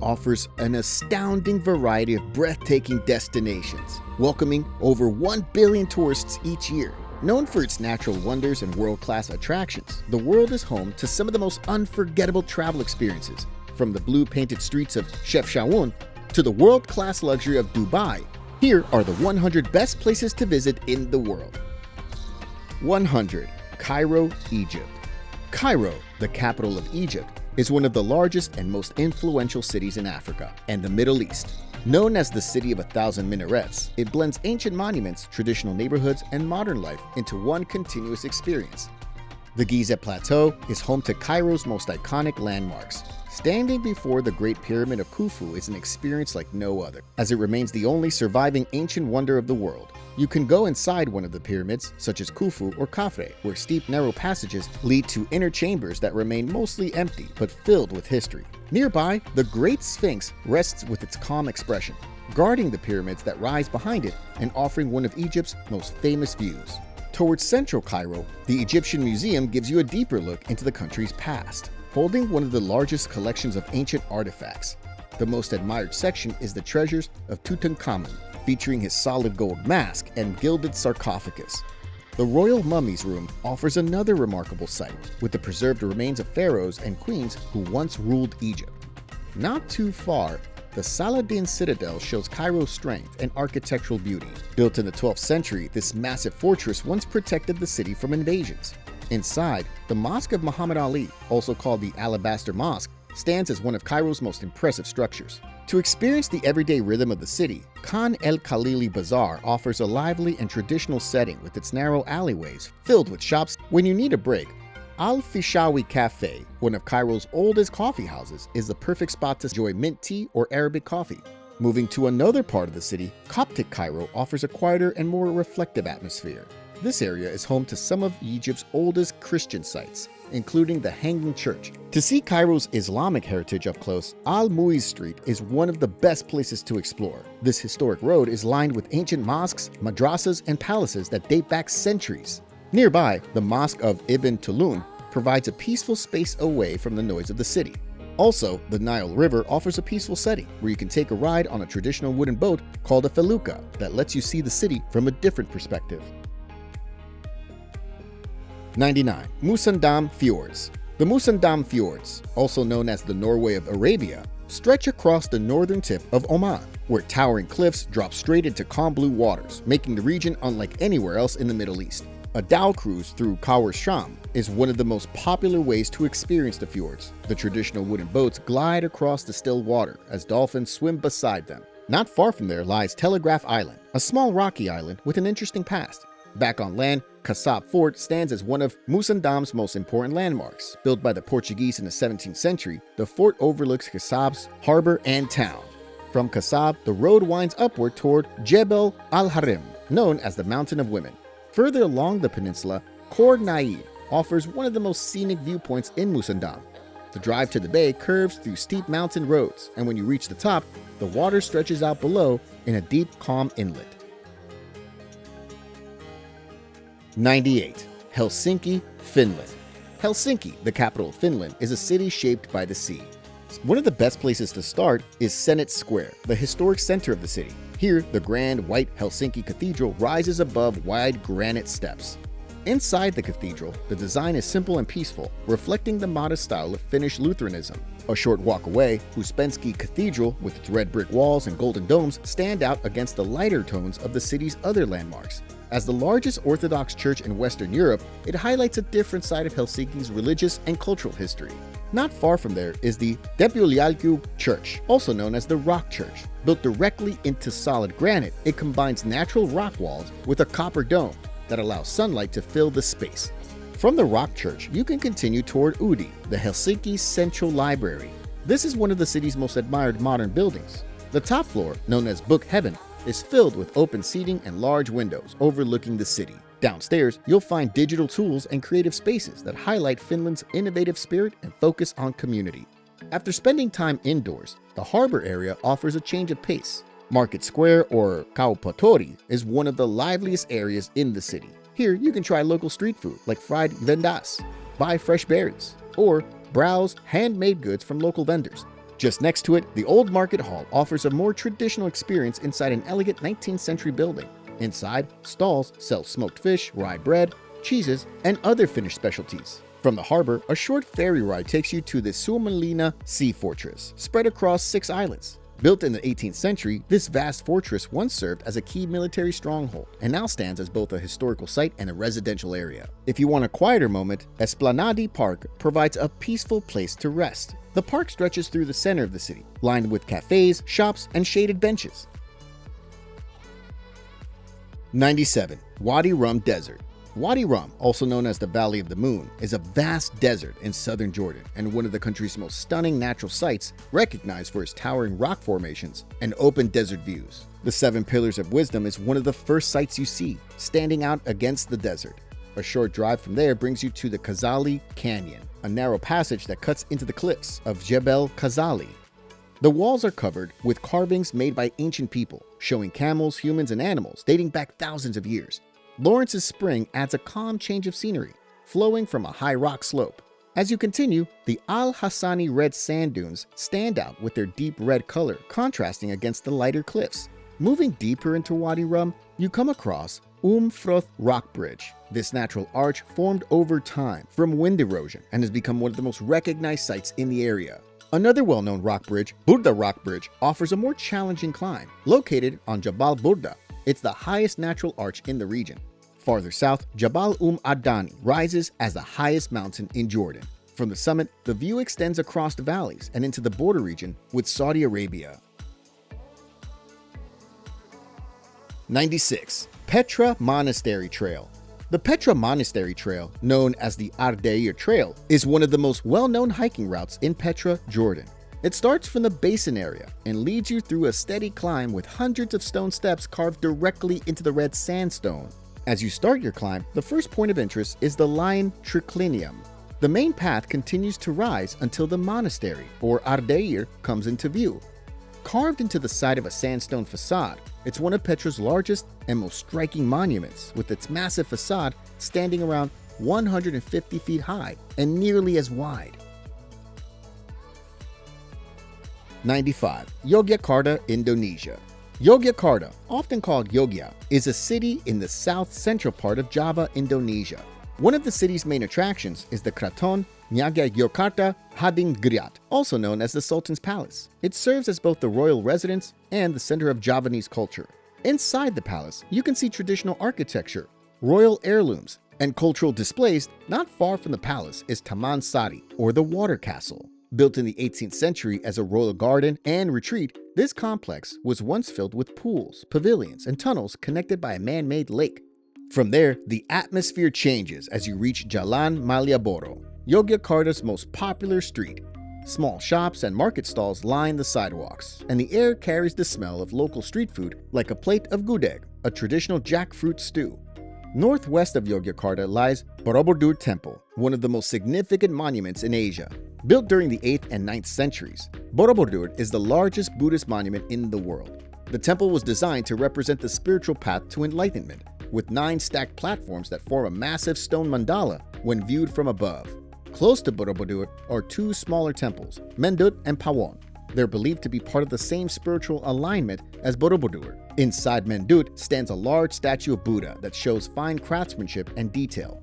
offers an astounding variety of breathtaking destinations, welcoming over 1 billion tourists each year. Known for its natural wonders and world-class attractions, the world is home to some of the most unforgettable travel experiences, from the blue-painted streets of Chefchaouen to the world-class luxury of Dubai. Here are the 100 best places to visit in the world. 100. Cairo, Egypt. Cairo, the capital of Egypt, is one of the largest and most influential cities in Africa and the Middle East. Known as the City of a Thousand Minarets, it blends ancient monuments, traditional neighborhoods, and modern life into one continuous experience. The Giza Plateau is home to Cairo's most iconic landmarks. Standing before the Great Pyramid of Khufu is an experience like no other, as it remains the only surviving ancient wonder of the world. You can go inside one of the pyramids, such as Khufu or Khafre, where steep, narrow passages lead to inner chambers that remain mostly empty but filled with history. Nearby, the Great Sphinx rests with its calm expression, guarding the pyramids that rise behind it and offering one of Egypt's most famous views. Towards central Cairo, the Egyptian Museum gives you a deeper look into the country's past, holding one of the largest collections of ancient artifacts. The most admired section is the treasures of Tutankhamun, featuring his solid gold mask and gilded sarcophagus. The Royal Mummies Room offers another remarkable sight, with the preserved remains of pharaohs and queens who once ruled Egypt. Not too far, the Saladin Citadel shows Cairo's strength and architectural beauty. Built in the 12th century, this massive fortress once protected the city from invasions. Inside, the Mosque of Muhammad Ali, also called the Alabaster Mosque, stands as one of Cairo's most impressive structures. To experience the everyday rhythm of the city, Khan El Khalili Bazaar offers a lively and traditional setting with its narrow alleyways filled with shops. When you need a break, Al Fishawi Cafe, one of Cairo's oldest coffee houses, is the perfect spot to enjoy mint tea or Arabic coffee. Moving to another part of the city, Coptic Cairo offers a quieter and more reflective atmosphere. This area is home to some of Egypt's oldest Christian sites, including the Hanging Church. To see Cairo's Islamic heritage up close, Al Muiz Street is one of the best places to explore. This historic road is lined with ancient mosques, madrasas, and palaces that date back centuries. Nearby, the Mosque of Ibn Tulun provides a peaceful space away from the noise of the city. Also, the Nile River offers a peaceful setting where you can take a ride on a traditional wooden boat called a felucca that lets you see the city from a different perspective. 99. Musandam Fjords. The Musandam Fjords, also known as the Norway of Arabia, stretch across the northern tip of Oman, where towering cliffs drop straight into calm blue waters, making the region unlike anywhere else in the Middle East. A dhow cruise through Khawar Sham is one of the most popular ways to experience the fjords. The traditional wooden boats glide across the still water as dolphins swim beside them. Not far from there lies Telegraph Island, a small rocky island with an interesting past. Back on land, Kasab Fort stands as one of Musandam's most important landmarks. Built by the Portuguese in the 17th century, the fort overlooks Kasab's harbor and town. From Kasab, the road winds upward toward Jebel al-Harim, known as the Mountain of Women. Further along the peninsula, Khor Naid offers one of the most scenic viewpoints in Musandam. The drive to the bay curves through steep mountain roads, and when you reach the top, the water stretches out below in a deep, calm inlet. 98. Helsinki, Finland. Helsinki, the capital of Finland, is a city shaped by the sea. One of the best places to start is Senate Square, the historic center of the city. Here, the grand white Helsinki Cathedral rises above wide granite steps. Inside the cathedral, the design is simple and peaceful, reflecting the modest style of Finnish Lutheranism. A short walk away, Uspensky Cathedral, with its red brick walls and golden domes, stand out against the lighter tones of the city's other landmarks. As the largest Orthodox church in Western Europe, it highlights a different side of Helsinki's religious and cultural history. Not far from there is the Depiulialku Church, also known as the Rock Church. Built directly into solid granite, it combines natural rock walls with a copper dome that allows sunlight to fill the space. From the Rock Church, you can continue toward Udi, the Helsinki Central Library. This is one of the city's most admired modern buildings. The top floor, known as Book Heaven, is filled with open seating and large windows overlooking the city. Downstairs, you'll find digital tools and creative spaces that highlight Finland's innovative spirit and focus on community. After spending time indoors, the harbor area offers a change of pace. Market Square, or Kaupatori, is one of the liveliest areas in the city. Here, you can try local street food like fried vendas, buy fresh berries, or browse handmade goods from local vendors. Just next to it, the Old Market Hall offers a more traditional experience inside an elegant 19th century building. Inside, stalls sell smoked fish, rye bread, cheeses, and other Finnish specialties. From the harbor, a short ferry ride takes you to the Suomenlinna Sea Fortress, spread across 6 islands. Built in the 18th century, this vast fortress once served as a key military stronghold and now stands as both a historical site and a residential area. If you want a quieter moment, Esplanadi Park provides a peaceful place to rest. The park stretches through the center of the city, lined with cafes, shops, and shaded benches. 97. Wadi Rum Desert. Wadi Rum, also known as the Valley of the Moon, is a vast desert in southern Jordan and one of the country's most stunning natural sights, recognized for its towering rock formations and open desert views. The 7 Pillars of Wisdom is one of the first sights you see, standing out against the desert. A short drive from there brings you to the Khazali Canyon, a narrow passage that cuts into the cliffs of Jebel Khazali. The walls are covered with carvings made by ancient people, showing camels, humans, and animals dating back thousands of years. Lawrence's Spring adds a calm change of scenery, flowing from a high rock slope. As you continue, the Al-Hassani red sand dunes stand out with their deep red color contrasting against the lighter cliffs. Moving deeper into Wadi Rum, you come across Froth Rock Bridge. This natural arch formed over time from wind erosion and has become one of the most recognized sites in the area. Another well-known rock bridge, Burda Rock Bridge, offers a more challenging climb. Located on Jabal Burda, it's the highest natural arch in the region. Farther south, Jabal Adani rises as the highest mountain in Jordan. From the summit, the view extends across the valleys and into the border region with Saudi Arabia. 96. Petra Monastery Trail. The Petra Monastery Trail, known as the Ardeir Trail, is one of the most well-known hiking routes in Petra, Jordan. It starts from the basin area and leads you through a steady climb with hundreds of stone steps carved directly into the red sandstone. As you start your climb, the first point of interest is the Lion Triclinium. The main path continues to rise until the monastery, or Ardeir, comes into view. Carved into the side of a sandstone facade, it's one of Petra's largest and most striking monuments, with its massive facade standing around 150 feet high and nearly as wide. 95. Yogyakarta, Indonesia. Yogyakarta, often called Yogya, is a city in the south-central part of Java, Indonesia. One of the city's main attractions is the Kraton Yogyakarta Hadinggriat, also known as the Sultan's Palace. It serves as both the royal residence and the center of Javanese culture. Inside the palace, you can see traditional architecture, royal heirlooms, and cultural displays. Not far from the palace is Taman Sari, or the Water Castle. Built in the 18th century as a royal garden and retreat, this complex was once filled with pools, pavilions, and tunnels connected by a man-made lake. From there, the atmosphere changes as you reach Jalan Malioboro, Yogyakarta's most popular street. Small shops and market stalls line the sidewalks, and the air carries the smell of local street food like a plate of gudeg, a traditional jackfruit stew. Northwest of Yogyakarta lies Borobudur Temple, one of the most significant monuments in Asia. Built during the 8th and 9th centuries, Borobudur is the largest Buddhist monument in the world. The temple was designed to represent the spiritual path to enlightenment, with 9 stacked platforms that form a massive stone mandala when viewed from above. Close to Borobudur are 2 smaller temples, Mendut and Pawon. They're believed to be part of the same spiritual alignment as Borobudur. Inside Mendut stands a large statue of Buddha that shows fine craftsmanship and detail.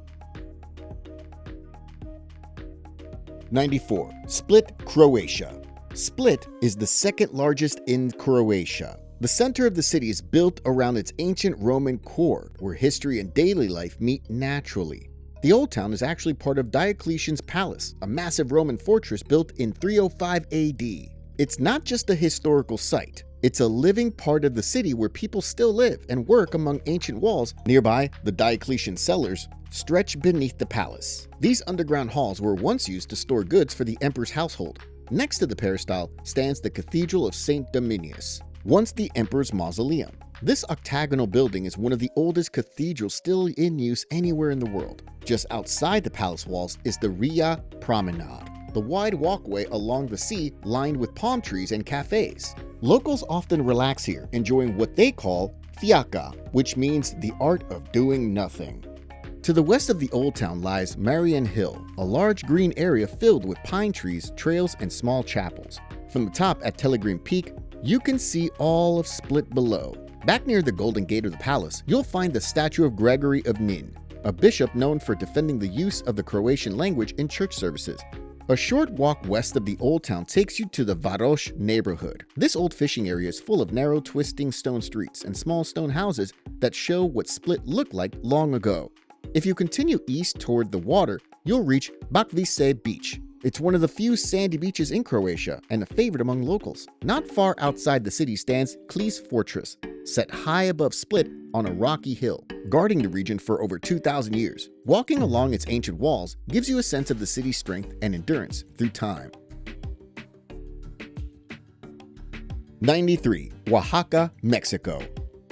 94. Split, Croatia. Split is the second largest in Croatia. The center of the city is built around its ancient Roman core, where history and daily life meet naturally. The Old Town is actually part of Diocletian's palace, a massive Roman fortress built in 305 AD. It's not just a historical site, it's a living part of the city where people still live and work among ancient walls. Nearby, the Diocletian cellars stretch beneath the palace. These underground halls were once used to store goods for the emperor's household. Next to the peristyle stands the Cathedral of St. Dominius, once the emperor's mausoleum. This octagonal building is one of the oldest cathedrals still in use anywhere in the world. Just outside the palace walls is the Ria Promenade, the wide walkway along the sea lined with palm trees and cafes. Locals often relax here, enjoying what they call fiaca, which means the art of doing nothing. To the west of the Old Town lies Marian Hill, a large green area filled with pine trees, trails, and small chapels. From the top at Telegreen Peak, you can see all of Split below. Back near the Golden Gate of the palace, you'll find the statue of Gregory of Nin, a bishop known for defending the use of the Croatian language in church services. A short walk west of the Old Town takes you to the Varosh neighborhood. This old fishing area is full of narrow, twisting stone streets and small stone houses that show what Split looked like long ago. If you continue east toward the water, you'll reach Bakvise Beach. It's one of the few sandy beaches in Croatia and a favorite among locals. Not far outside the city stands Klis Fortress, set high above Split on a rocky hill, guarding the region for over 2,000 years. Walking along its ancient walls gives you a sense of the city's strength and endurance through time. 93. Oaxaca, Mexico.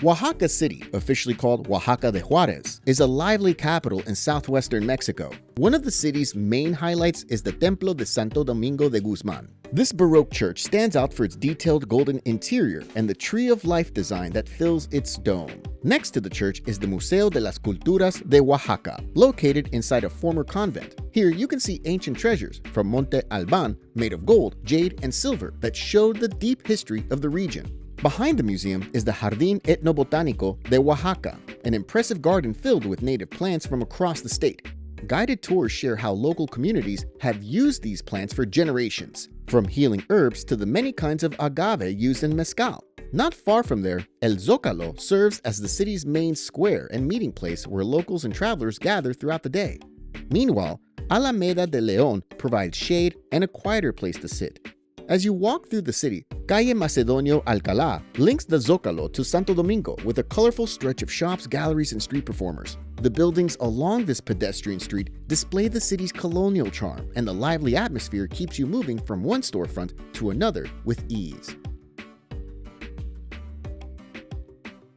Oaxaca City, officially called Oaxaca de Juarez, is a lively capital in southwestern Mexico. One of the city's main highlights is the Templo de Santo Domingo de Guzman. This Baroque church stands out for its detailed golden interior and the tree of life design that fills its dome. Next to the church is the Museo de las Culturas de Oaxaca, located inside a former convent. Here you can see ancient treasures from Monte Alban made of gold, jade, and silver that showed the deep history of the region. Behind the museum is the Jardín Etnobotánico de Oaxaca, an impressive garden filled with native plants from across the state. Guided tours share how local communities have used these plants for generations, from healing herbs to the many kinds of agave used in mezcal. Not far from there, El Zócalo serves as the city's main square and meeting place where locals and travelers gather throughout the day. Meanwhile, Alameda de León provides shade and a quieter place to sit. As you walk through the city, Calle Macedonio Alcalá links the Zócalo to Santo Domingo with a colorful stretch of shops, galleries, and street performers. The buildings along this pedestrian street display the city's colonial charm, and the lively atmosphere keeps you moving from one storefront to another with ease.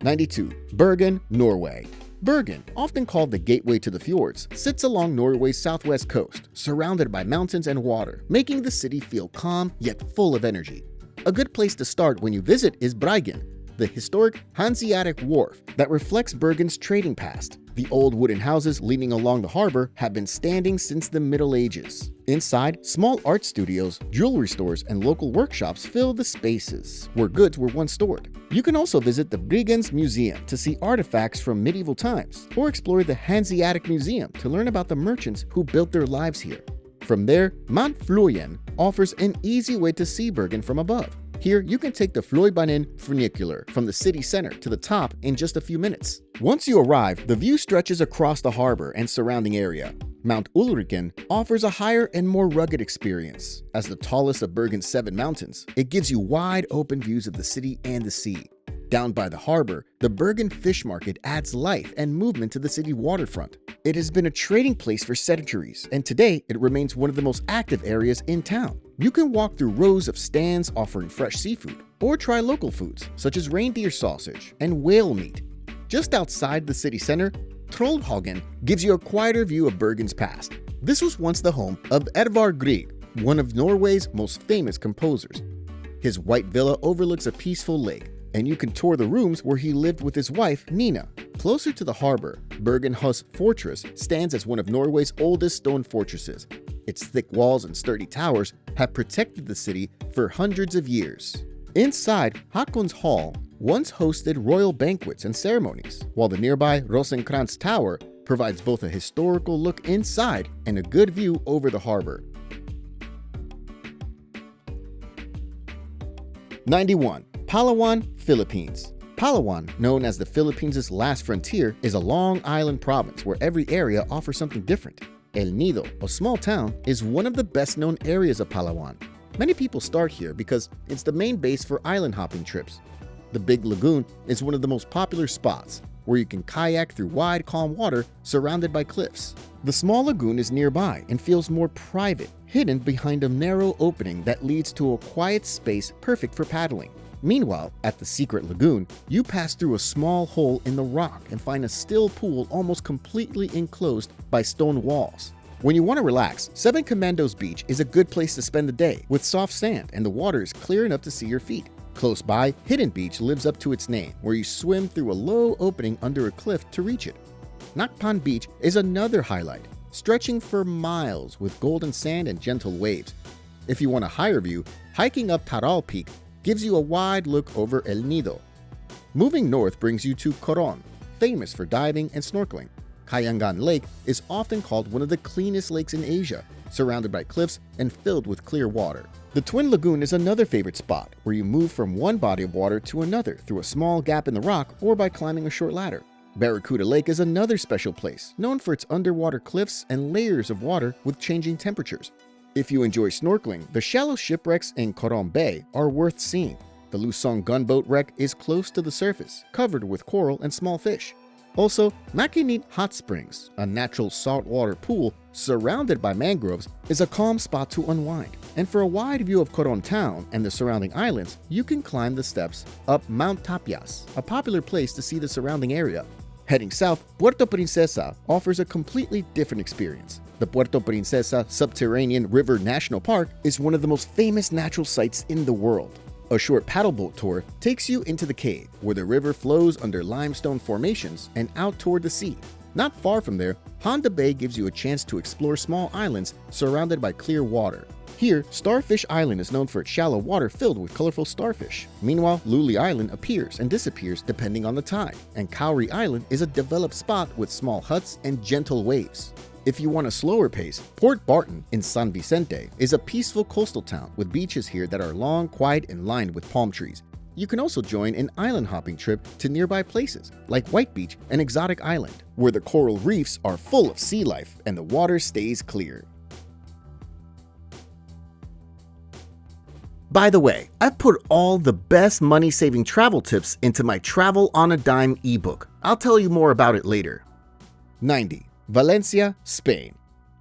92. Bergen, Norway. Bergen, often called the gateway to the fjords, sits along Norway's southwest coast, surrounded by mountains and water, making the city feel calm yet full of energy. A good place to start when you visit is Bryggen, the historic Hanseatic wharf that reflects Bergen's trading past. The old wooden houses leaning along the harbor have been standing since the Middle Ages. Inside, small art studios, jewelry stores, and local workshops fill the spaces where goods were once stored. You can also visit the Bryggens Museum to see artifacts from medieval times, or explore the Hanseatic Museum to learn about the merchants who built their lives here. From there, Mount Fløyen offers an easy way to see Bergen from above. Here, you can take the Fløibanen funicular from the city center to the top in just a few minutes. Once you arrive, the view stretches across the harbor and surrounding area. Mount Ulriken offers a higher and more rugged experience. As the tallest of Bergen's 7 mountains, it gives you wide open views of the city and the sea. Down by the harbor, the Bergen Fish Market adds life and movement to the city waterfront. It has been a trading place for centuries, and today it remains one of the most active areas in town. You can walk through rows of stands offering fresh seafood, or try local foods such as reindeer sausage and whale meat. Just outside the city center, Trollhagen gives you a quieter view of Bergen's past. This was once the home of Edvard Grieg, one of Norway's most famous composers. His white villa overlooks a peaceful lake, and you can tour the rooms where he lived with his wife, Nina. Closer to the harbor, Bergenhus Fortress stands as one of Norway's oldest stone fortresses. Its thick walls and sturdy towers have protected the city for hundreds of years. Inside, Hakon's Hall once hosted royal banquets and ceremonies, while the nearby Rosenkrantz Tower provides both a historical look inside and a good view over the harbor. 91. Palawan, Philippines. Palawan, known as the Philippines' last frontier, is a long island province where every area offers something different. El Nido, a small town, is one of the best-known areas of Palawan. Many people start here because it's the main base for island hopping trips. The Big Lagoon is one of the most popular spots, where you can kayak through wide, calm water surrounded by cliffs. The small lagoon is nearby and feels more private, hidden behind a narrow opening that leads to a quiet space perfect for paddling. Meanwhile, at the secret lagoon, you pass through a small hole in the rock and find a still pool almost completely enclosed by stone walls. When you want to relax, Seven Commandos Beach is a good place to spend the day, with soft sand and the water is clear enough to see your feet. Close by, Hidden Beach lives up to its name, where you swim through a low opening under a cliff to reach it. Nakpan Beach is another highlight, stretching for miles with golden sand and gentle waves. If you want a higher view, hiking up Taral Peak gives you a wide look over El Nido. Moving north brings you to Coron, famous for diving and snorkeling. Kayangan Lake is often called one of the cleanest lakes in Asia, surrounded by cliffs and filled with clear water. The Twin Lagoon is another favorite spot where you move from one body of water to another through a small gap in the rock or by climbing a short ladder. Barracuda Lake is another special place, known for its underwater cliffs and layers of water with changing temperatures. If you enjoy snorkeling, the shallow shipwrecks in Coron Bay are worth seeing. The Lusong gunboat wreck is close to the surface, covered with coral and small fish. Also, Makinit Hot Springs, a natural saltwater pool surrounded by mangroves, is a calm spot to unwind. And for a wide view of Coron town and the surrounding islands, you can climb the steps up Mount Tapias, a popular place to see the surrounding area. Heading south, Puerto Princesa offers a completely different experience. The Puerto Princesa Subterranean River National Park is one of the most famous natural sites in the world. A short paddleboat tour takes you into the cave, where the river flows under limestone formations and out toward the sea. Not far from there, Honda Bay gives you a chance to explore small islands surrounded by clear water. Here, Starfish Island is known for its shallow water filled with colorful starfish. Meanwhile, Luli Island appears and disappears depending on the tide, and Cowrie Island is a developed spot with small huts and gentle waves. If you want a slower pace, Port Barton in San Vicente is a peaceful coastal town with beaches here that are long, quiet, and lined with palm trees. You can also join an island hopping trip to nearby places like White Beach and Exotic Island, where the coral reefs are full of sea life and the water stays clear. By the way, I've put all the best money-saving travel tips into my Travel on a Dime ebook. I'll tell you more about it later. 90. Valencia, Spain.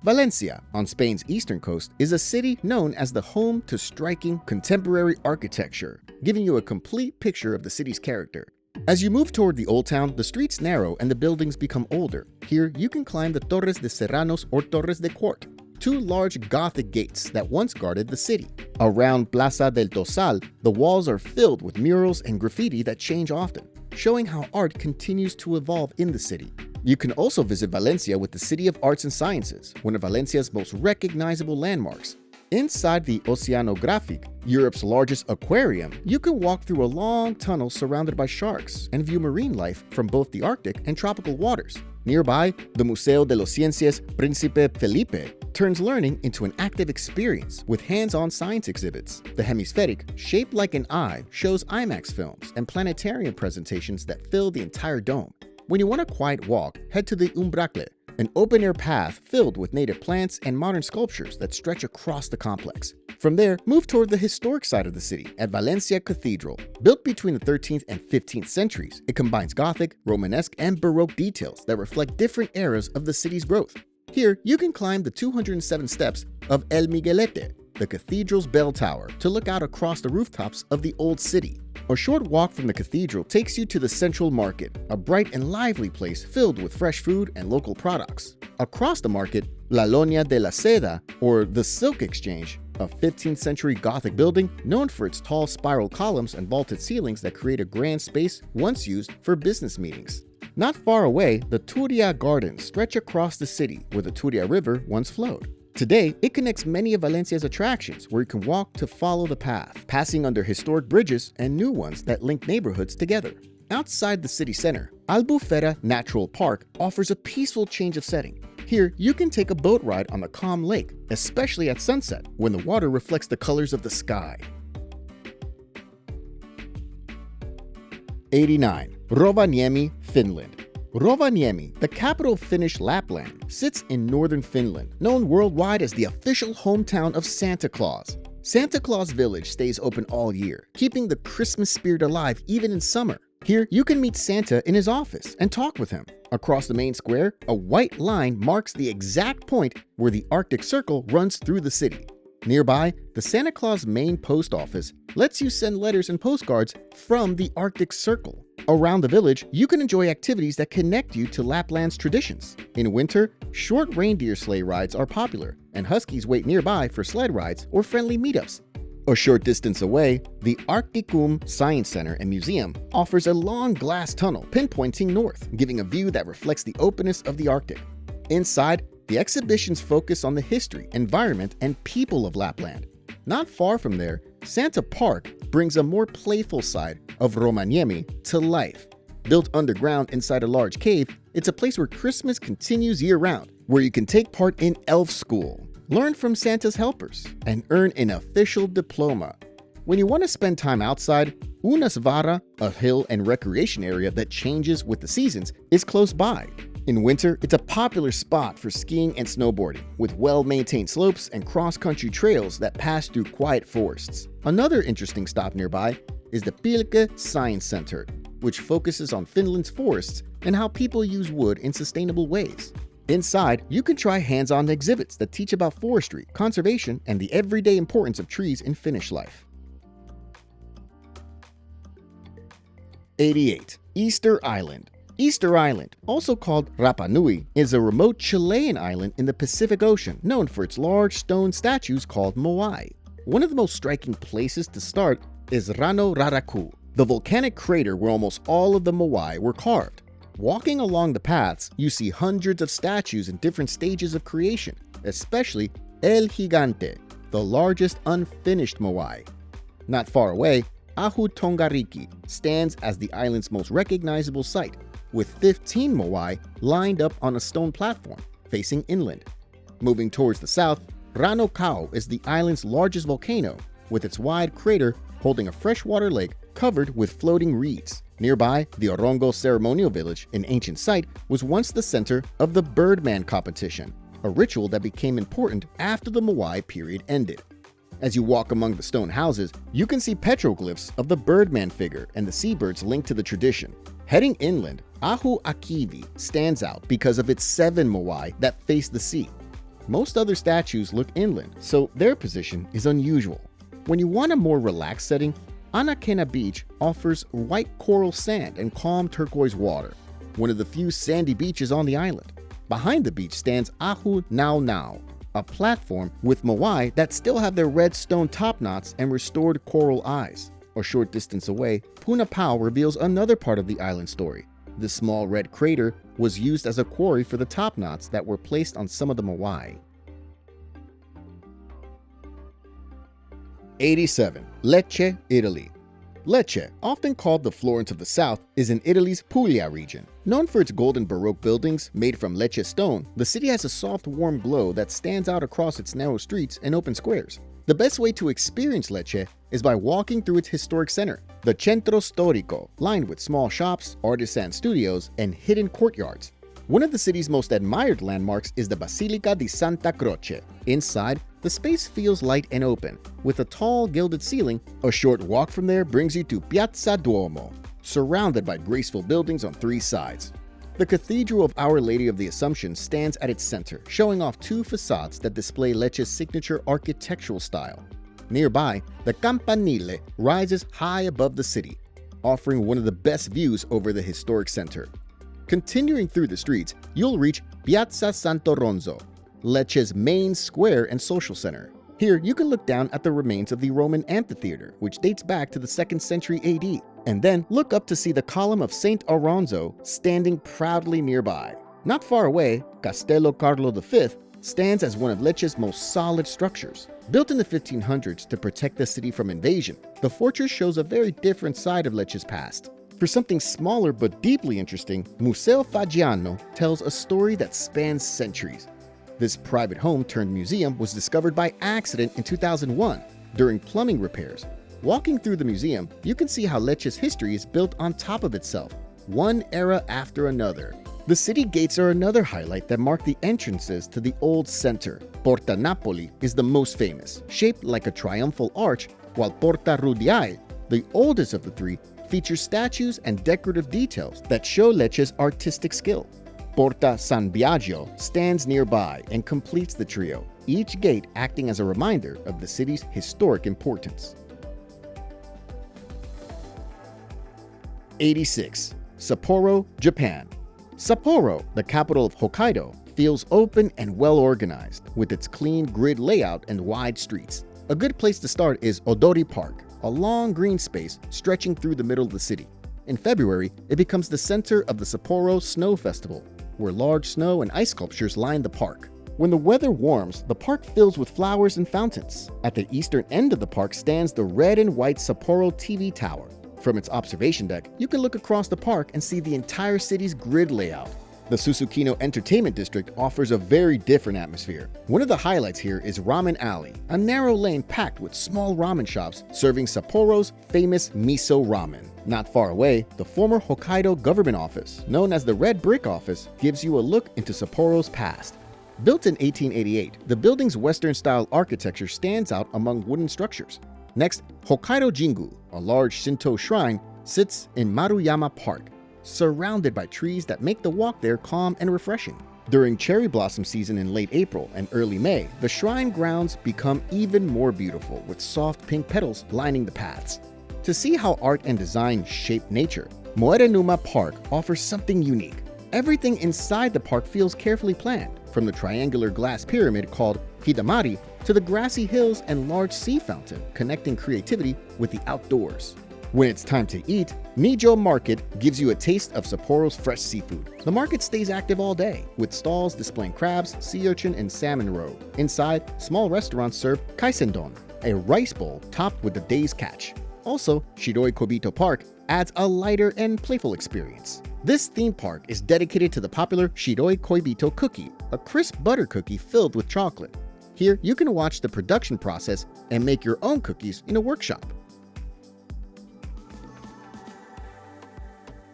Valencia, on Spain's eastern coast, is a city known as the home to striking contemporary architecture, giving you a complete picture of the city's character. As you move toward the old town, the streets narrow and the buildings become older. Here, you can climb the Torres de Serranos or Torres de Quart, two large Gothic gates that once guarded the city. Around Plaza del Tosal, the walls are filled with murals and graffiti that change often, showing how art continues to evolve in the city. You can also visit Valencia with the City of Arts and Sciences, one of Valencia's most recognizable landmarks. Inside the Oceanographic, Europe's largest aquarium, you can walk through a long tunnel surrounded by sharks and view marine life from both the Arctic and tropical waters. Nearby, the Museo de las Ciencias Príncipe Felipe turns learning into an active experience with hands-on science exhibits. The hemispheric, shaped like an eye, shows IMAX films and planetarium presentations that fill the entire dome. When you want a quiet walk, head to the Umbracle, an open-air path filled with native plants and modern sculptures that stretch across the complex. From there, move toward the historic side of the city at Valencia Cathedral. Built between the 13th and 15th centuries, it combines Gothic, Romanesque, and Baroque details that reflect different eras of the city's growth. Here, you can climb the 207 steps of El Miguelete, the cathedral's bell tower, to look out across the rooftops of the old city. A short walk from the cathedral takes you to the Central Market, a bright and lively place filled with fresh food and local products. Across the market, La Loña de la Seda, or the Silk Exchange, a 15th century Gothic building known for its tall spiral columns and vaulted ceilings that create a grand space once used for business meetings. Not far away, the Turia Gardens stretch across the city where the Turia River once flowed. Today, it connects many of Valencia's attractions where you can walk to follow the path, passing under historic bridges and new ones that link neighborhoods together. Outside the city center, Albufera Natural Park offers a peaceful change of setting. Here, you can take a boat ride on the calm lake, especially at sunset, when the water reflects the colors of the sky. 89. Rovaniemi, Finland. Rovaniemi, the capital of Finnish Lapland, sits in northern Finland, known worldwide as the official hometown of Santa Claus. Santa Claus Village stays open all year, keeping the Christmas spirit alive even in summer. Here, you can meet Santa in his office and talk with him. Across the main square, a white line marks the exact point where the Arctic Circle runs through the city. Nearby, the Santa Claus main post office lets you send letters and postcards from the Arctic Circle. Around the village, you can enjoy activities that connect you to Lapland's traditions. In winter, short reindeer sleigh rides are popular, and huskies wait nearby for sled rides or friendly meetups. A short distance away, the Arcticum Science Center and Museum offers a long glass tunnel pinpointing north, giving a view that reflects the openness of the Arctic. Inside, the exhibitions focus on the history, environment, and people of Lapland. Not far from there, Santa Park brings a more playful side of Rovaniemi to life. Built underground inside a large cave, it's a place where Christmas continues year-round, where you can take part in elf school, learn from Santa's helpers, and earn an official diploma. When you want to spend time outside, Unasvara, a hill and recreation area that changes with the seasons, is close by. In winter, it's a popular spot for skiing and snowboarding, with well-maintained slopes and cross-country trails that pass through quiet forests. Another interesting stop nearby is the Pilke Science Center, which focuses on Finland's forests and how people use wood in sustainable ways. Inside, you can try hands-on exhibits that teach about forestry, conservation, and the everyday importance of trees in Finnish life. 88. Easter Island. Easter Island, also called Rapa Nui, is a remote Chilean island in the Pacific Ocean known for its large stone statues called moai. One of the most striking places to start is Rano Raraku, the volcanic crater where almost all of the moai were carved. Walking along the paths, you see hundreds of statues in different stages of creation, especially El Gigante, the largest unfinished moai. Not far away, Ahu Tongariki stands as the island's most recognizable site, with 15 moai lined up on a stone platform facing inland. Moving towards the south, Rano Kau is the island's largest volcano, with its wide crater holding a freshwater lake covered with floating reeds. Nearby, the Orongo ceremonial village, an ancient site, was once the center of the Birdman competition, a ritual that became important after the Moai period ended. As you walk among the stone houses, you can see petroglyphs of the Birdman figure and the seabirds linked to the tradition. Heading inland, Ahu Akivi stands out because of its 7 moai that face the sea. Most other statues look inland, so their position is unusual. When you want a more relaxed setting, Anakena Beach offers white coral sand and calm turquoise water, one of the few sandy beaches on the island. Behind the beach stands Ahu Nau Nau, a platform with moai that still have their red stone top knots and restored coral eyes. A short distance away, Punapau reveals another part of the island story. The small red crater was used as a quarry for the top knots that were placed on some of the moai. 87. Lecce, Italy. Lecce, often called the Florence of the South, is in Italy's Puglia region. Known for its golden Baroque buildings made from Lecce stone, the city has a soft, warm glow that stands out across its narrow streets and open squares. The best way to experience Lecce is by walking through its historic center, the Centro Storico, lined with small shops, artisan studios, and hidden courtyards. One of the city's most admired landmarks is the Basilica di Santa Croce. Inside, the space feels light and open, with a tall gilded ceiling. A short walk from there brings you to Piazza Duomo, surrounded by graceful buildings on 3 sides. The Cathedral of Our Lady of the Assumption stands at its center, showing off 2 facades that display Lecce's signature architectural style. Nearby, the Campanile rises high above the city, offering one of the best views over the historic center. Continuing through the streets, you'll reach Piazza Santo Ronzo, Lecce's main square and social center. Here, you can look down at the remains of the Roman amphitheater, which dates back to the 2nd century AD, and then look up to see the column of Saint Auronzo standing proudly nearby. Not far away, Castello Carlo V stands as one of Lecce's most solid structures. Built in the 1500s to protect the city from invasion, the fortress shows a very different side of Lecce's past. For something smaller but deeply interesting, Museo Faggiano tells a story that spans centuries. This private home turned museum was discovered by accident in 2001 during plumbing repairs. Walking through the museum, you can see how Lecce's history is built on top of itself, one era after another. The city gates are another highlight that mark the entrances to the old center. Porta Napoli is the most famous, shaped like a triumphal arch, while Porta Rudiae, the oldest of the 3, features statues and decorative details that show Lecce's artistic skill. Porta San Biagio stands nearby and completes the trio, each gate acting as a reminder of the city's historic importance. 86. Sapporo, Japan. Sapporo, the capital of Hokkaido, feels open and well organized, with its clean grid layout and wide streets. A good place to start is Odori Park, a long green space stretching through the middle of the city. In February, it becomes the center of the Sapporo Snow Festival, where large snow and ice sculptures line the park. When the weather warms, the park fills with flowers and fountains. At the eastern end of the park stands the red and white Sapporo TV Tower. From its observation deck, you can look across the park and see the entire city's grid layout. The Susukino Entertainment District offers a very different atmosphere. One of the highlights here is Ramen Alley, a narrow lane packed with small ramen shops serving Sapporo's famous miso ramen. Not far away, the former Hokkaido government office, known as the Red Brick Office, gives you a look into Sapporo's past. Built in 1888, the building's Western-style architecture stands out among wooden structures. Next, Hokkaido Jingu, a large Shinto shrine, sits in Maruyama Park, surrounded by trees that make the walk there calm and refreshing. During cherry blossom season in late April and early May, the shrine grounds become even more beautiful with soft pink petals lining the paths. To see how art and design shape nature, Moerenuma Park offers something unique. Everything inside the park feels carefully planned, from the triangular glass pyramid called Hidamari to the grassy hills and large sea fountain, connecting creativity with the outdoors. When it's time to eat, Nijo Market gives you a taste of Sapporo's fresh seafood. The market stays active all day, with stalls displaying crabs, sea urchin, and salmon roe. Inside, small restaurants serve kaisendon, a rice bowl topped with the day's catch. Also, Shiroi Kobito Park adds a lighter and playful experience. This theme park is dedicated to the popular Shiroi Koibito cookie, a crisp butter cookie filled with chocolate. Here, you can watch the production process and make your own cookies in a workshop.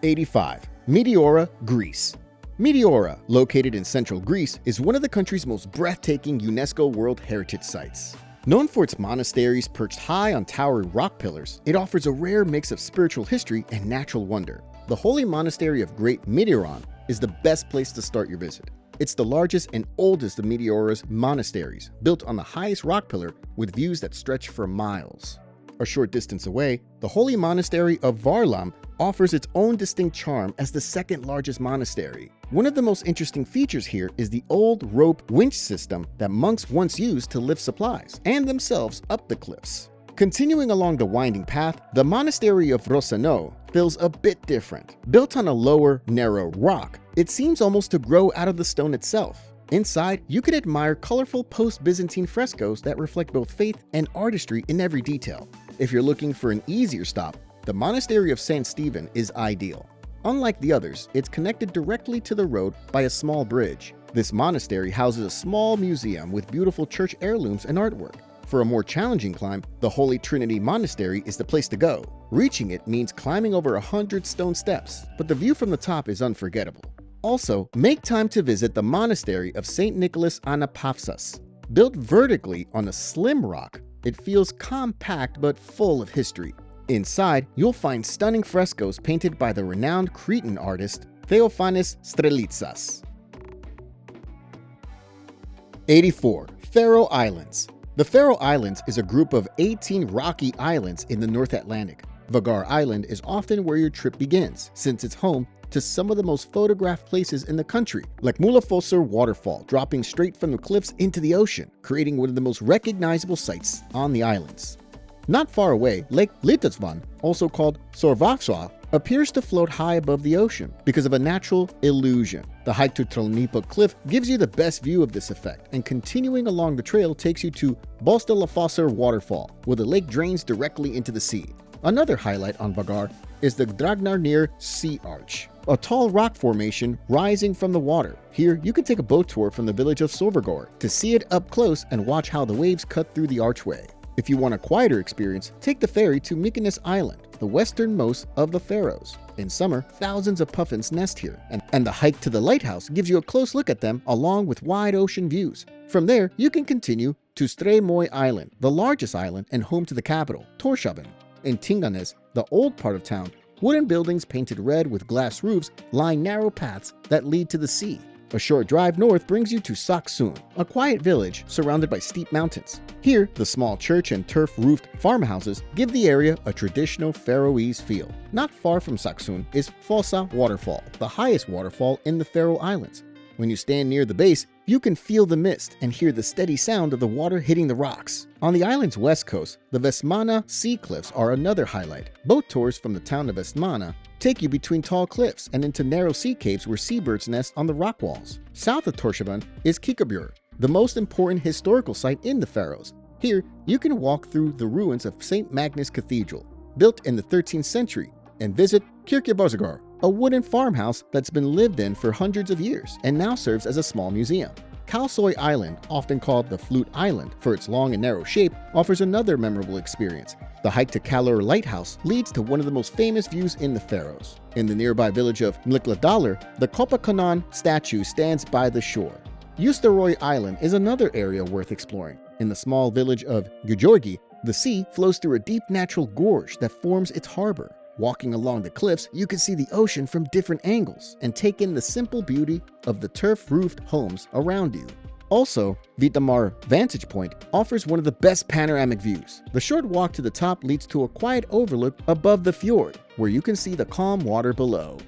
85. Meteora, Greece. Meteora, located in central Greece, is one of the country's most breathtaking UNESCO World Heritage Sites. Known for its monasteries perched high on towering rock pillars, it offers a rare mix of spiritual history and natural wonder. The Holy Monastery of Great Meteoron is the best place to start your visit. It's the largest and oldest of Meteora's monasteries, built on the highest rock pillar with views that stretch for miles. A short distance away, the Holy Monastery of Varlam offers its own distinct charm as the second largest monastery. One of the most interesting features here is the old rope winch system that monks once used to lift supplies and themselves up the cliffs. Continuing along the winding path, the Monastery of Rossano feels a bit different. Built on a lower, narrow rock, it seems almost to grow out of the stone itself. Inside, you can admire colorful post-Byzantine frescoes that reflect both faith and artistry in every detail. If you're looking for an easier stop, the Monastery of St. Stephen is ideal. Unlike the others, it's connected directly to the road by a small bridge. This monastery houses a small museum with beautiful church heirlooms and artwork. For a more challenging climb, the Holy Trinity Monastery is the place to go. Reaching it means climbing over 100 stone steps, but the view from the top is unforgettable. Also, make time to visit the Monastery of St. Nicholas Anapavsas. Built vertically on a slim rock, it feels compact but full of history. Inside, you'll find stunning frescoes painted by the renowned Cretan artist Theophanes Strelitsas. 84. Faroe Islands. The Faroe Islands is a group of 18 rocky islands in the North Atlantic. Vagar Island is often where your trip begins, since it's home to some of the most photographed places in the country, like Mulafossur Waterfall dropping straight from the cliffs into the ocean, creating one of the most recognizable sights on the islands. Not far away, Lake Litasvan, also called Sorvaksva, appears to float high above the ocean because of a natural illusion. The hike to Trollnipa Cliff gives you the best view of this effect, and continuing along the trail takes you to Bostalafossur Waterfall, where the lake drains directly into the sea. Another highlight on Vagar is the Dragnarnir Sea Arch, a tall rock formation rising from the water. Here, you can take a boat tour from the village of Sorvagor to see it up close and watch how the waves cut through the archway. If you want a quieter experience, take the ferry to Mykonos Island, the westernmost of the Faroes. In summer, thousands of puffins nest here, and the hike to the lighthouse gives you a close look at them along with wide ocean views. From there, you can continue to Streymoy Island, the largest island and home to the capital, Tórshavn. In Tinganes, the old part of town, wooden buildings painted red with glass roofs line narrow paths that lead to the sea. A short drive north brings you to Saksun, a quiet village surrounded by steep mountains. Here, the small church and turf-roofed farmhouses give the area a traditional Faroese feel. Not far from Saksun is Fossa Waterfall, the highest waterfall in the Faroe Islands. When you stand near the base, you can feel the mist and hear the steady sound of the water hitting the rocks. On the island's west coast, the Vestmanna Sea Cliffs are another highlight. Boat tours from the town of Vestmanna take you between tall cliffs and into narrow sea caves where seabirds nest on the rock walls. South of Tórshavn is Kikabjör, the most important historical site in the Faroes. Here, you can walk through the ruins of St. Magnus Cathedral, built in the 13th century, and visit Kirkjubósagard, a wooden farmhouse that's been lived in for hundreds of years and now serves as a small museum. Kalsoy Island, often called the Flute Island for its long and narrow shape, offers another memorable experience. The hike to Kalor Lighthouse leads to one of the most famous views in the Faroes. In the nearby village of Mlikladalur, the Kopakonan statue stands by the shore. Usteroy Island is another area worth exploring. In the small village of Gjorgi, the sea flows through a deep natural gorge that forms its harbor. Walking along the cliffs, you can see the ocean from different angles and take in the simple beauty of the turf-roofed homes around you. Also, Vitamar Vantage Point offers one of the best panoramic views. The short walk to the top leads to a quiet overlook above the fjord, where you can see the calm water below.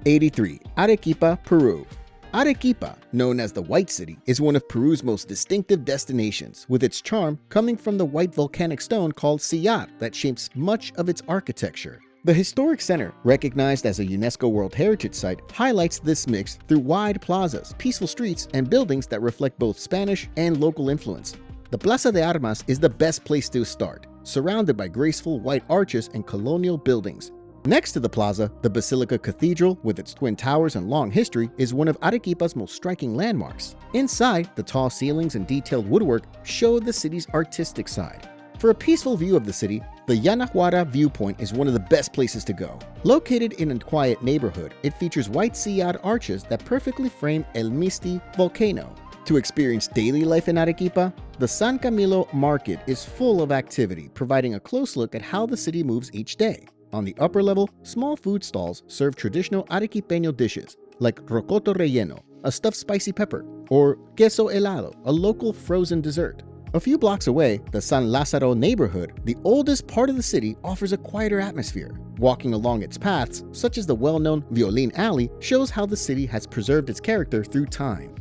83. Arequipa, Peru. Arequipa, known as the White City, is one of Peru's most distinctive destinations, with its charm coming from the white volcanic stone called sillar that shapes much of its architecture. The historic center, recognized as a UNESCO World Heritage Site, highlights this mix through wide plazas, peaceful streets, and buildings that reflect both Spanish and local influence. The Plaza de Armas is the best place to start, surrounded by graceful white arches and colonial buildings. Next to the plaza, the Basilica Cathedral, with its twin towers and long history, is one of Arequipa's most striking landmarks. Inside, the tall ceilings and detailed woodwork show the city's artistic side. For a peaceful view of the city, the Yanahuara viewpoint is one of the best places to go. Located in a quiet neighborhood, it features white sillar arches that perfectly frame El Misti volcano. To experience daily life in Arequipa, the San Camilo Market is full of activity, providing a close look at how the city moves each day. On the upper level, small food stalls serve traditional Arequipeño dishes, like rocoto relleno, a stuffed spicy pepper, or queso helado, a local frozen dessert. A few blocks away, the San Lázaro neighborhood, the oldest part of the city, offers a quieter atmosphere. Walking along its paths, such as the well-known Violin Alley, shows how the city has preserved its character through time.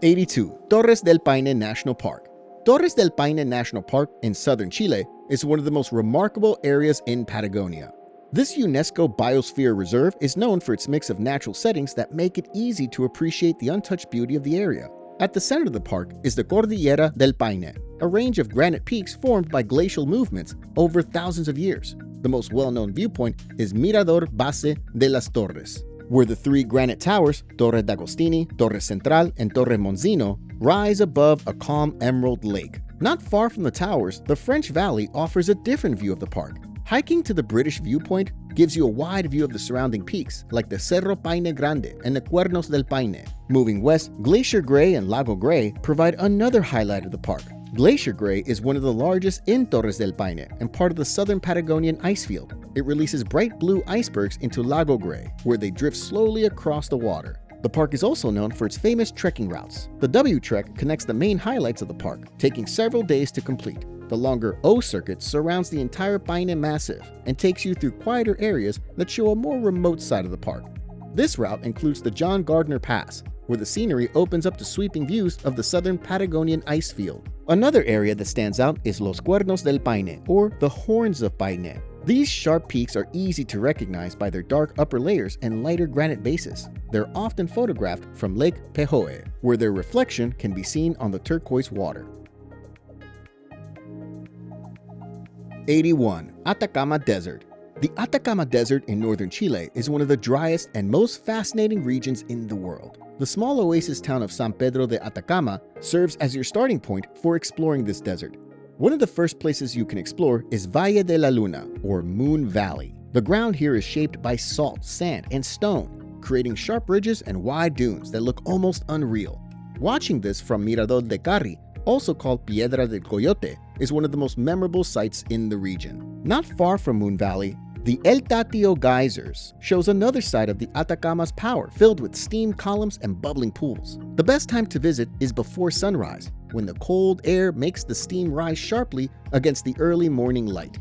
82. Torres del Paine National Park. Torres del Paine National Park in southern Chile is one of the most remarkable areas in Patagonia. This UNESCO Biosphere Reserve is known for its mix of natural settings that make it easy to appreciate the untouched beauty of the area. At the center of the park is the Cordillera del Paine, a range of granite peaks formed by glacial movements over thousands of years. The most well-known viewpoint is Mirador Base de las Torres, where the three granite towers, Torre d'Agostini, Torre Central, and Torre Monzino, rise above a calm emerald lake. Not far from the towers, the French Valley offers a different view of the park. Hiking to the British viewpoint gives you a wide view of the surrounding peaks, like the Cerro Paine Grande and the Cuernos del Paine. Moving west, Glacier Gray and Lago Gray provide another highlight of the park. Glacier Gray is one of the largest in Torres del Paine and part of the southern Patagonian icefield. It releases bright blue icebergs into Lago Gray, where they drift slowly across the water. The park is also known for its famous trekking routes. The W Trek connects the main highlights of the park, taking several days to complete. The longer O Circuit surrounds the entire Paine Massif and takes you through quieter areas that show a more remote side of the park. This route includes the John Gardner Pass, where the scenery opens up to sweeping views of the southern Patagonian ice field. Another area that stands out is Los Cuernos del Paine, or the Horns of Paine. These sharp peaks are easy to recognize by their dark upper layers and lighter granite bases. They're often photographed from Lake Pejoe, where their reflection can be seen on the turquoise water. 81. Atacama Desert. The Atacama Desert in northern Chile is one of the driest and most fascinating regions in the world. The small oasis town of San Pedro de Atacama serves as your starting point for exploring this desert. One of the first places you can explore is Valle de la Luna, or Moon Valley. The ground here is shaped by salt, sand, and stone, creating sharp ridges and wide dunes that look almost unreal. Watching this from Mirador de Carri, also called Piedra del Coyote, is one of the most memorable sights in the region. Not far from Moon Valley, the El Tatio Geysers shows another side of the Atacama's power, filled with steam columns and bubbling pools. The best time to visit is before sunrise, when the cold air makes the steam rise sharply against the early morning light.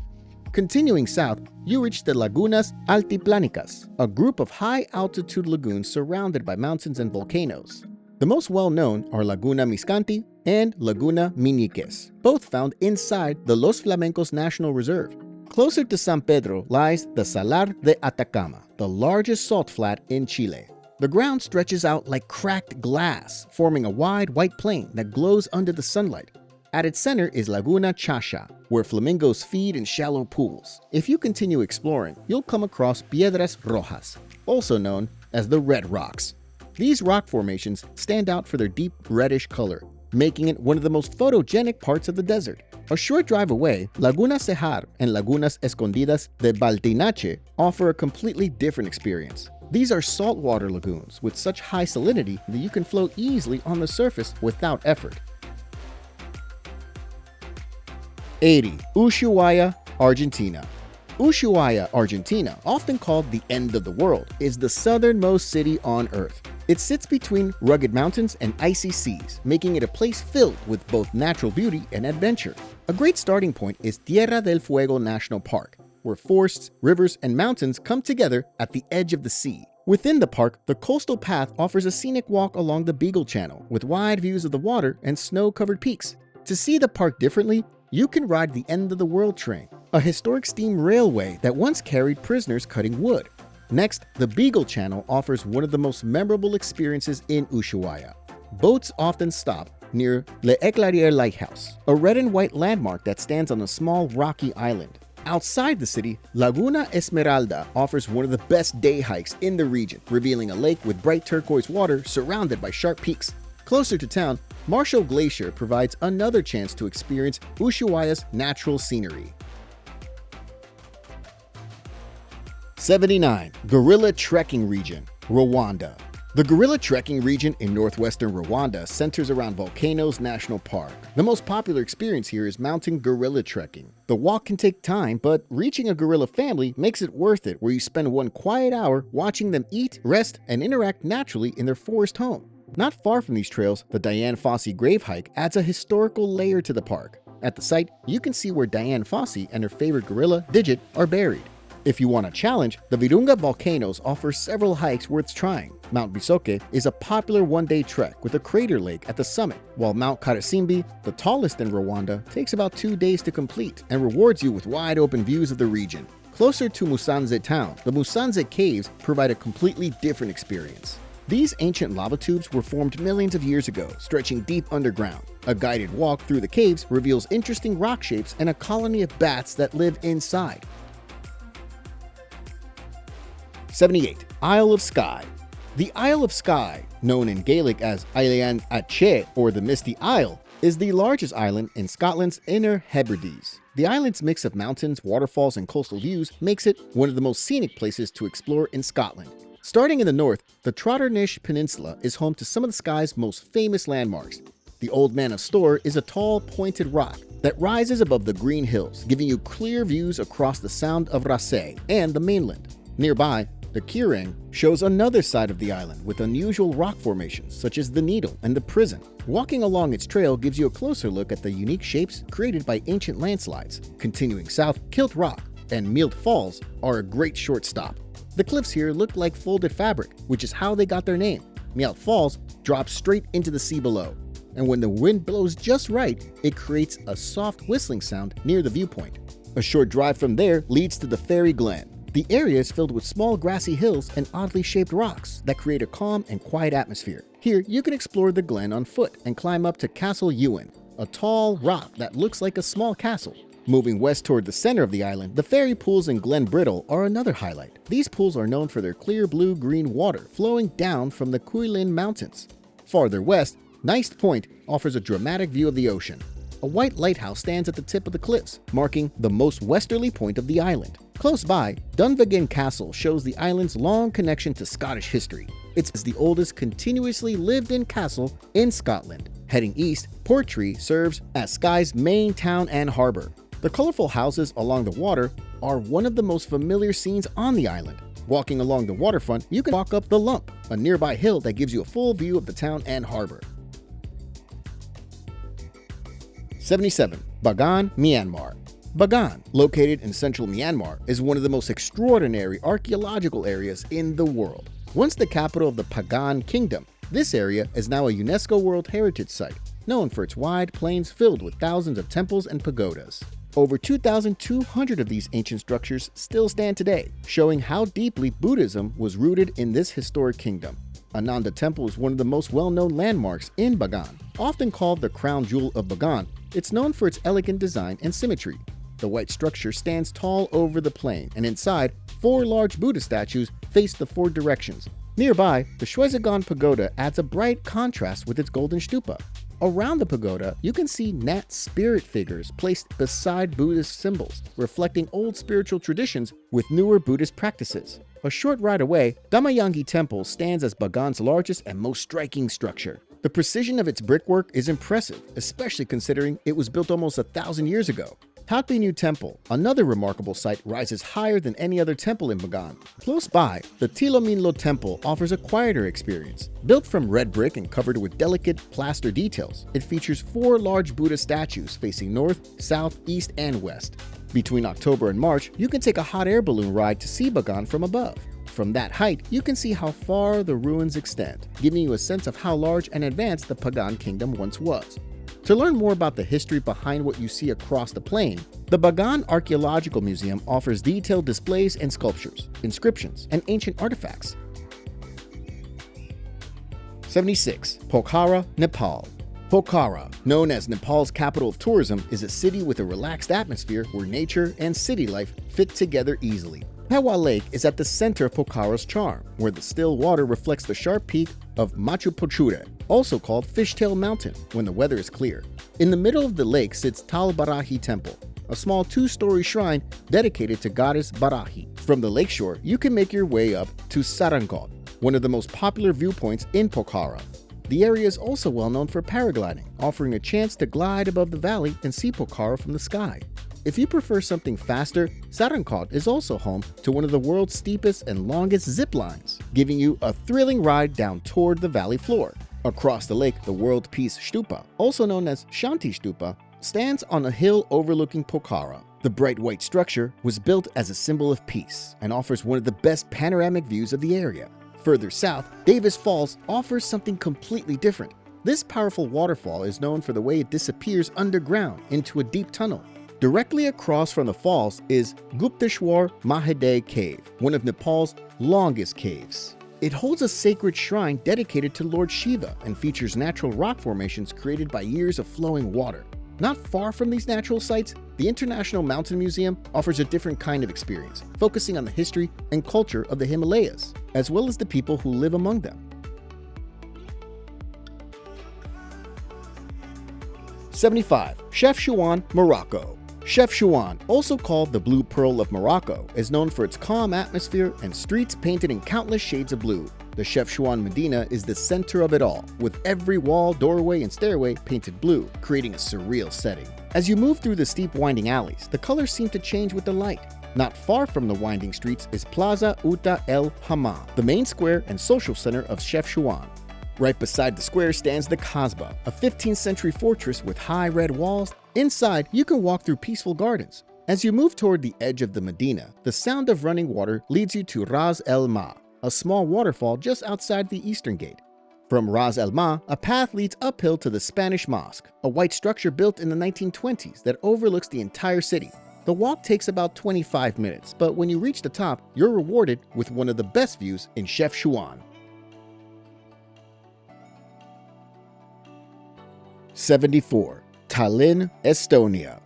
Continuing south, you reach the Lagunas Altiplánicas, a group of high-altitude lagoons surrounded by mountains and volcanoes. The most well-known are Laguna Miscanti and Laguna Miniques, both found inside the Los Flamencos National Reserve. Closer to San Pedro lies the Salar de Atacama, the largest salt flat in Chile. The ground stretches out like cracked glass, forming a wide white plain that glows under the sunlight. At its center is Laguna Chacha, where flamingos feed in shallow pools. If you continue exploring, you'll come across Piedras Rojas, also known as the Red Rocks. These rock formations stand out for their deep reddish color, making it one of the most photogenic parts of the desert. A short drive away, Laguna Cejar and Lagunas Escondidas de Baltinache offer a completely different experience. These are saltwater lagoons with such high salinity that you can float easily on the surface without effort. 80. Ushuaia, Argentina. Ushuaia, Argentina, often called the end of the world, is the southernmost city on Earth. It sits between rugged mountains and icy seas, making it a place filled with both natural beauty and adventure. A great starting point is Tierra del Fuego National Park, where forests, rivers, and mountains come together at the edge of the sea. Within the park, the coastal path offers a scenic walk along the Beagle Channel with wide views of the water and snow-covered peaks. To see the park differently, you can ride the End of the World train, a historic steam railway that once carried prisoners cutting wood. Next, the Beagle Channel offers one of the most memorable experiences in Ushuaia. Boats often stop near Le Éclairier Lighthouse, a red and white landmark that stands on a small rocky island. Outside the city, Laguna Esmeralda offers one of the best day hikes in the region, revealing a lake with bright turquoise water surrounded by sharp peaks. Closer to town, Marshall Glacier provides another chance to experience Ushuaia's natural scenery. 79. Gorilla Trekking Region, Rwanda. The gorilla trekking region in northwestern Rwanda centers around Volcanoes National Park. The most popular experience here is mountain gorilla trekking. The walk can take time, but reaching a gorilla family makes it worth it, where you spend one quiet hour watching them eat, rest, and interact naturally in their forest home. Not far from these trails, the Dian Fossey Grave Hike adds a historical layer to the park. At the site, you can see where Dian Fossey and her favorite gorilla, Digit, are buried. If you want a challenge, the Virunga Volcanoes offer several hikes worth trying. Mount Bisoke is a popular one-day trek with a crater lake at the summit, while Mount Karasimbi, the tallest in Rwanda, takes about 2 days to complete and rewards you with wide-open views of the region. Closer to Musanze town, the Musanze Caves provide a completely different experience. These ancient lava tubes were formed millions of years ago, stretching deep underground. A guided walk through the caves reveals interesting rock shapes and a colony of bats that live inside. 78. Isle of Skye. The Isle of Skye, known in Gaelic as Eilean Ache or the Misty Isle, is the largest island in Scotland's Inner Hebrides. The island's mix of mountains, waterfalls, and coastal views makes it one of the most scenic places to explore in Scotland. Starting in the north, the Trotternish Peninsula is home to some of the Skye's most famous landmarks. The Old Man of Storr is a tall, pointed rock that rises above the green hills, giving you clear views across the Sound of Rossay and the mainland. Nearby, the Kieran shows another side of the island with unusual rock formations such as the Needle and the Prison. Walking along its trail gives you a closer look at the unique shapes created by ancient landslides. Continuing south, Kilt Rock and Mealt Falls are a great short stop. The cliffs here look like folded fabric, which is how they got their name. Mealt Falls drops straight into the sea below, and when the wind blows just right, it creates a soft whistling sound near the viewpoint. A short drive from there leads to the Fairy Glen. The area is filled with small grassy hills and oddly shaped rocks that create a calm and quiet atmosphere. Here, you can explore the glen on foot and climb up to Castle Ewan, a tall rock that looks like a small castle. Moving west toward the center of the island, the fairy pools in Glen Brittle are another highlight. These pools are known for their clear blue-green water flowing down from the Cuillin Mountains. Farther west, Neist Point offers a dramatic view of the ocean. A white lighthouse stands at the tip of the cliffs, marking the most westerly point of the island. Close by, Dunvegan Castle shows the island's long connection to Scottish history. It's the oldest continuously lived-in castle in Scotland. Heading east, Portree serves as Skye's main town and harbor. The colorful houses along the water are one of the most familiar scenes on the island. Walking along the waterfront, you can walk up the Lump, a nearby hill that gives you a full view of the town and harbor. 77. Bagan, Myanmar. Bagan, located in central Myanmar, is one of the most extraordinary archaeological areas in the world. Once the capital of the Pagan Kingdom, this area is now a UNESCO World Heritage Site, known for its wide plains filled with thousands of temples and pagodas. Over 2,200 of these ancient structures still stand today, showing how deeply Buddhism was rooted in this historic kingdom. Ananda Temple is one of the most well-known landmarks in Bagan. Often called the crown jewel of Bagan, it's known for its elegant design and symmetry. The white structure stands tall over the plain, and inside, 4 large Buddha statues face the 4 directions. Nearby, the Shwedagon Pagoda adds a bright contrast with its golden stupa. Around the pagoda, you can see Nat spirit figures placed beside Buddhist symbols, reflecting old spiritual traditions with newer Buddhist practices. A short ride away, Damayangi Temple stands as Bagan's largest and most striking structure. The precision of its brickwork is impressive, especially considering it was built almost 1,000 years ago. Tatbinu Temple, another remarkable site, rises higher than any other temple in Bagan. Close by, the Tilominlo Temple offers a quieter experience. Built from red brick and covered with delicate plaster details, it features 4 large Buddha statues facing north, south, east, and west. Between October and March, you can take a hot air balloon ride to see Bagan from above. From that height, you can see how far the ruins extend, giving you a sense of how large and advanced the Pagan kingdom once was. To learn more about the history behind what you see across the plain, the Bagan Archaeological Museum offers detailed displays and sculptures, inscriptions, and ancient artifacts. 76. Pokhara, Nepal. Pokhara, known as Nepal's capital of tourism, is a city with a relaxed atmosphere where nature and city life fit together easily. Pewa Lake is at the center of Pokhara's charm, where the still water reflects the sharp peak of Machu Picchu, also called Fishtail Mountain, when the weather is clear. In the middle of the lake sits Tal Barahi Temple, a small 2-story shrine dedicated to goddess Barahi. From the lakeshore, you can make your way up to Sarangkot, one of the most popular viewpoints in Pokhara. The area is also well known for paragliding, offering a chance to glide above the valley and see Pokhara from the sky. If you prefer something faster, Sarangkot is also home to one of the world's steepest and longest zip lines, giving you a thrilling ride down toward the valley floor. Across the lake, the World Peace Stupa, also known as Shanti Stupa, stands on a hill overlooking Pokhara. The bright white structure was built as a symbol of peace and offers one of the best panoramic views of the area. Further south, Davis Falls offers something completely different. This powerful waterfall is known for the way it disappears underground into a deep tunnel. Directly across from the falls is Gupteshwar Mahadev Cave, one of Nepal's longest caves. It holds a sacred shrine dedicated to Lord Shiva and features natural rock formations created by years of flowing water. Not far from these natural sites, the International Mountain Museum offers a different kind of experience, focusing on the history and culture of the Himalayas, as well as the people who live among them. 75. Chefchaouen, Morocco. Chefchaouen, also called the Blue Pearl of Morocco, is known for its calm atmosphere and streets painted in countless shades of blue. The Chefchaouen Medina is the center of it all, with every wall, doorway, and stairway painted blue, creating a surreal setting. As you move through the steep winding alleys, the colors seem to change with the light. Not far from the winding streets is Plaza Uta El Hama, the main square and social center of Chefchaouen. Right beside the square stands the Kasbah, a 15th century fortress with high red walls. Inside, you can walk through peaceful gardens. As you move toward the edge of the Medina, the sound of running water leads you to Ras El Ma, a small waterfall just outside the eastern gate. From Ras El Ma, a path leads uphill to the Spanish Mosque, a white structure built in the 1920s that overlooks the entire city. The walk takes about 25 minutes, but when you reach the top, you're rewarded with one of the best views in Chefchaouen. 74. Tallinn, Estonia.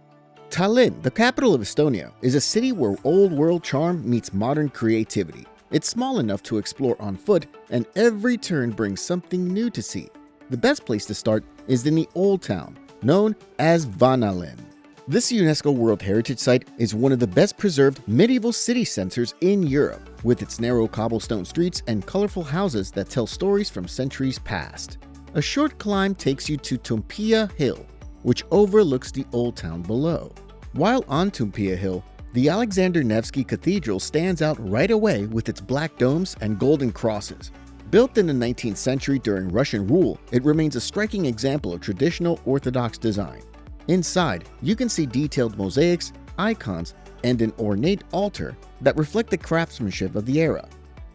Tallinn, the capital of Estonia, is a city where old world charm meets modern creativity. It's small enough to explore on foot, and every turn brings something new to see. The best place to start is in the Old Town, known as Vanalin. This UNESCO World Heritage Site is one of the best preserved medieval city centers in Europe, with its narrow cobblestone streets and colorful houses that tell stories from centuries past. A short climb takes you to Tumpia Hill, which overlooks the Old Town below. While on Tumpia Hill, the Alexander Nevsky Cathedral stands out right away with its black domes and golden crosses. Built in the 19th century during Russian rule, it remains a striking example of traditional Orthodox design. Inside, you can see detailed mosaics, icons, and an ornate altar that reflect the craftsmanship of the era.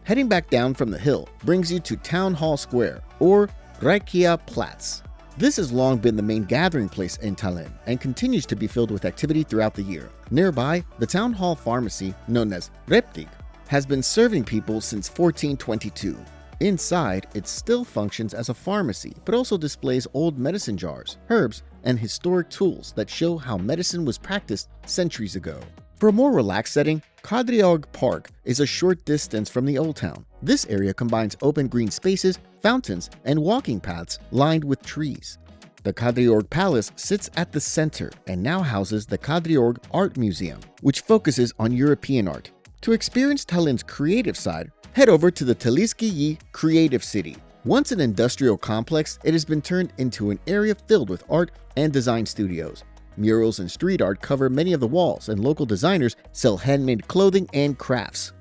Heading back down from the hill brings you to Town Hall Square, or Rekia Platz. This has long been the main gathering place in Tallinn and continues to be filled with activity throughout the year. Nearby, the town hall pharmacy, known as Reptig, has been serving people since 1422. Inside, it still functions as a pharmacy, but also displays old medicine jars, herbs, and historic tools that show how medicine was practiced centuries ago. For a more relaxed setting, Kadriorg Park is a short distance from the Old Town. This area combines open green spaces, fountains, and walking paths lined with trees. The Kadriorg Palace sits at the center and now houses the Kadriorg Art Museum, which focuses on European art. To experience Tallinn's creative side, head over to the Telliskiyi Creative City. Once an industrial complex, it has been turned into an area filled with art and design studios. Murals and street art cover many of the walls, and local designers sell handmade clothing and crafts.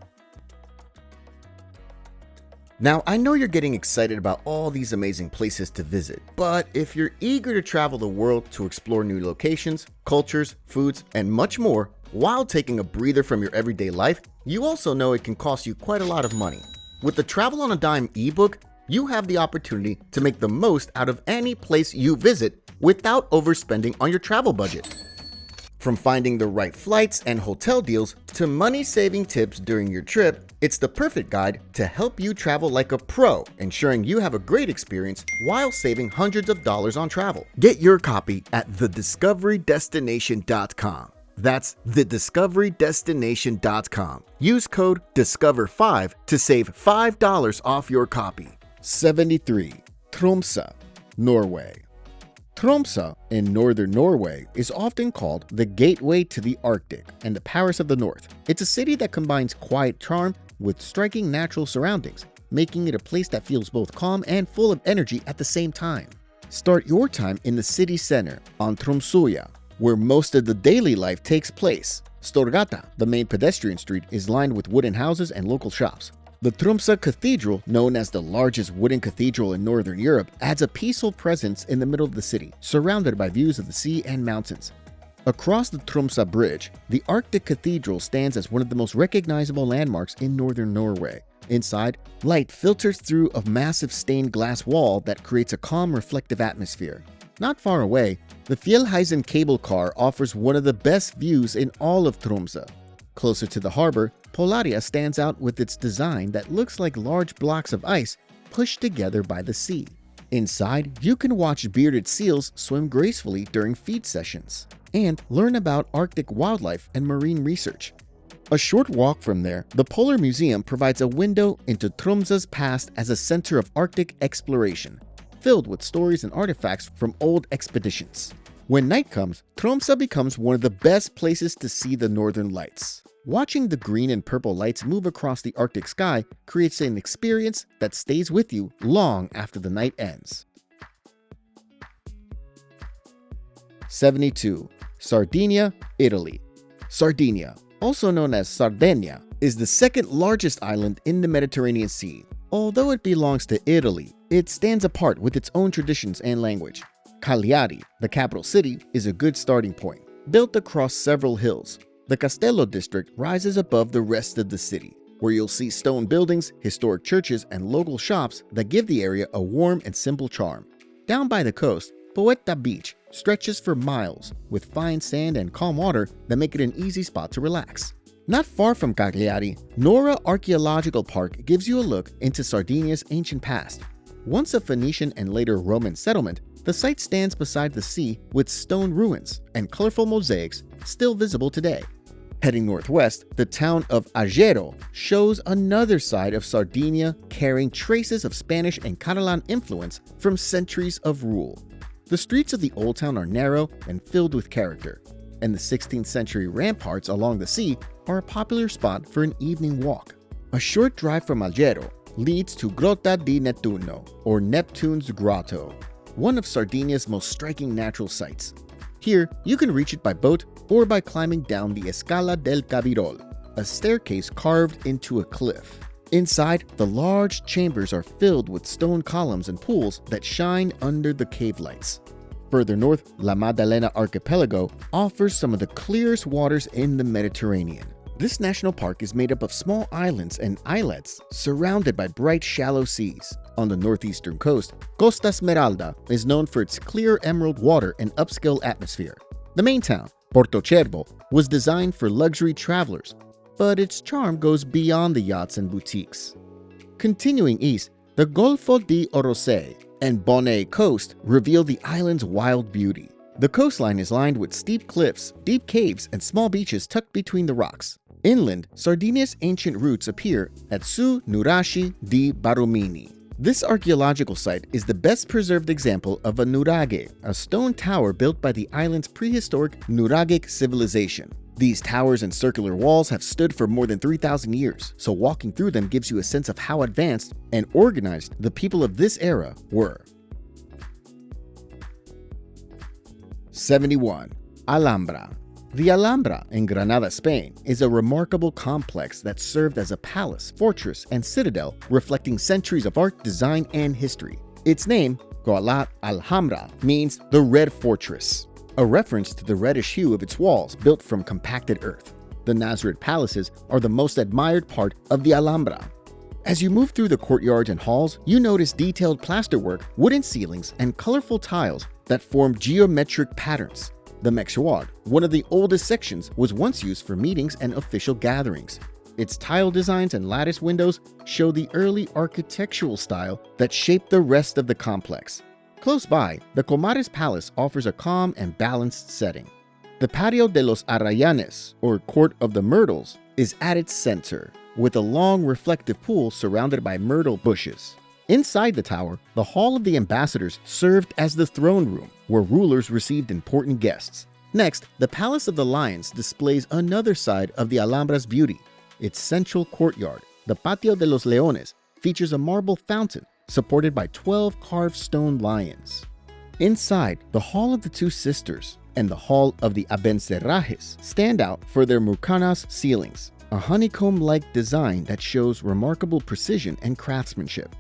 Now, I know you're getting excited about all these amazing places to visit, but if you're eager to travel the world to explore new locations, cultures, foods, and much more, while taking a breather from your everyday life, you also know it can cost you quite a lot of money. With the Travel on a Dime ebook, you have the opportunity to make the most out of any place you visit without overspending on your travel budget. From finding the right flights and hotel deals to money-saving tips during your trip, it's the perfect guide to help you travel like a pro, ensuring you have a great experience while saving hundreds of dollars on travel. Get your copy at thediscoverydestination.com. That's thediscoverydestination.com. Use code DISCOVER5 to save $5 off your copy. 73. Tromsø, Norway. Tromsø in northern Norway is often called the gateway to the Arctic and the Paris of the North. It's a city that combines quiet charm with striking natural surroundings, making it a place that feels both calm and full of energy at the same time. Start your time in the city center on Tromsøya, where most of the daily life takes place. Storgata, the main pedestrian street, is lined with wooden houses and local shops. The Tromsø Cathedral, known as the largest wooden cathedral in Northern Europe, adds a peaceful presence in the middle of the city, surrounded by views of the sea and mountains. Across the Tromsø Bridge, the Arctic Cathedral stands as one of the most recognizable landmarks in Northern Norway. Inside, light filters through a massive stained glass wall that creates a calm, reflective atmosphere. Not far away, the Fjellheisen cable car offers one of the best views in all of Tromsø. Closer to the harbor, Polaria stands out with its design that looks like large blocks of ice pushed together by the sea. Inside, you can watch bearded seals swim gracefully during feed sessions and learn about Arctic wildlife and marine research. A short walk from there, the Polar Museum provides a window into Tromsø's past as a center of Arctic exploration, filled with stories and artifacts from old expeditions. When night comes, Tromsø becomes one of the best places to see the northern lights. Watching the green and purple lights move across the Arctic sky creates an experience that stays with you long after the night ends. 72. Sardinia, Italy. Sardinia, also known as Sardinia, is the second largest island in the Mediterranean Sea. Although it belongs to Italy, it stands apart with its own traditions and language. Cagliari, the capital city, is a good starting point. Built across several hills, the Castello district rises above the rest of the city, where you'll see stone buildings, historic churches, and local shops that give the area a warm and simple charm. Down by the coast, Poeta Beach stretches for miles, with fine sand and calm water that make it an easy spot to relax. Not far from Cagliari, Nora Archaeological Park gives you a look into Sardinia's ancient past. Once a Phoenician and later Roman settlement, the site stands beside the sea with stone ruins and colorful mosaics still visible today. Heading northwest, the town of Agero shows another side of Sardinia carrying traces of Spanish and Catalan influence from centuries of rule. The streets of the old town are narrow and filled with character, and the 16th century ramparts along the sea are a popular spot for an evening walk. A short drive from Agero leads to Grotta di Nettuno, or Neptune's Grotto, one of Sardinia's most striking natural sights. Here, you can reach it by boat or by climbing down the Escala del Cabirol, a staircase carved into a cliff. Inside, the large chambers are filled with stone columns and pools that shine under the cave lights. Further north, La Maddalena Archipelago offers some of the clearest waters in the Mediterranean. This national park is made up of small islands and islets surrounded by bright, shallow seas. On the northeastern coast, Costa Esmeralda is known for its clear emerald water and upscale atmosphere. The main town, Porto Cervo, was designed for luxury travelers, but its charm goes beyond the yachts and boutiques. Continuing east, the Golfo di Orosei and Bonnet coast reveal the island's wild beauty. The coastline is lined with steep cliffs, deep caves, and small beaches tucked between the rocks. Inland, Sardinia's ancient roots appear at Su Nuraghe di Baromini. This archaeological site is the best preserved example of a nuraghe, a stone tower built by the island's prehistoric Nuragic civilization. These towers and circular walls have stood for more than 3,000 years, so walking through them gives you a sense of how advanced and organized the people of this era were. 71. Alhambra. The Alhambra in Granada, Spain, is a remarkable complex that served as a palace, fortress, and citadel reflecting centuries of art, design, and history. Its name, Gualat Alhambra, means the Red Fortress, a reference to the reddish hue of its walls built from compacted earth. The Nasrid palaces are the most admired part of the Alhambra. As you move through the courtyards and halls, you notice detailed plasterwork, wooden ceilings, and colorful tiles that form geometric patterns. The Mexuad, one of the oldest sections, was once used for meetings and official gatherings. Its tile designs and lattice windows show the early architectural style that shaped the rest of the complex. Close by, the Comares Palace offers a calm and balanced setting. The Patio de los Arrayanes, or Court of the Myrtles, is at its center, with a long reflective pool surrounded by myrtle bushes. Inside the tower, the Hall of the Ambassadors served as the throne room, where rulers received important guests. Next, the Palace of the Lions displays another side of the Alhambra's beauty. Its central courtyard, the Patio de los Leones, features a marble fountain supported by 12 carved stone lions. Inside, the Hall of the Two Sisters and the Hall of the Abencerrajes stand out for their mucanas ceilings, a honeycomb-like design that shows remarkable precision and craftsmanship.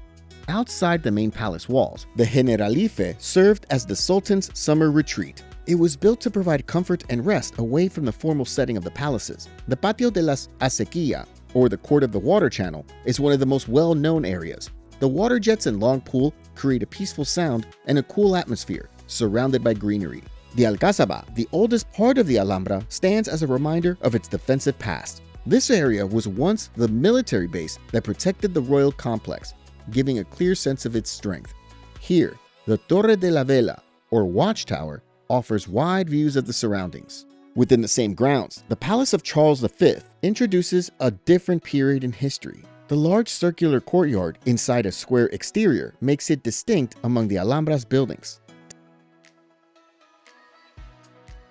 Outside the main palace walls, the Generalife served as the Sultan's summer retreat. It was built to provide comfort and rest away from the formal setting of the palaces. The Patio de las Acequia, or the Court of the Water Channel, is one of the most well-known areas. The water jets and long pool create a peaceful sound and a cool atmosphere, surrounded by greenery. The Alcazaba, the oldest part of the Alhambra, stands as a reminder of its defensive past. This area was once the military base that protected the royal complex, giving a clear sense of its strength. Here, the Torre de la Vela, or Watchtower, offers wide views of the surroundings. Within the same grounds, the Palace of Charles V introduces a different period in history. The large circular courtyard inside a square exterior makes it distinct among the Alhambra's buildings.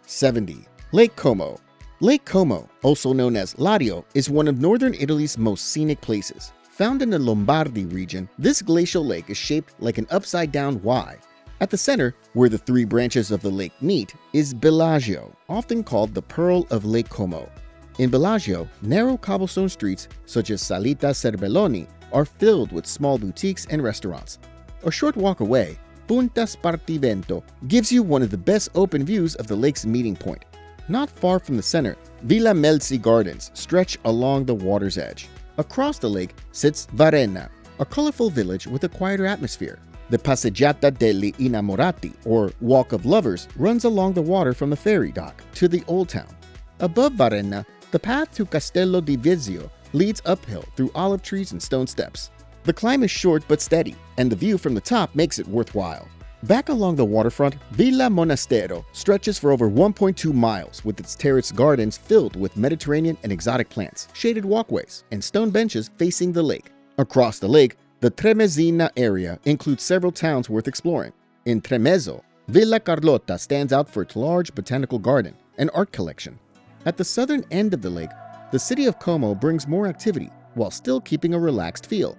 70. Lake Como. Lake Como, also known as Lario, is one of northern Italy's most scenic places. Found in the Lombardy region, this glacial lake is shaped like an upside-down Y. At the center, where the three branches of the lake meet, is Bellagio, often called the Pearl of Lake Como. In Bellagio, narrow cobblestone streets, such as Salita Serbelloni, are filled with small boutiques and restaurants. A short walk away, Punta Spartivento gives you one of the best open views of the lake's meeting point. Not far from the center, Villa Melzi Gardens stretch along the water's edge. Across the lake sits Varenna, a colorful village with a quieter atmosphere. The Passeggiata degli Innamorati, or Walk of Lovers, runs along the water from the ferry dock to the Old Town. Above Varenna, the path to Castello di Vezio leads uphill through olive trees and stone steps. The climb is short but steady, and the view from the top makes it worthwhile. Back along the waterfront, Villa Monastero stretches for over 1.2 miles with its terraced gardens filled with Mediterranean and exotic plants, shaded walkways, and stone benches facing the lake. Across the lake, the Tremezina area includes several towns worth exploring. In Tremezzo, Villa Carlotta stands out for its large botanical garden and art collection. At the southern end of the lake, the city of Como brings more activity while still keeping a relaxed feel.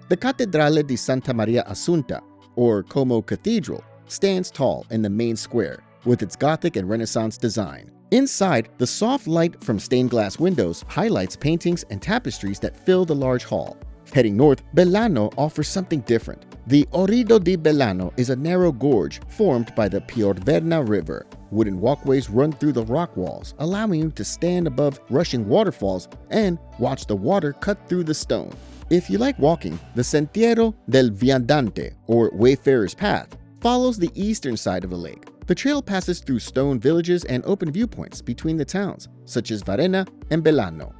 The Cattedrale di Santa Maria Assunta, or Como Cathedral, stands tall in the main square with its Gothic and Renaissance design. Inside, the soft light from stained glass windows highlights paintings and tapestries that fill the large hall. Heading north, Bellano offers something different. The Orido di Bellano is a narrow gorge formed by the Piorverna River. Wooden walkways run through the rock walls, allowing you to stand above rushing waterfalls and watch the water cut through the stone. If you like walking, the Sentiero del Viandante, or Wayfarer's Path, follows the eastern side of the lake. The trail passes through stone villages and open viewpoints between the towns, such as Varena and Belano.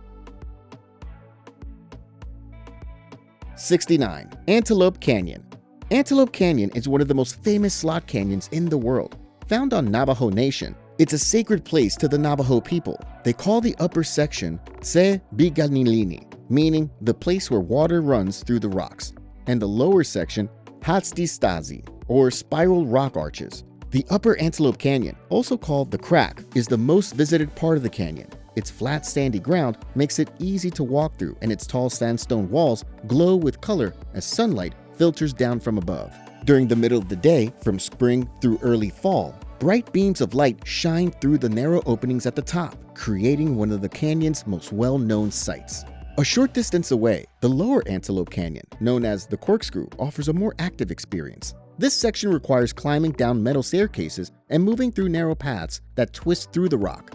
69. Antelope Canyon. Antelope Canyon is one of the most famous slot canyons in the world. Found on Navajo Nation, it's a sacred place to the Navajo people. They call the upper section Se Biganilini, meaning the place where water runs through the rocks, and the lower section Hatstistazi, or spiral rock arches. The upper Antelope Canyon, also called the Crack, is the most visited part of the canyon. Its flat sandy ground makes it easy to walk through, and its tall sandstone walls glow with color as sunlight filters down from above. During the middle of the day, from spring through early fall, bright beams of light shine through the narrow openings at the top, creating one of the canyon's most well-known sights. A short distance away, the lower Antelope Canyon, known as the Corkscrew, offers a more active experience. This section requires climbing down metal staircases and moving through narrow paths that twist through the rock.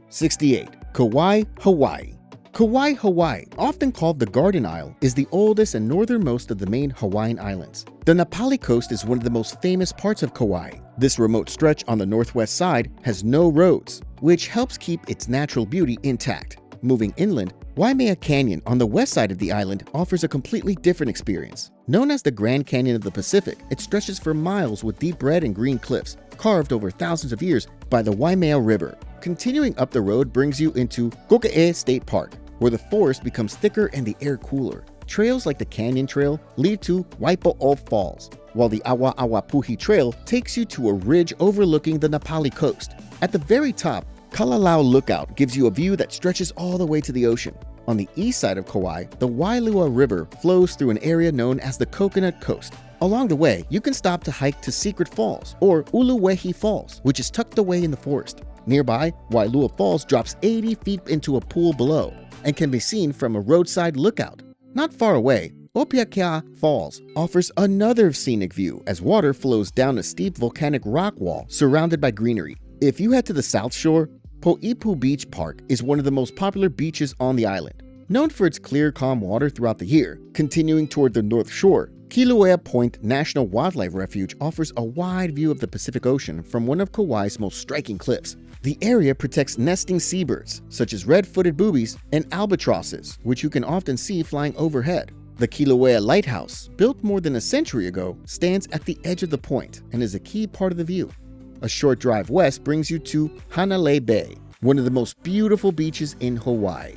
68. Kauai, Hawaii. Kauai, Hawaii, often called the Garden Isle, is the oldest and northernmost of the main Hawaiian islands. The Napali Coast is one of the most famous parts of Kauai. This remote stretch on the northwest side has no roads, which helps keep its natural beauty intact. Moving inland, Waimea Canyon on the west side of the island offers a completely different experience. Known as the Grand Canyon of the Pacific, it stretches for miles with deep red and green cliffs, carved over thousands of years by the Waimea River. Continuing up the road brings you into Koka'e State Park, where the forest becomes thicker and the air cooler. Trails like the Canyon Trail lead to Waipo'o Falls, while the Awa Awa Puhi Trail takes you to a ridge overlooking the Napali coast. At the very top, Kalalau Lookout gives you a view that stretches all the way to the ocean. On the east side of Kauai, the Wailua River flows through an area known as the Coconut Coast. Along the way, you can stop to hike to Secret Falls, or Uluwehi Falls, which is tucked away in the forest. Nearby, Wailua Falls drops 80 feet into a pool below and can be seen from a roadside lookout. Not far away, Opiakea Falls offers another scenic view as water flows down a steep volcanic rock wall surrounded by greenery. If you head to the south shore, Poipu Beach Park is one of the most popular beaches on the island. Known for its clear, calm water throughout the year, continuing toward the north shore, Kilauea Point National Wildlife Refuge offers a wide view of the Pacific Ocean from one of Kauai's most striking cliffs. The area protects nesting seabirds, such as red-footed boobies and albatrosses, which you can often see flying overhead. The Kilauea Lighthouse, built more than a century ago, stands at the edge of the point and is a key part of the view. A short drive west brings you to Hanalei Bay, one of the most beautiful beaches in Hawaii.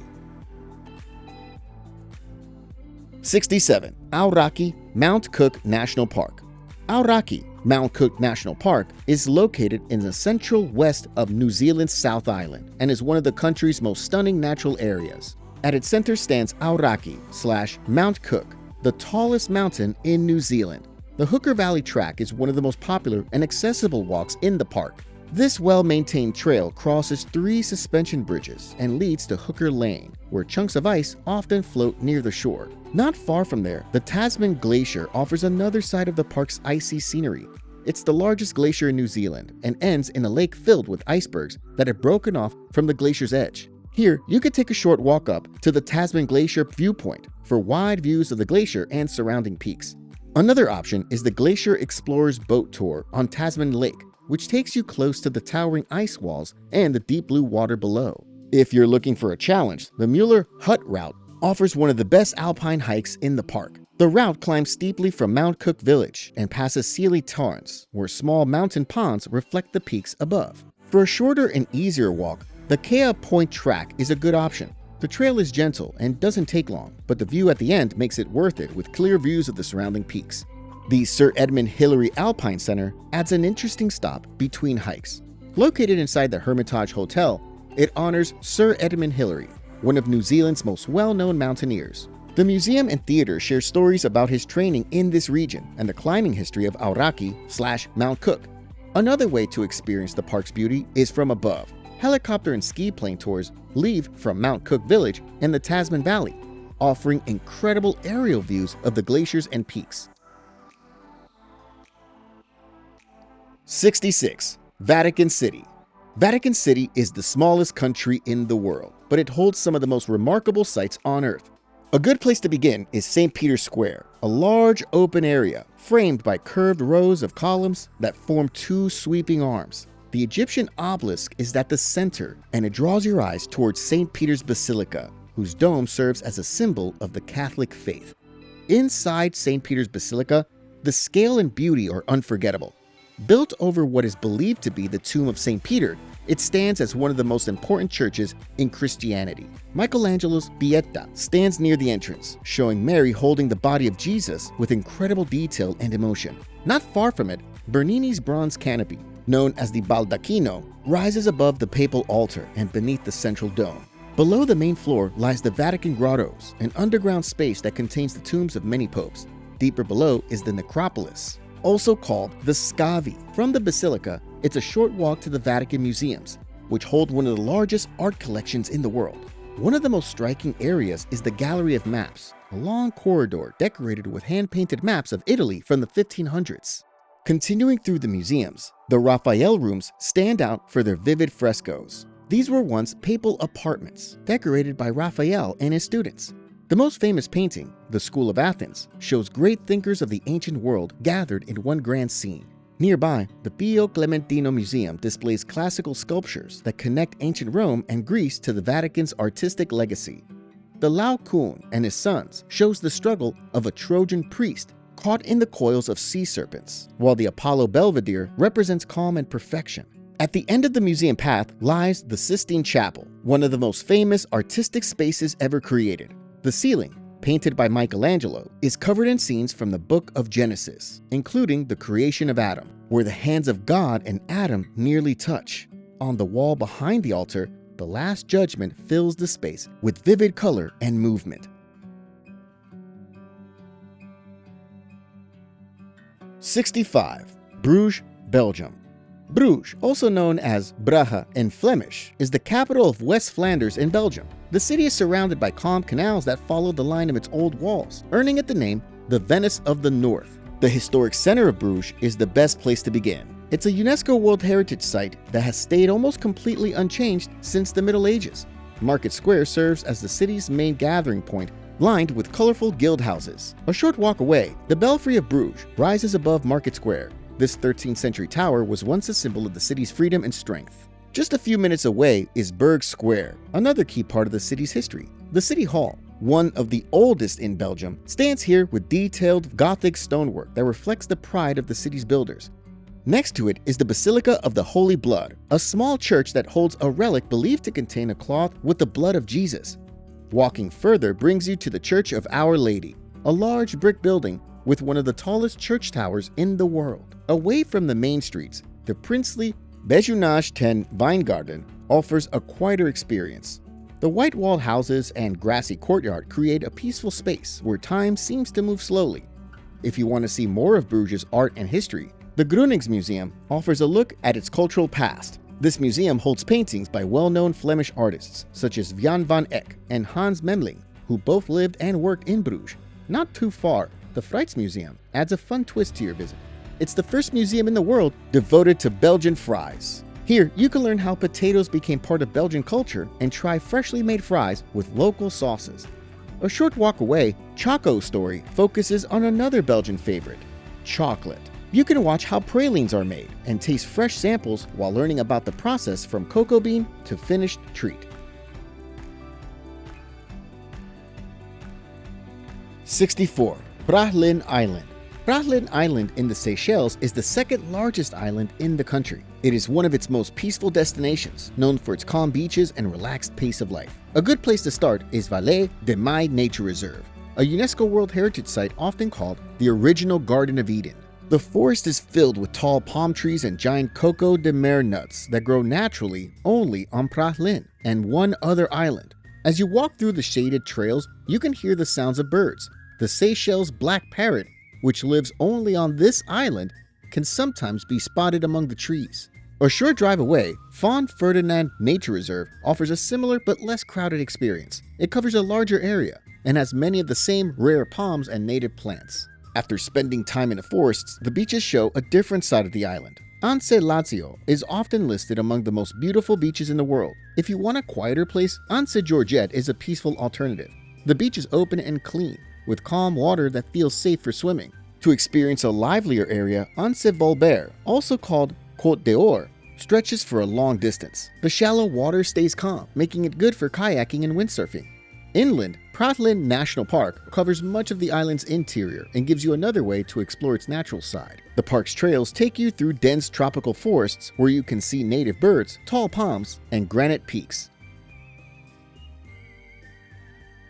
67. Aoraki, Mount Cook National Park. Aoraki, Mount Cook National Park, is located in the central west of New Zealand's South Island and is one of the country's most stunning natural areas. At its center stands Aoraki/Mount Cook, the tallest mountain in New Zealand. The Hooker Valley Track is one of the most popular and accessible walks in the park. This well-maintained trail crosses 3 suspension bridges and leads to Hooker Lane, where chunks of ice often float near the shore. Not far from there, the Tasman Glacier offers another side of the park's icy scenery. It's the largest glacier in New Zealand and ends in a lake filled with icebergs that have broken off from the glacier's edge. Here, you could take a short walk up to the Tasman Glacier viewpoint for wide views of the glacier and surrounding peaks. Another option is the Glacier Explorers Boat Tour on Tasman Lake, which takes you close to the towering ice walls and the deep blue water below. If you're looking for a challenge, the Mueller Hut Route offers one of the best alpine hikes in the park. The route climbs steeply from Mount Cook Village and passes Sealy Torrens, where small mountain ponds reflect the peaks above. For a shorter and easier walk, the Kea Point Track is a good option. The trail is gentle and doesn't take long, but the view at the end makes it worth it with clear views of the surrounding peaks. The Sir Edmund Hillary Alpine Center adds an interesting stop between hikes. Located inside the Hermitage Hotel, it honors Sir Edmund Hillary, one of New Zealand's most well-known mountaineers. The museum and theater share stories about his training in this region and the climbing history of Aoraki/Mount Cook. Another way to experience the park's beauty is from above. Helicopter and ski plane tours leave from Mount Cook Village and the Tasman Valley, offering incredible aerial views of the glaciers and peaks. 66. Vatican City. Vatican City is the smallest country in the world, but it holds some of the most remarkable sights on Earth. A good place to begin is St. Peter's Square, a large open area framed by curved rows of columns that form two sweeping arms. The Egyptian obelisk is at the center, and it draws your eyes towards St. Peter's Basilica, whose dome serves as a symbol of the Catholic faith. Inside St. Peter's Basilica, the scale and beauty are unforgettable. Built over what is believed to be the tomb of St. Peter, it stands as one of the most important churches in Christianity. Michelangelo's Pietà stands near the entrance, showing Mary holding the body of Jesus with incredible detail and emotion. Not far from it, Bernini's bronze canopy, known as the Baldacchino, rises above the papal altar and beneath the central dome. Below the main floor lies the Vatican Grottos, an underground space that contains the tombs of many popes. Deeper below is the necropolis, also called the Scavi. From the Basilica, it's a short walk to the Vatican Museums, which hold one of the largest art collections in the world. One of the most striking areas is the Gallery of Maps, a long corridor decorated with hand-painted maps of Italy from the 1500s. Continuing through the museums, the Raphael rooms stand out for their vivid frescoes. These were once papal apartments, decorated by Raphael and his students. The most famous painting, The School of Athens, shows great thinkers of the ancient world gathered in one grand scene. Nearby, the Pio Clementino Museum displays classical sculptures that connect ancient Rome and Greece to the Vatican's artistic legacy. The Laocoon and his sons shows the struggle of a Trojan priest caught in the coils of sea serpents, while the Apollo Belvedere represents calm and perfection. At the end of the museum path lies the Sistine Chapel, one of the most famous artistic spaces ever created. The ceiling, painted by Michelangelo, is covered in scenes from the Book of Genesis, including the creation of Adam, where the hands of God and Adam nearly touch. On the wall behind the altar, the Last Judgment fills the space with vivid color and movement. 65. Bruges, Belgium. Bruges, also known as Brugge in Flemish, is the capital of West Flanders in Belgium. The city is surrounded by calm canals that follow the line of its old walls, earning it the name the Venice of the North. The historic center of Bruges is the best place to begin. It's a UNESCO World Heritage Site that has stayed almost completely unchanged since the Middle Ages. Market Square serves as the city's main gathering point, lined with colorful guild houses. A short walk away, the Belfry of Bruges rises above Market Square. This 13th century tower was once a symbol of the city's freedom and strength. Just a few minutes away is Berg Square, another key part of the city's history. The City Hall, one of the oldest in Belgium, stands here with detailed Gothic stonework that reflects the pride of the city's builders. Next to it is the Basilica of the Holy Blood, a small church that holds a relic believed to contain a cloth with the blood of Jesus. Walking further brings you to the Church of Our Lady, a large brick building with one of the tallest church towers in the world. Away from the main streets, the princely Bejuignage ten Weingarten offers a quieter experience. The white-walled houses and grassy courtyard create a peaceful space where time seems to move slowly. If you want to see more of Bruges' art and history, the Grunigsmuseum offers a look at its cultural past. This museum holds paintings by well-known Flemish artists such as Jan van Eyck and Hans Memling, who both lived and worked in Bruges. Not too far, the Museum adds a fun twist to your visit. It's the first museum in the world devoted to Belgian fries. Here, you can learn how potatoes became part of Belgian culture and try freshly made fries with local sauces. A short walk away, Choco's story focuses on another Belgian favorite, chocolate. You can watch how pralines are made and taste fresh samples while learning about the process from cocoa bean to finished treat. 64. Praslin Island. Praslin Island in the Seychelles is the second largest island in the country. It is one of its most peaceful destinations, known for its calm beaches and relaxed pace of life. A good place to start is Vallée de Mai Nature Reserve, a UNESCO World Heritage Site often called the original Garden of Eden. The forest is filled with tall palm trees and giant coco de mer nuts that grow naturally only on Praslin and one other island. As you walk through the shaded trails, you can hear the sounds of birds. The Seychelles black parrot, which lives only on this island, can sometimes be spotted among the trees. A short drive away, Fawn Ferdinand Nature Reserve offers a similar but less crowded experience. It covers a larger area and has many of the same rare palms and native plants. After spending time in the forests, the beaches show a different side of the island. Anse Lazio is often listed among the most beautiful beaches in the world. If you want a quieter place, Anse Georgette is a peaceful alternative. The beach is open and clean, with calm water that feels safe for swimming. To experience a livelier area, Anse Volbert, also called Côte d'Or, stretches for a long distance. The shallow water stays calm, making it good for kayaking and windsurfing. Inland, Pratlin National Park covers much of the island's interior and gives you another way to explore its natural side. The park's trails take you through dense tropical forests where you can see native birds, tall palms, and granite peaks.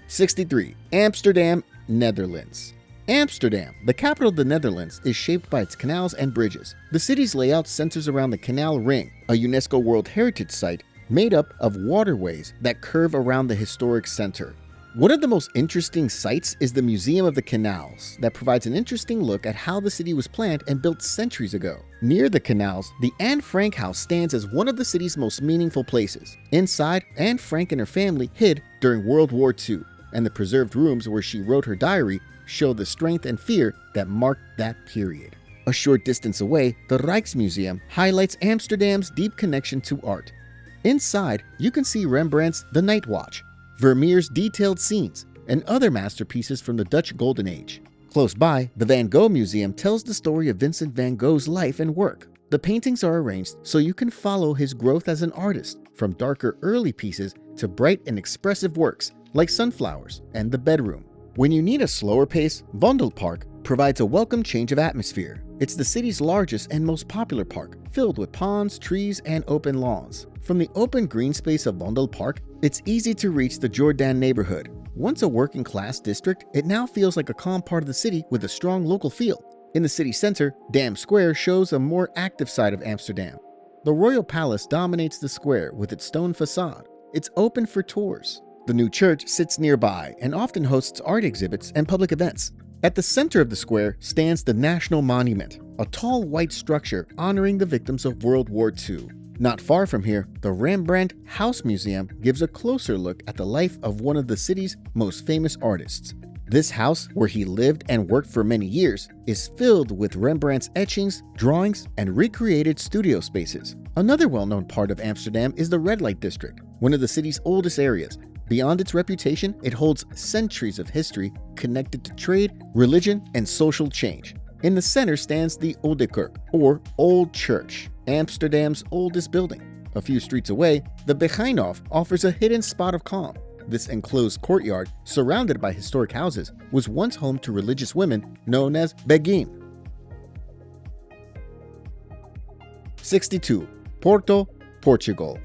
63. Amsterdam, Netherlands. Amsterdam, the capital of the Netherlands, is shaped by its canals and bridges. The city's layout centers around the Canal Ring, a UNESCO World Heritage Site made up of waterways that curve around the historic center. One of the most interesting sites is the Museum of the Canals that provides an interesting look at how the city was planned and built centuries ago. Near the canals, the Anne Frank house stands as one of the city's most meaningful places. Inside, Anne Frank and her family hid during World War II, and the preserved rooms where she wrote her diary show the strength and fear that marked that period. A short distance away, the Rijksmuseum highlights Amsterdam's deep connection to art. Inside, you can see Rembrandt's The Night Watch, Vermeer's detailed scenes, and other masterpieces from the Dutch Golden Age. Close by, the Van Gogh Museum tells the story of Vincent van Gogh's life and work. The paintings are arranged so you can follow his growth as an artist, from darker early pieces to bright and expressive works like Sunflowers and The Bedroom. When you need a slower pace, Vondelpark provides a welcome change of atmosphere. It's the city's largest and most popular park, filled with ponds, trees, and open lawns. From the open green space of Vondelpark, it's easy to reach the Jordan neighborhood. Once a working-class district, it now feels like a calm part of the city with a strong local feel. In the city center, Dam Square shows a more active side of Amsterdam. The Royal Palace dominates the square with its stone facade. It's open for tours. The new church sits nearby and often hosts art exhibits and public events. At the center of the square stands the National Monument, a tall white structure honoring the victims of World War II. Not far from here, the Rembrandt House Museum gives a closer look at the life of one of the city's most famous artists. This house, where he lived and worked for many years, is filled with Rembrandt's etchings, drawings, and recreated studio spaces. Another well-known part of Amsterdam is the Red Light District, one of the city's oldest areas. Beyond its reputation, it holds centuries of history connected to trade, religion, and social change. In the center stands the Oude Kerk, or Old Church, Amsterdam's oldest building. A few streets away, the Begijnhof offers a hidden spot of calm. This enclosed courtyard, surrounded by historic houses, was once home to religious women known as Begin. 62. Porto, Portugal.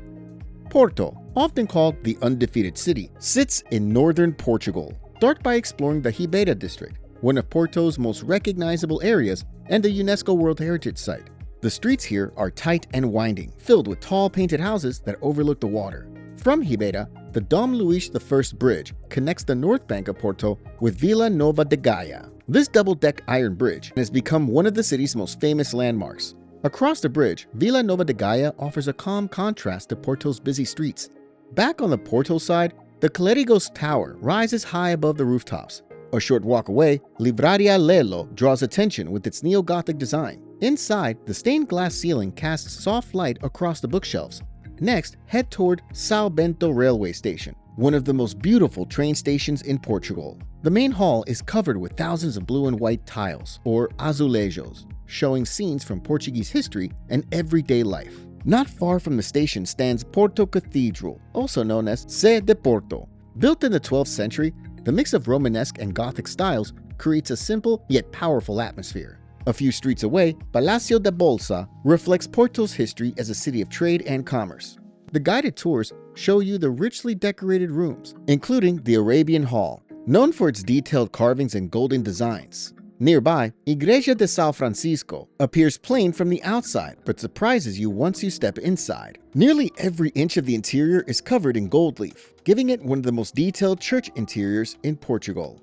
Porto, often called the Undefeated City, sits in northern Portugal. Start by exploring the Ribeira district, one of Porto's most recognizable areas and a UNESCO World Heritage Site. The streets here are tight and winding, filled with tall painted houses that overlook the water. From Ribeira, the Dom Luís I Bridge connects the north bank of Porto with Vila Nova de Gaia. This double-deck iron bridge has become one of the city's most famous landmarks. Across the bridge, Vila Nova de Gaia offers a calm contrast to Porto's busy streets. Back on the Porto side, the Clérigos Tower rises high above the rooftops. A short walk away, Livraria Lelo draws attention with its neo-Gothic design. Inside, the stained glass ceiling casts soft light across the bookshelves. Next, head toward São Bento railway station, one of the most beautiful train stations in Portugal. The main hall is covered with thousands of blue and white tiles, or azulejos, showing scenes from Portuguese history and everyday life. Not far from the station stands Porto Cathedral, also known as Sé de Porto. Built in the 12th century, the mix of Romanesque and Gothic styles creates a simple yet powerful atmosphere. A few streets away, Palácio da Bolsa reflects Porto's history as a city of trade and commerce. The guided tours show you the richly decorated rooms, including the Arabian Hall, known for its detailed carvings and golden designs. Nearby, Igreja de São Francisco appears plain from the outside, but surprises you once you step inside. Nearly every inch of the interior is covered in gold leaf, giving it one of the most detailed church interiors in Portugal.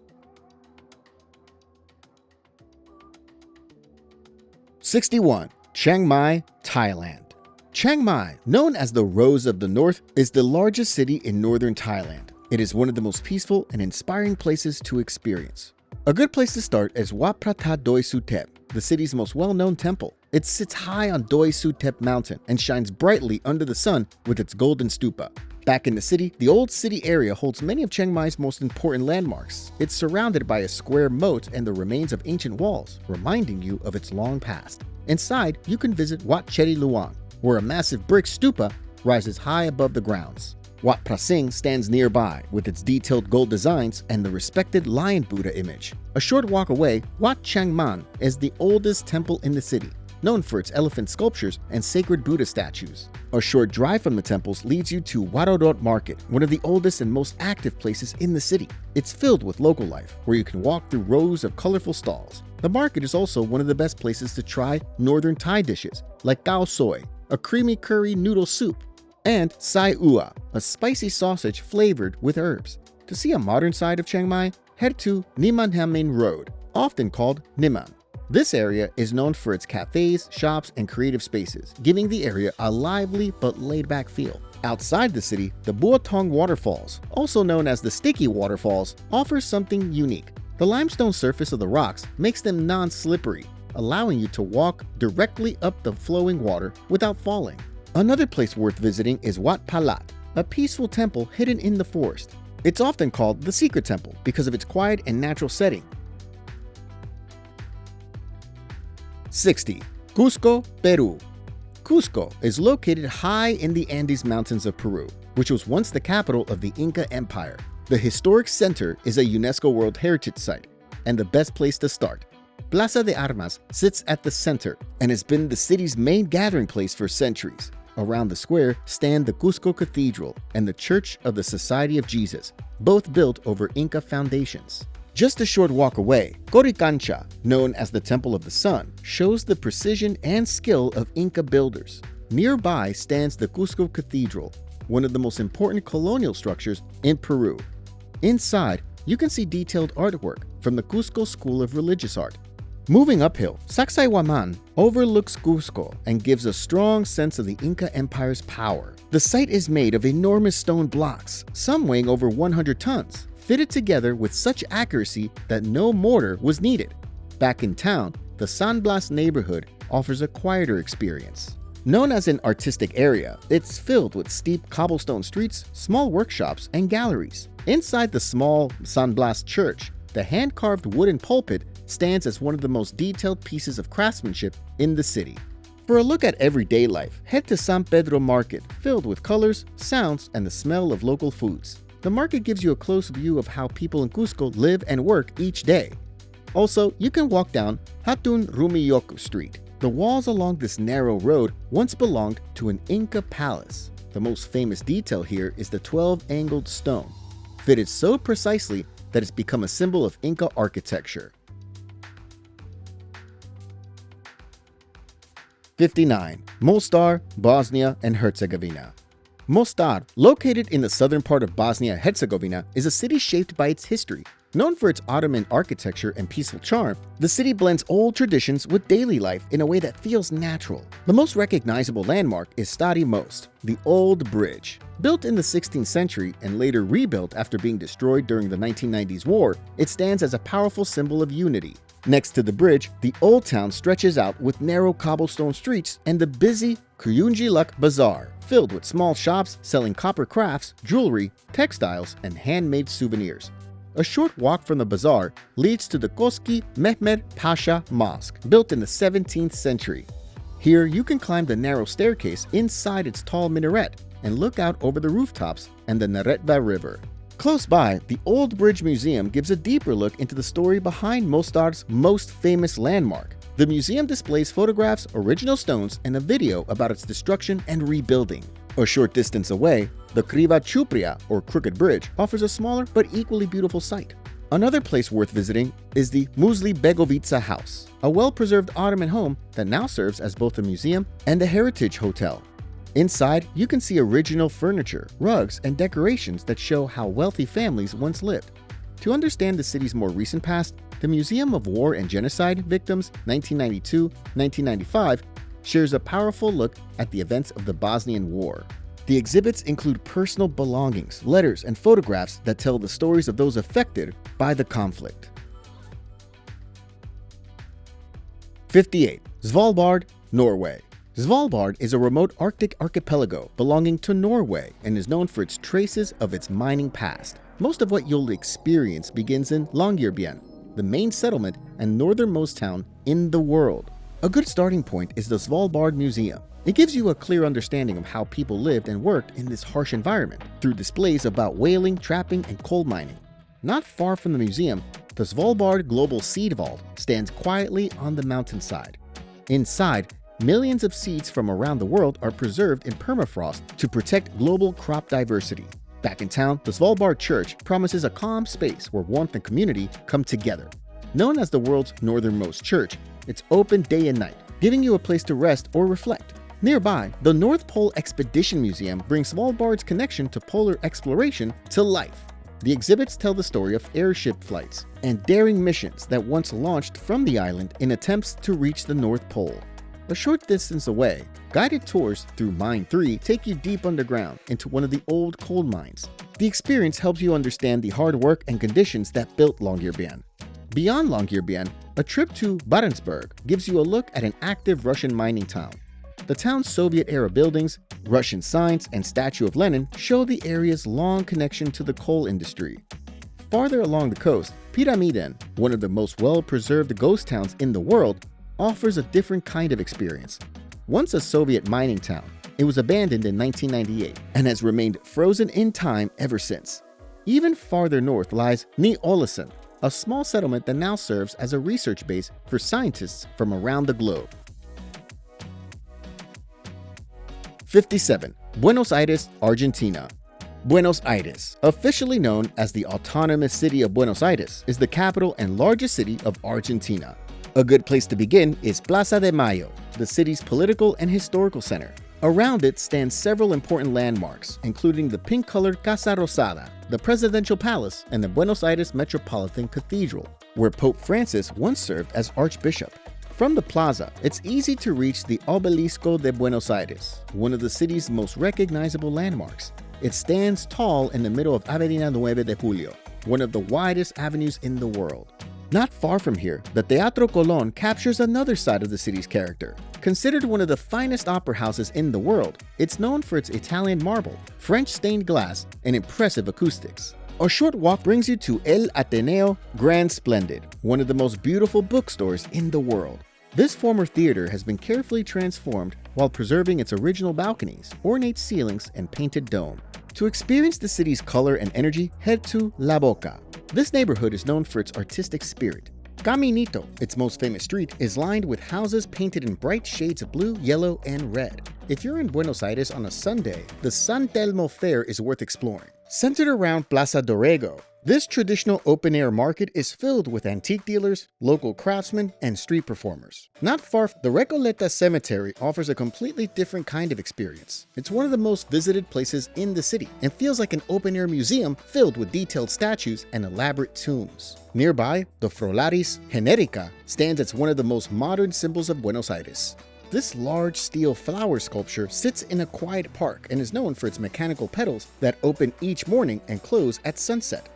61. Chiang Mai, Thailand. Chiang Mai, known as the Rose of the North, is the largest city in northern Thailand. It is one of the most peaceful and inspiring places to experience. A good place to start is Wat Phra Thad Doi Suthep, the city's most well-known temple. It sits high on Doi Sutep Mountain and shines brightly under the sun with its golden stupa. Back in the city, the old city area holds many of Chiang Mai's most important landmarks. It's surrounded by a square moat and the remains of ancient walls, reminding you of its long past. Inside, you can visit Wat Chedi Luang, where a massive brick stupa rises high above the grounds. Wat Prasing stands nearby with its detailed gold designs and the respected Lion Buddha image. A short walk away, Wat Chang Man is the oldest temple in the city, known for its elephant sculptures and sacred Buddha statues. A short drive from the temples leads you to Warodot Market, one of the oldest and most active places in the city. It's filled with local life, where you can walk through rows of colorful stalls. The market is also one of the best places to try northern Thai dishes, like Gao Soy, a creamy curry noodle soup, and Sai Ua, a spicy sausage flavored with herbs. To see a modern side of Chiang Mai, head to Niman Hamin Road, often called Niman. This area is known for its cafes, shops, and creative spaces, giving the area a lively but laid-back feel. Outside the city, the Buatong Waterfalls, also known as the Sticky Waterfalls, offers something unique. The limestone surface of the rocks makes them non-slippery, allowing you to walk directly up the flowing water without falling. Another place worth visiting is Wat Palat, a peaceful temple hidden in the forest. It's often called the Secret Temple because of its quiet and natural setting. 60. Cusco, Peru. Cusco is located high in the Andes Mountains of Peru, which was once the capital of the Inca Empire. The historic center is a UNESCO World Heritage Site and the best place to start. Plaza de Armas sits at the center and has been the city's main gathering place for centuries. Around the square stand the Cusco Cathedral and the Church of the Society of Jesus, both built over Inca foundations. Just a short walk away, Coricancha, known as the Temple of the Sun, shows the precision and skill of Inca builders. Nearby stands the Cusco Cathedral, one of the most important colonial structures in Peru. Inside, you can see detailed artwork from the Cusco School of Religious Art. Moving uphill, Sacsayhuaman overlooks Cusco and gives a strong sense of the Inca Empire's power. The site is made of enormous stone blocks, some weighing over 100 tons, fitted together with such accuracy that no mortar was needed. Back in town, the San Blas neighborhood offers a quieter experience. Known as an artistic area, it's filled with steep cobblestone streets, small workshops, and galleries. Inside the small San Blas church, the hand-carved wooden pulpit stands as one of the most detailed pieces of craftsmanship in the city. For a look at everyday life, head to San Pedro Market, filled with colors, sounds, and the smell of local foods. The market gives you a close view of how people in Cusco live and work each day. Also, you can walk down Hatun Rumiyoku Street. The walls along this narrow road once belonged to an Inca palace. The most famous detail here is the 12-angled stone, fitted so precisely that it's become a symbol of Inca architecture. 59. Mostar, Bosnia and Herzegovina. Mostar, located in the southern part of Bosnia-Herzegovina, is a city shaped by its history. Known for its Ottoman architecture and peaceful charm, the city blends old traditions with daily life in a way that feels natural. The most recognizable landmark is Stari Most, the Old Bridge. Built in the 16th century and later rebuilt after being destroyed during the 1990s war, it stands as a powerful symbol of unity. Next to the bridge, the old town stretches out with narrow cobblestone streets and the busy Kuyunjiluk Bazaar, filled with small shops selling copper crafts, jewelry, textiles, and handmade souvenirs. A short walk from the bazaar leads to the Koski Mehmed Pasha Mosque, built in the 17th century. Here, you can climb the narrow staircase inside its tall minaret and look out over the rooftops and the Neretva River. Close by, the Old Bridge Museum gives a deeper look into the story behind Mostar's most famous landmark. The museum displays photographs, original stones, and a video about its destruction and rebuilding. A short distance away, the Kriva Chupria, or Crooked Bridge, offers a smaller but equally beautiful sight. Another place worth visiting is the Musli Begovica House, a well-preserved Ottoman home that now serves as both a museum and a heritage hotel. Inside, you can see original furniture, rugs, and decorations that show how wealthy families once lived. To understand the city's more recent past, the Museum of War and Genocide Victims 1992-1995 shares a powerful look at the events of the Bosnian War. The exhibits include personal belongings, letters, and photographs that tell the stories of those affected by the conflict. 58. Svalbard, Norway. Svalbard is a remote Arctic archipelago belonging to Norway and is known for its traces of its mining past. Most of what you'll experience begins in Longyearbyen, the main settlement and northernmost town in the world. A good starting point is the Svalbard Museum. It gives you a clear understanding of how people lived and worked in this harsh environment through displays about whaling, trapping, and coal mining. Not far from the museum, the Svalbard Global Seed Vault stands quietly on the mountainside. Inside, millions of seeds from around the world are preserved in permafrost to protect global crop diversity. Back in town, the Svalbard Church promises a calm space where warmth and community come together. Known as the world's northernmost church, it's open day and night, giving you a place to rest or reflect. Nearby, the North Pole Expedition Museum brings Svalbard's connection to polar exploration to life. The exhibits tell the story of airship flights and daring missions that once launched from the island in attempts to reach the North Pole. A short distance away, guided tours through Mine 3 take you deep underground into one of the old coal mines. The experience helps you understand the hard work and conditions that built Longyearbyen. Beyond Longyearbyen, a trip to Barentsburg gives you a look at an active Russian mining town. The town's Soviet-era buildings, Russian signs, and statue of Lenin show the area's long connection to the coal industry. Farther along the coast, Pyramiden, one of the most well-preserved ghost towns in the world, offers a different kind of experience. Once a Soviet mining town, it was abandoned in 1998 and has remained frozen in time ever since. Even farther north lies Ny-Ålesund, a small settlement that now serves as a research base for scientists from around the globe. 57. Buenos Aires, Argentina. Buenos Aires, officially known as the autonomous city of Buenos Aires, is the capital and largest city of Argentina. A good place to begin is Plaza de Mayo, the city's political and historical center. Around it stand several important landmarks, including the pink-colored Casa Rosada, the presidential palace, and the Buenos Aires Metropolitan Cathedral, where Pope Francis once served as archbishop. From the plaza, it's easy to reach the Obelisco de Buenos Aires, one of the city's most recognizable landmarks. It stands tall in the middle of Avenida 9 de Julio, one of the widest avenues in the world. Not far from here, the Teatro Colón captures another side of the city's character. Considered one of the finest opera houses in the world, it's known for its Italian marble, French stained glass, and impressive acoustics. A short walk brings you to El Ateneo Grand Splendid, one of the most beautiful bookstores in the world. This former theater has been carefully transformed while preserving its original balconies, ornate ceilings, and painted dome. To experience the city's color and energy, head to La Boca. This neighborhood is known for its artistic spirit. Caminito, its most famous street, is lined with houses painted in bright shades of blue, yellow, and red. If you're in Buenos Aires on a Sunday, the San Telmo Fair is worth exploring. Centered around Plaza Dorrego, this traditional open-air market is filled with antique dealers, local craftsmen, and street performers. Not far, the Recoleta Cemetery offers a completely different kind of experience. It's one of the most visited places in the city and feels like an open-air museum filled with detailed statues and elaborate tombs. Nearby, the Frolaris Generica stands as one of the most modern symbols of Buenos Aires. This large steel flower sculpture sits in a quiet park and is known for its mechanical petals that open each morning and close at sunset.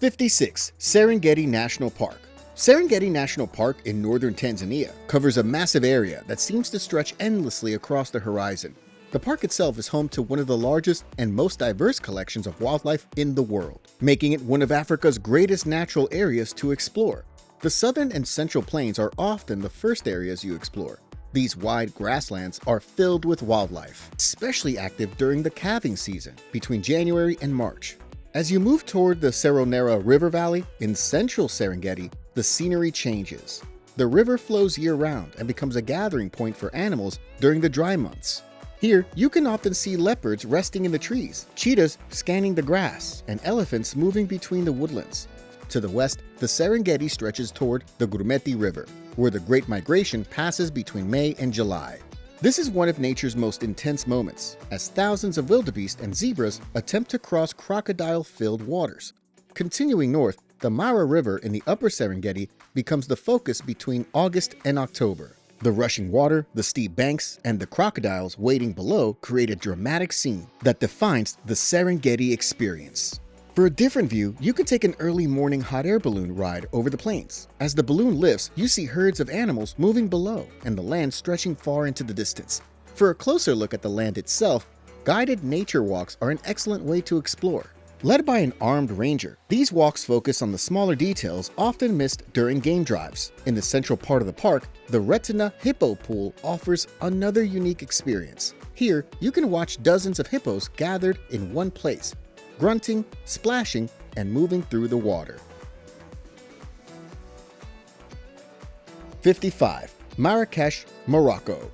56. Serengeti National Park. Serengeti National Park in northern Tanzania covers a massive area that seems to stretch endlessly across the horizon. The park itself is home to one of the largest and most diverse collections of wildlife in the world, making it one of Africa's greatest natural areas to explore. The southern and central plains are often the first areas you explore. These wide grasslands are filled with wildlife, especially active during the calving season between January and March. As you move toward the Seronera River Valley in central Serengeti, the scenery changes. The river flows year-round and becomes a gathering point for animals during the dry months. Here, you can often see leopards resting in the trees, cheetahs scanning the grass, and elephants moving between the woodlands. To the west, the Serengeti stretches toward the Grumeti River, where the Great Migration passes between May and July. This is one of nature's most intense moments, as thousands of wildebeest and zebras attempt to cross crocodile-filled waters. Continuing north, the Mara River in the upper Serengeti becomes the focus between August and October. The rushing water, the steep banks, and the crocodiles waiting below create a dramatic scene that defines the Serengeti experience. For a different view, you can take an early morning hot air balloon ride over the plains. As the balloon lifts, you see herds of animals moving below and the land stretching far into the distance. For a closer look at the land itself, guided nature walks are an excellent way to explore. Led by an armed ranger, these walks focus on the smaller details often missed during game drives. In the central part of the park, the Retina Hippo Pool offers another unique experience. Here, you can watch dozens of hippos gathered in one place, grunting, splashing, and moving through the water. 55. Marrakesh, Morocco.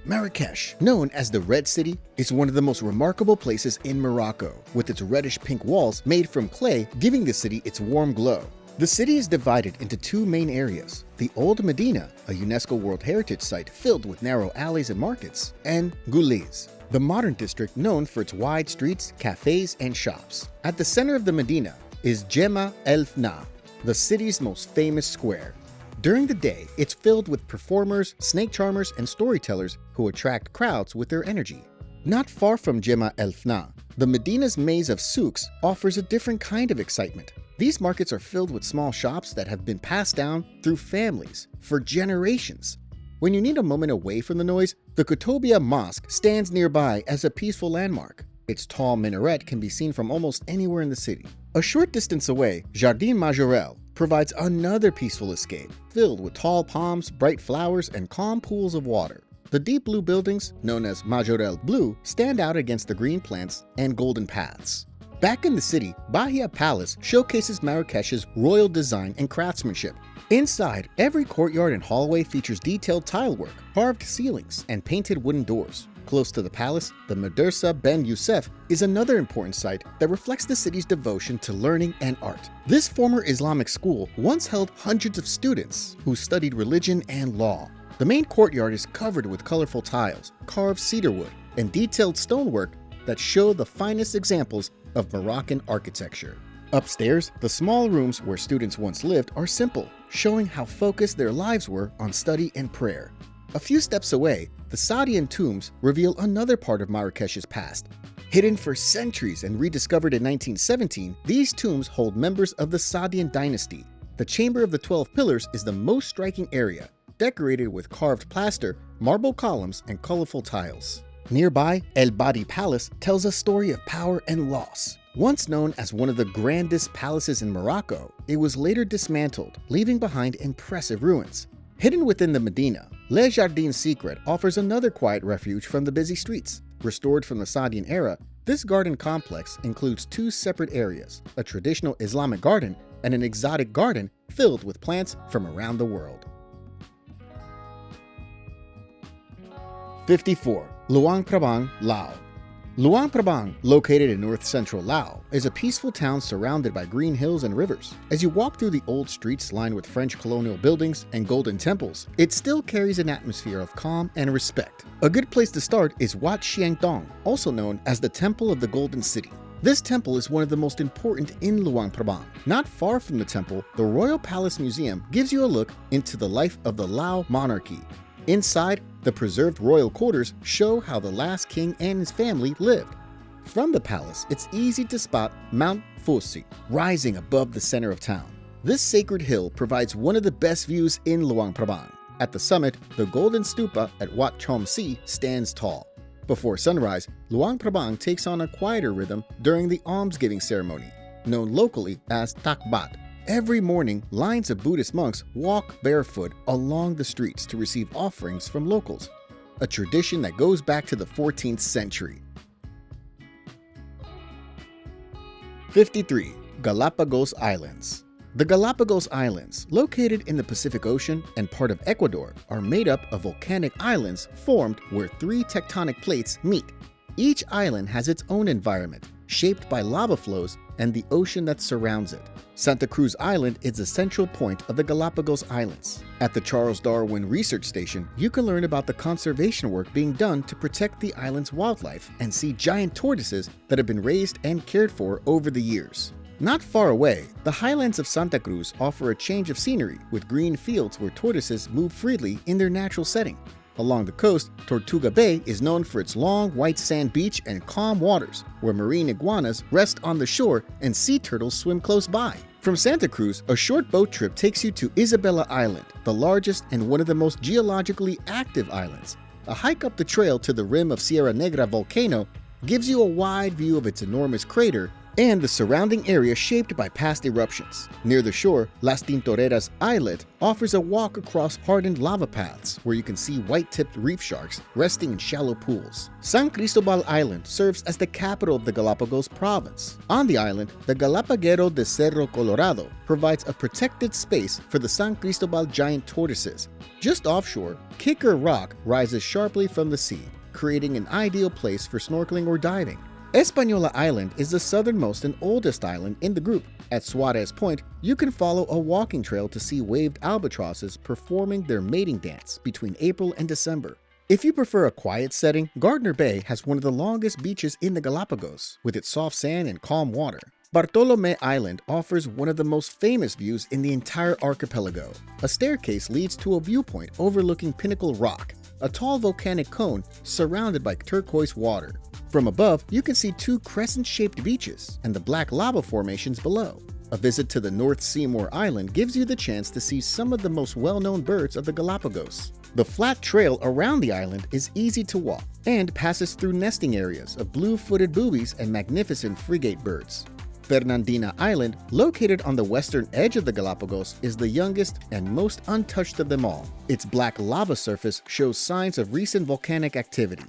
Marrakesh, known as the Red City, is one of the most remarkable places in Morocco, with its reddish-pink walls made from clay giving the city its warm glow. The city is divided into two main areas: the Old Medina, a UNESCO World Heritage Site filled with narrow alleys and markets, and Gouliz, the modern district known for its wide streets, cafes, and shops. At the center of the Medina is Jema El Fna, the city's most famous square. During the day, it's filled with performers, snake charmers, and storytellers who attract crowds with their energy. Not far from Jema El Fna, the Medina's maze of souks offers a different kind of excitement. These markets are filled with small shops that have been passed down through families for generations. When you need a moment away from the noise, the Kutobia Mosque stands nearby as a peaceful landmark. Its tall minaret can be seen from almost anywhere in the city. A short distance away, Jardin Majorelle provides another peaceful escape, filled with tall palms, bright flowers, and calm pools of water. The deep blue buildings, known as Majorelle Blue, stand out against the green plants and golden paths. Back in the city, Bahia Palace showcases Marrakesh's royal design and craftsmanship. Inside, every courtyard and hallway features detailed tile work, carved ceilings, and painted wooden doors. Close to the palace, the Madrasa Ben Youssef is another important site that reflects the city's devotion to learning and art. This former Islamic school once held hundreds of students who studied religion and law. The main courtyard is covered with colorful tiles, carved cedar wood, and detailed stonework that show the finest examples of Moroccan architecture. Upstairs, the small rooms where students once lived are simple, showing how focused their lives were on study and prayer. A few steps away, the Saadian tombs reveal another part of Marrakesh's past. Hidden for centuries and rediscovered in 1917, these tombs hold members of the Saadian dynasty. The Chamber of the 12 Pillars is the most striking area, decorated with carved plaster, marble columns, and colorful tiles. Nearby, El Badi Palace tells a story of power and loss. Once known as one of the grandest palaces in Morocco, it was later dismantled, leaving behind impressive ruins. Hidden within the Medina, Les Jardins Secret offers another quiet refuge from the busy streets. Restored from the Saadian era, this garden complex includes two separate areas, a traditional Islamic garden and an exotic garden filled with plants from around the world. 54. Luang Prabang, Laos. Luang Prabang, located in north-central Laos, is a peaceful town surrounded by green hills and rivers. As you walk through the old streets lined with French colonial buildings and golden temples, it still carries an atmosphere of calm and respect. A good place to start is Wat Sieng Tong, also known as the Temple of the Golden City. This temple is one of the most important in Luang Prabang. Not far from the temple, the Royal Palace Museum gives you a look into the life of the Lao monarchy. Inside, the preserved royal quarters show how the last king and his family lived. From the palace, it's easy to spot Mount Fuji, rising above the center of town. This sacred hill provides one of the best views in Luang Prabang. At the summit, the golden stupa at Wat Chom Si stands tall. Before sunrise, Luang Prabang takes on a quieter rhythm during the almsgiving ceremony, known locally as Takbat. Every morning, lines of Buddhist monks walk barefoot along the streets to receive offerings from locals, a tradition that goes back to the 14th century. 53. Galapagos Islands. The Galapagos Islands, located in the Pacific Ocean and part of Ecuador, are made up of volcanic islands formed where three tectonic plates meet. Each island has its own environment, shaped by lava flows and the ocean that surrounds it. Santa Cruz Island is the central point of the Galapagos Islands. At the Charles Darwin Research Station, you can learn about the conservation work being done to protect the island's wildlife and see giant tortoises that have been raised and cared for over the years. Not far away, the highlands of Santa Cruz offer a change of scenery with green fields where tortoises move freely in their natural setting. Along the coast, Tortuga Bay is known for its long white sand beach and calm waters, where marine iguanas rest on the shore and sea turtles swim close by. From Santa Cruz, a short boat trip takes you to Isabela Island, the largest and one of the most geologically active islands. A hike up the trail to the rim of Sierra Negra volcano gives you a wide view of its enormous crater and the surrounding area shaped by past eruptions. Near the shore, Las Tintoreras Islet offers a walk across hardened lava paths where you can see white-tipped reef sharks resting in shallow pools. San Cristobal Island serves as the capital of the Galapagos province. On the island, the Galapagero de Cerro Colorado provides a protected space for the San Cristobal giant tortoises. Just offshore, Kicker Rock rises sharply from the sea, creating an ideal place for snorkeling or diving. Española Island is the southernmost and oldest island in the group. At Suarez Point, you can follow a walking trail to see waved albatrosses performing their mating dance between April and December. If you prefer a quiet setting, Gardner Bay has one of the longest beaches in the Galapagos, with its soft sand and calm water. Bartolomé Island offers one of the most famous views in the entire archipelago. A staircase leads to a viewpoint overlooking Pinnacle Rock, a tall volcanic cone surrounded by turquoise water. From above, you can see two crescent-shaped beaches and the black lava formations below. A visit to the North Seymour Island gives you the chance to see some of the most well-known birds of the Galapagos. The flat trail around the island is easy to walk and passes through nesting areas of blue-footed boobies and magnificent frigate birds. Fernandina Island, located on the western edge of the Galapagos, is the youngest and most untouched of them all. Its black lava surface shows signs of recent volcanic activity.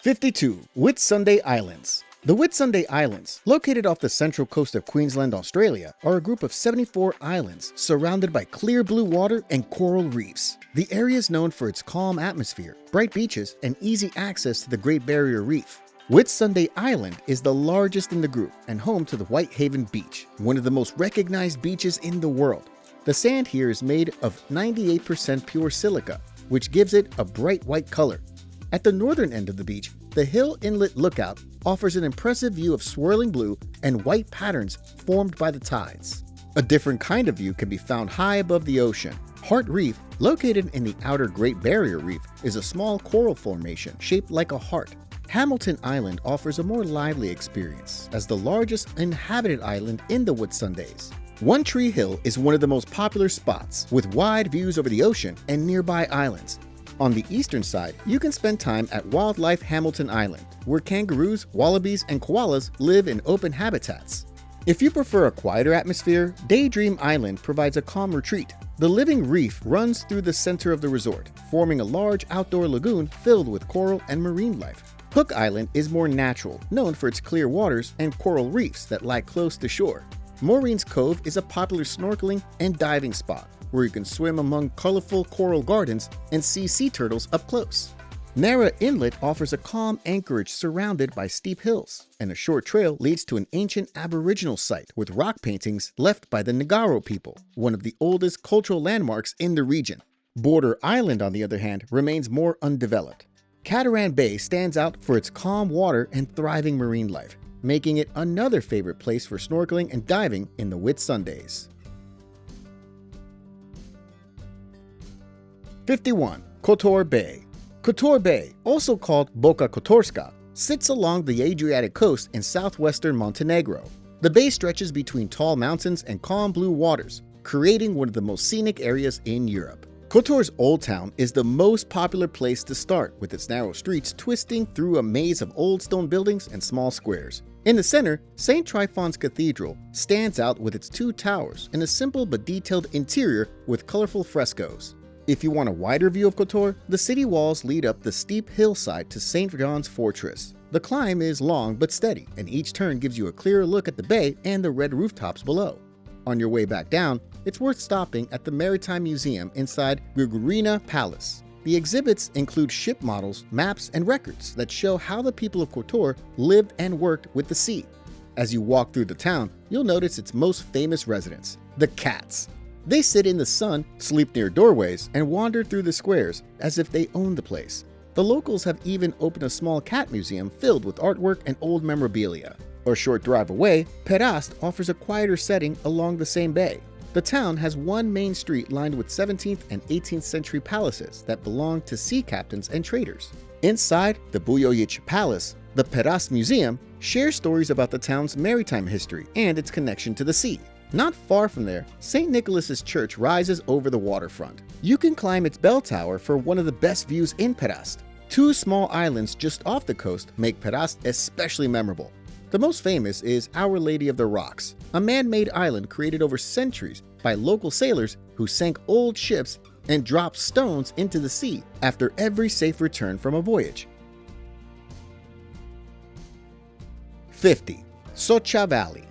52. Whitsunday Islands. The Whitsunday Islands, located off the central coast of Queensland, Australia, are a group of 74 islands surrounded by clear blue water and coral reefs. The area is known for its calm atmosphere, bright beaches, and easy access to the Great Barrier Reef. Whitsunday Island is the largest in the group and home to the Whitehaven Beach, one of the most recognized beaches in the world. The sand here is made of 98% pure silica, which gives it a bright white color. At the northern end of the beach, the Hill Inlet Lookout offers an impressive view of swirling blue and white patterns formed by the tides. A different kind of view can be found high above the ocean. Hart Reef, located in the outer Great Barrier Reef, is a small coral formation shaped like a heart. Hamilton Island offers a more lively experience as the largest inhabited island in the Whitsundays. One Tree Hill is one of the most popular spots, with wide views over the ocean and nearby islands. On the eastern side, you can spend time at Wildlife Hamilton Island, where kangaroos, wallabies, and koalas live in open habitats. If you prefer a quieter atmosphere, Daydream Island provides a calm retreat. The living reef runs through the center of the resort, forming a large outdoor lagoon filled with coral and marine life. Hook Island is more natural, known for its clear waters and coral reefs that lie close to shore. Maureen's Cove is a popular snorkeling and diving spot, where you can swim among colorful coral gardens and see sea turtles up close. Narra Inlet offers a calm anchorage surrounded by steep hills, and a short trail leads to an ancient Aboriginal site with rock paintings left by the Ngaro people, one of the oldest cultural landmarks in the region. Border Island, on the other hand, remains more undeveloped. Cataran Bay stands out for its calm water and thriving marine life, making it another favorite place for snorkeling and diving in the Whitsundays. 51. Kotor Bay. Kotor Bay, also called Boka Kotorska, sits along the Adriatic coast in southwestern Montenegro. The bay stretches between tall mountains and calm blue waters, creating one of the most scenic areas in Europe. Kotor's Old Town is the most popular place to start, with its narrow streets twisting through a maze of old stone buildings and small squares. In the center, St. Tryphon's Cathedral stands out with its two towers and a simple but detailed interior with colorful frescoes. If you want a wider view of Kotor, the city walls lead up the steep hillside to St. John's Fortress. The climb is long but steady, and each turn gives you a clearer look at the bay and the red rooftops below. On your way back down, it's worth stopping at the Maritime Museum inside Gugurina Palace. The exhibits include ship models, maps, and records that show how the people of Kotor lived and worked with the sea. As you walk through the town, you'll notice its most famous residents, the cats. They sit in the sun, sleep near doorways, and wander through the squares as if they own the place. The locals have even opened a small cat museum filled with artwork and old memorabilia. A short drive away, Perast offers a quieter setting along the same bay. The town has one main street lined with 17th and 18th century palaces that belonged to sea captains and traders. Inside the Buyoyic Palace, the Perast Museum shares stories about the town's maritime history and its connection to the sea. Not far from there, St. Nicholas's Church rises over the waterfront. You can climb its bell tower for one of the best views in Perast. Two small islands just off the coast make Perast especially memorable. The most famous is Our Lady of the Rocks, a man-made island created over centuries by local sailors who sank old ships and dropped stones into the sea after every safe return from a voyage. 50. Socha Valley.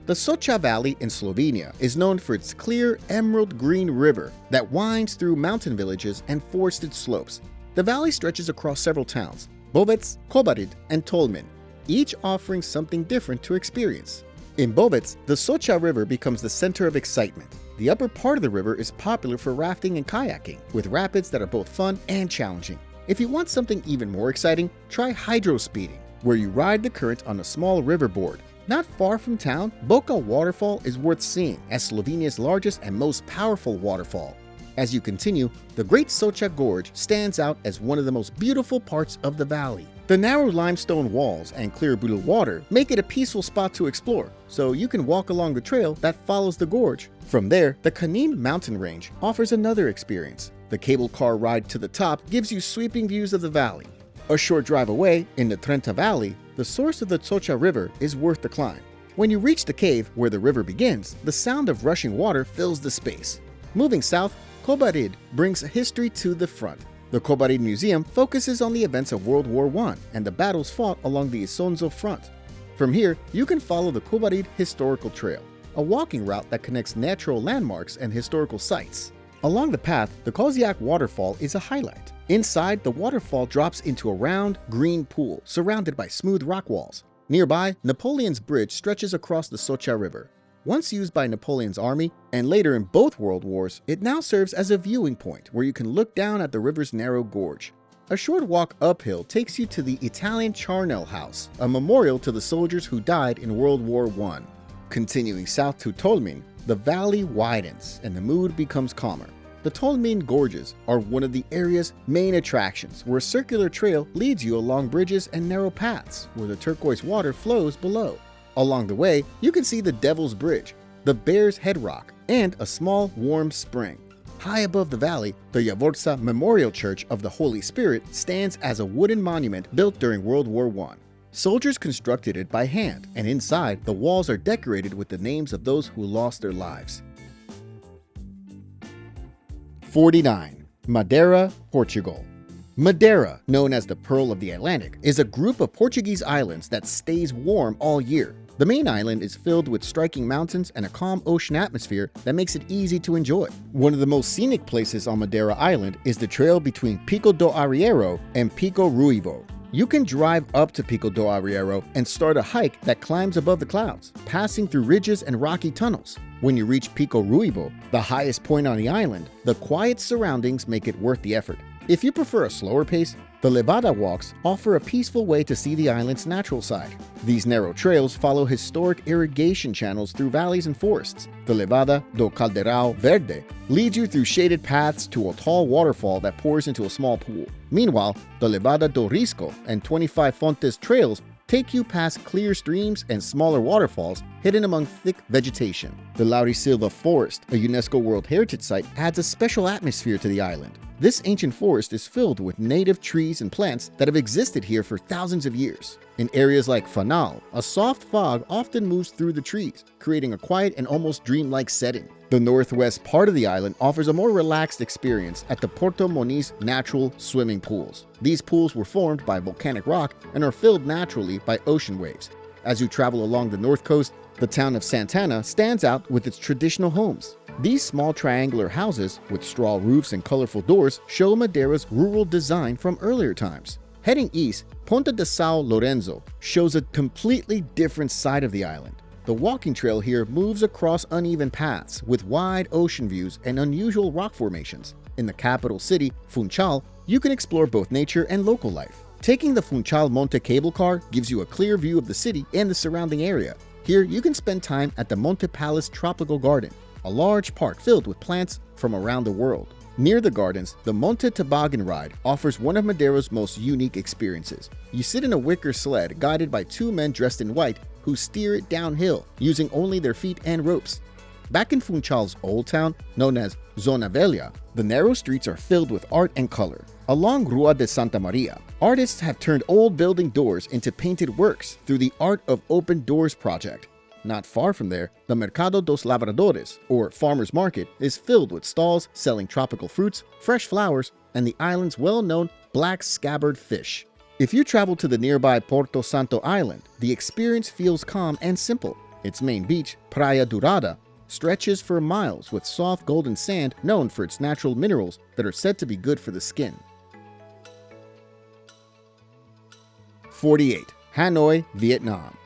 The Socha Valley in Slovenia is known for its clear emerald green river that winds through mountain villages and forested slopes. The valley stretches across several towns, Bovec, Kobarid, and Tolmin, each offering something different to experience. In Bovec, the Socha River becomes the center of excitement. The upper part of the river is popular for rafting and kayaking, with rapids that are both fun and challenging. If you want something even more exciting, try hydro-speeding, where you ride the current on a small riverboard. Not far from town, Boca Waterfall is worth seeing as Slovenia's largest and most powerful waterfall. As you continue, the Great Socha Gorge stands out as one of the most beautiful parts of the valley. The narrow limestone walls and clear blue water make it a peaceful spot to explore, so you can walk along the trail that follows the gorge. From there, the Kanin mountain range offers another experience. The cable car ride to the top gives you sweeping views of the valley. A short drive away, in the Trenta Valley, the source of the Socha River is worth the climb. When you reach the cave where the river begins, the sound of rushing water fills the space. Moving south, Kobarid brings history to the front. The Kobarid Museum focuses on the events of World War I and the battles fought along the Isonzo front. From here, you can follow the Kobarid Historical Trail, a walking route that connects natural landmarks and historical sites. Along the path, the Koziak Waterfall is a highlight. Inside, the waterfall drops into a round, green pool surrounded by smooth rock walls. Nearby, Napoleon's Bridge stretches across the Socha River. Once used by Napoleon's army, and later in both World Wars, it now serves as a viewing point where you can look down at the river's narrow gorge. A short walk uphill takes you to the Italian Charnel House, a memorial to the soldiers who died in World War I. Continuing south to Tolmin, the valley widens and the mood becomes calmer. The Tolmin Gorges are one of the area's main attractions, where a circular trail leads you along bridges and narrow paths where the turquoise water flows below. Along the way, you can see the Devil's Bridge, the Bear's Head Rock, and a small warm spring. High above the valley, the Javorca Memorial Church of the Holy Spirit stands as a wooden monument built during World War I. Soldiers constructed it by hand, and inside, the walls are decorated with the names of those who lost their lives. 49. Madeira, Portugal. Madeira, known as the Pearl of the Atlantic, is a group of Portuguese islands that stays warm all year. The main island is filled with striking mountains and a calm ocean atmosphere that makes it easy to enjoy. One of the most scenic places on Madeira Island is the trail between Pico do Arriero and Pico Ruivo. You can drive up to Pico do Arriero and start a hike that climbs above the clouds, passing through ridges and rocky tunnels. When you reach Pico Ruivo, the highest point on the island, the quiet surroundings make it worth the effort. If you prefer a slower pace, the Levada walks offer a peaceful way to see the island's natural side. These narrow trails follow historic irrigation channels through valleys and forests. The Levada do Caldeirão Verde leads you through shaded paths to a tall waterfall that pours into a small pool. Meanwhile, the Levada do Risco and 25 Fontes trails take you past clear streams and smaller waterfalls hidden among thick vegetation. The Laurisilva Forest, a UNESCO World Heritage Site, adds a special atmosphere to the island. This ancient forest is filled with native trees and plants that have existed here for thousands of years. In areas like Fanal, a soft fog often moves through the trees, creating a quiet and almost dreamlike setting. The northwest part of the island offers a more relaxed experience at the Porto Moniz natural swimming pools. These pools were formed by volcanic rock and are filled naturally by ocean waves. As you travel along the north coast, the town of Santana stands out with its traditional homes. These small triangular houses, with straw roofs and colorful doors, show Madeira's rural design from earlier times. Heading east, Ponta de São Lourenço shows a completely different side of the island. The walking trail here moves across uneven paths with wide ocean views and unusual rock formations. In the capital city, Funchal, you can explore both nature and local life. Taking the Funchal Monte cable car gives you a clear view of the city and the surrounding area. Here, you can spend time at the Monte Palace Tropical Garden, a large park filled with plants from around the world. Near the gardens, the Monte Toboggan ride offers one of Madeiro's most unique experiences. You sit in a wicker sled guided by two men dressed in white who steer it downhill using only their feet and ropes. Back in Funchal's old town, known as Zona Velha, the narrow streets are filled with art and color. Along Rua de Santa Maria, artists have turned old building doors into painted works through the Art of Open Doors project. Not far from there, the Mercado dos Lavradores, or Farmers Market, is filled with stalls selling tropical fruits, fresh flowers, and the island's well-known black scabbard fish. If you travel to the nearby Porto Santo Island, the experience feels calm and simple. Its main beach, Praia Dourada, stretches for miles with soft golden sand known for its natural minerals that are said to be good for the skin. 48. Hanoi, Vietnam.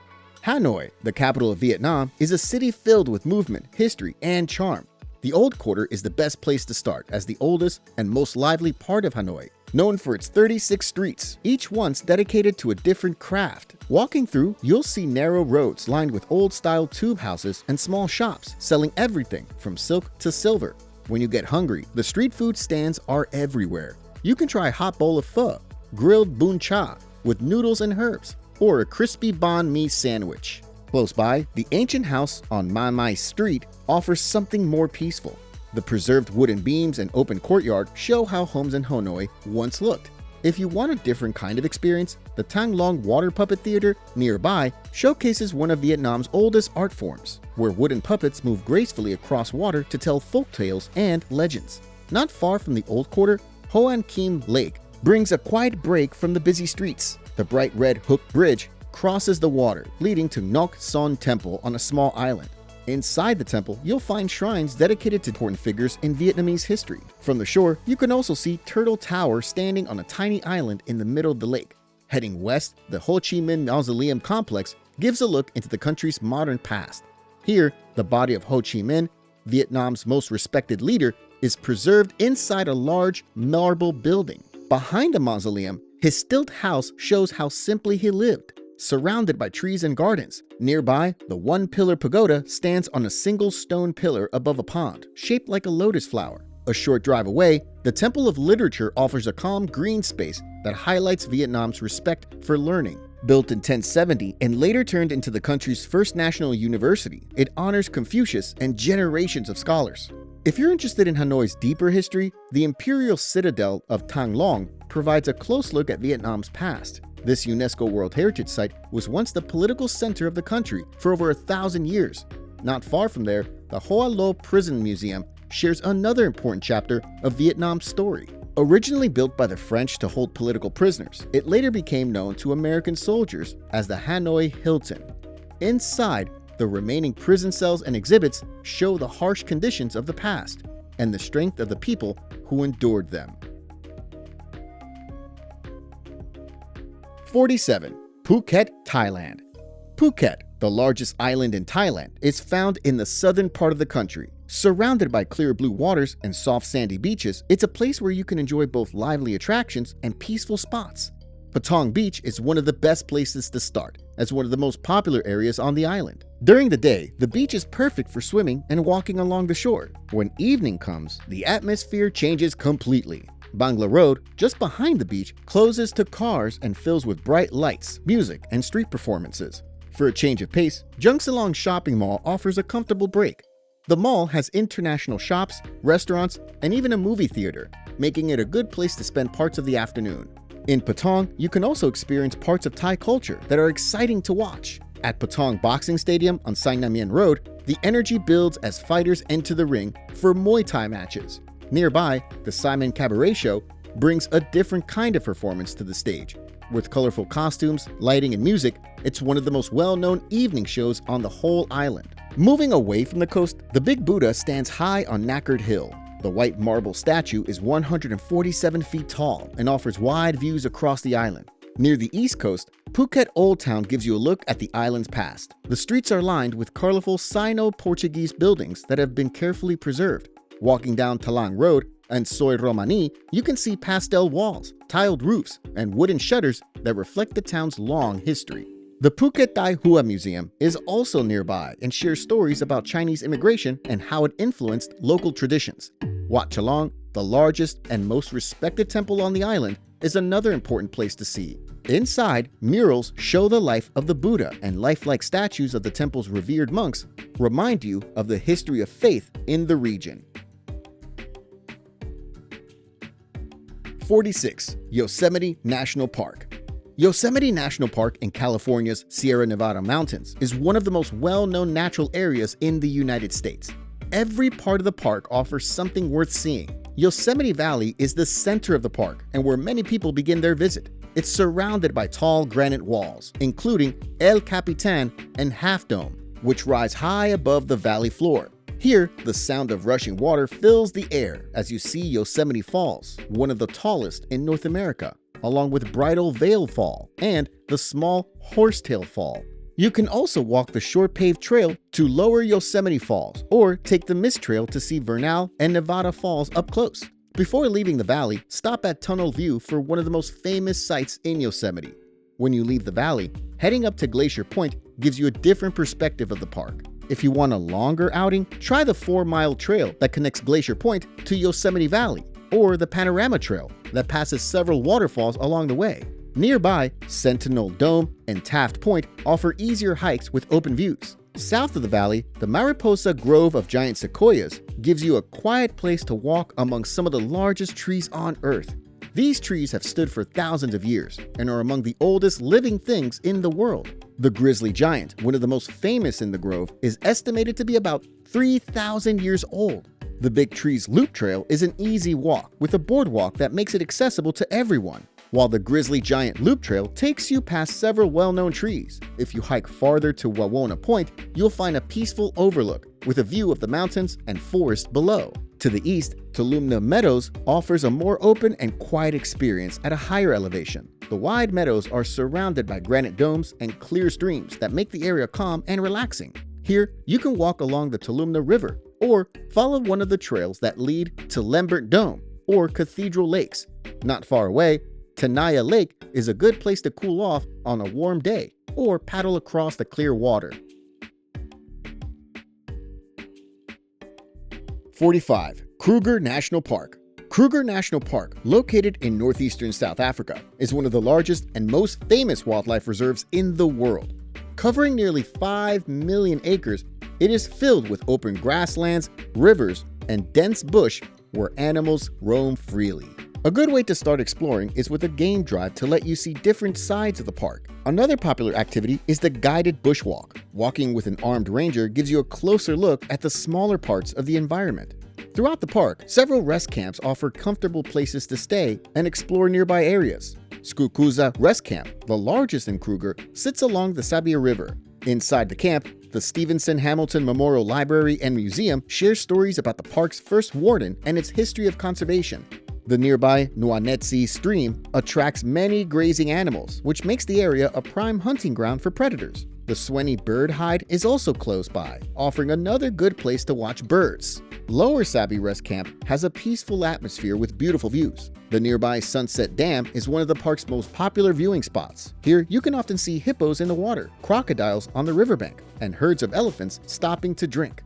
Hanoi, the capital of Vietnam, is a city filled with movement, history, and charm. The Old Quarter is the best place to start as the oldest and most lively part of Hanoi, known for its 36 streets, each once dedicated to a different craft. Walking through, you'll see narrow roads lined with old-style tube houses and small shops selling everything from silk to silver. When you get hungry, the street food stands are everywhere. You can try a hot bowl of pho, grilled bun cha with noodles and herbs, or a crispy banh mi sandwich. Close by, the ancient house on Mai Mai Street offers something more peaceful. The preserved wooden beams and open courtyard show how homes in Hanoi once looked. If you want a different kind of experience, the Thang Long Water Puppet Theater nearby showcases one of Vietnam's oldest art forms, where wooden puppets move gracefully across water to tell folk tales and legends. Not far from the Old Quarter, Hoan Kim Lake brings a quiet break from the busy streets. The bright red hook bridge crosses the water, leading to Ngoc Son Temple on a small island. Inside the temple, you'll find shrines dedicated to important figures in Vietnamese history. From the shore, you can also see Turtle Tower standing on a tiny island in the middle of the lake. Heading west, the Ho Chi Minh Mausoleum complex gives a look into the country's modern past. Here, the body of Ho Chi Minh, Vietnam's most respected leader, is preserved inside a large marble building. Behind the mausoleum, his stilt house shows how simply he lived, surrounded by trees and gardens. Nearby, the one-pillar pagoda stands on a single stone pillar above a pond, shaped like a lotus flower. A short drive away, the Temple of Literature offers a calm green space that highlights Vietnam's respect for learning. Built in 1070 and later turned into the country's first national university, it honors Confucius and generations of scholars. If you're interested in Hanoi's deeper history, the Imperial Citadel of Thang Long provides a close look at Vietnam's past. This UNESCO World Heritage Site was once the political center of the country for over 1,000 years. Not far from there, the Hoa Lo Prison Museum shares another important chapter of Vietnam's story. Originally built by the French to hold political prisoners, it later became known to American soldiers as the Hanoi Hilton. Inside, the remaining prison cells and exhibits show the harsh conditions of the past and the strength of the people who endured them. 47. Phuket, Thailand. Phuket, the largest island in Thailand, is found in the southern part of the country. Surrounded by clear blue waters and soft sandy beaches, it's a place where you can enjoy both lively attractions and peaceful spots. Patong Beach is one of the best places to start, as one of the most popular areas on the island. During the day, the beach is perfect for swimming and walking along the shore. When evening comes, the atmosphere changes completely. Bangla Road, just behind the beach, closes to cars and fills with bright lights, music, and street performances. For a change of pace, Jungsilong Shopping Mall offers a comfortable break. The mall has international shops, restaurants, and even a movie theater, making it a good place to spend parts of the afternoon. In Patong, you can also experience parts of Thai culture that are exciting to watch. At Patong Boxing Stadium on Sai Nam Yen Road, the energy builds as fighters enter the ring for Muay Thai matches. Nearby, the Simon Cabaret Show brings a different kind of performance to the stage. With colorful costumes, lighting, and music, it's one of the most well-known evening shows on the whole island. Moving away from the coast, the Big Buddha stands high on Knackered Hill. The white marble statue is 147 feet tall and offers wide views across the island. Near the east coast, Phuket Old Town gives you a look at the island's past. The streets are lined with colorful Sino-Portuguese buildings that have been carefully preserved. Walking down Talang Road and Soi Romani, you can see pastel walls, tiled roofs, and wooden shutters that reflect the town's long history. The Phuket Thai Hua Museum is also nearby and shares stories about Chinese immigration and how it influenced local traditions. Wat Chalong, the largest and most respected temple on the island, is another important place to see. Inside, murals show the life of the Buddha, and lifelike statues of the temple's revered monks remind you of the history of faith in the region. 46. Yosemite National Park. Yosemite National Park in California's Sierra Nevada mountains is one of the most well-known natural areas in the United States. Every part of the park offers something worth seeing. Yosemite Valley is the center of the park and where many people begin their visit. It's surrounded by tall granite walls, including El Capitan and Half Dome, which rise high above the valley floor. Here, the sound of rushing water fills the air as you see Yosemite Falls, one of the tallest in North America, along with Bridal Veil Fall and the small Horsetail Fall. You can also walk the short paved trail to Lower Yosemite Falls or take the Mist Trail to see Vernal and Nevada Falls up close. Before leaving the valley, stop at Tunnel View for one of the most famous sights in Yosemite. When you leave the valley, heading up to Glacier Point gives you a different perspective of the park. If you want a longer outing, try the 4-mile trail that connects Glacier Point to Yosemite Valley, or the Panorama Trail that passes several waterfalls along the way. Nearby, Sentinel Dome and Taft Point offer easier hikes with open views. South of the valley, the Mariposa Grove of giant sequoias gives you a quiet place to walk among some of the largest trees on Earth. These trees have stood for thousands of years and are among the oldest living things in the world. The grizzly giant, one of the most famous in the grove, is estimated to be about 3,000 years old. The Big Trees Loop Trail is an easy walk with a boardwalk that makes it accessible to everyone, while the Grizzly Giant Loop Trail takes you past several well-known trees. If you hike farther to Wawona Point, you'll find a peaceful overlook with a view of the mountains and forest below. To the east, Tulumna Meadows offers a more open and quiet experience at a higher elevation. The wide meadows are surrounded by granite domes and clear streams that make the area calm and relaxing. Here, you can walk along the Tulumna River or follow one of the trails that lead to Lambert Dome or Cathedral Lakes. Not far away, Tenaya Lake is a good place to cool off on a warm day or paddle across the clear water. 45. Kruger National Park. Kruger National Park, located in northeastern South Africa, is one of the largest and most famous wildlife reserves in the world. Covering nearly 5 million acres, it is filled with open grasslands, rivers, and dense bush where animals roam freely. A good way to start exploring is with a game drive to let you see different sides of the park. Another popular activity is the guided bushwalk. Walking with an armed ranger gives you a closer look at the smaller parts of the environment. Throughout the park, several rest camps offer comfortable places to stay and explore nearby areas. Skukuza Rest Camp, the largest in Kruger, sits along the Sabia River. Inside the camp, the Stevenson Hamilton Memorial Library and Museum shares stories about the park's first warden and its history of conservation. The nearby Nuanetsi stream attracts many grazing animals, which makes the area a prime hunting ground for predators. The Sweni Bird Hide is also close by, offering another good place to watch birds. Lower Sabi Rest Camp has a peaceful atmosphere with beautiful views. The nearby Sunset Dam is one of the park's most popular viewing spots. Here, you can often see hippos in the water, crocodiles on the riverbank, and herds of elephants stopping to drink.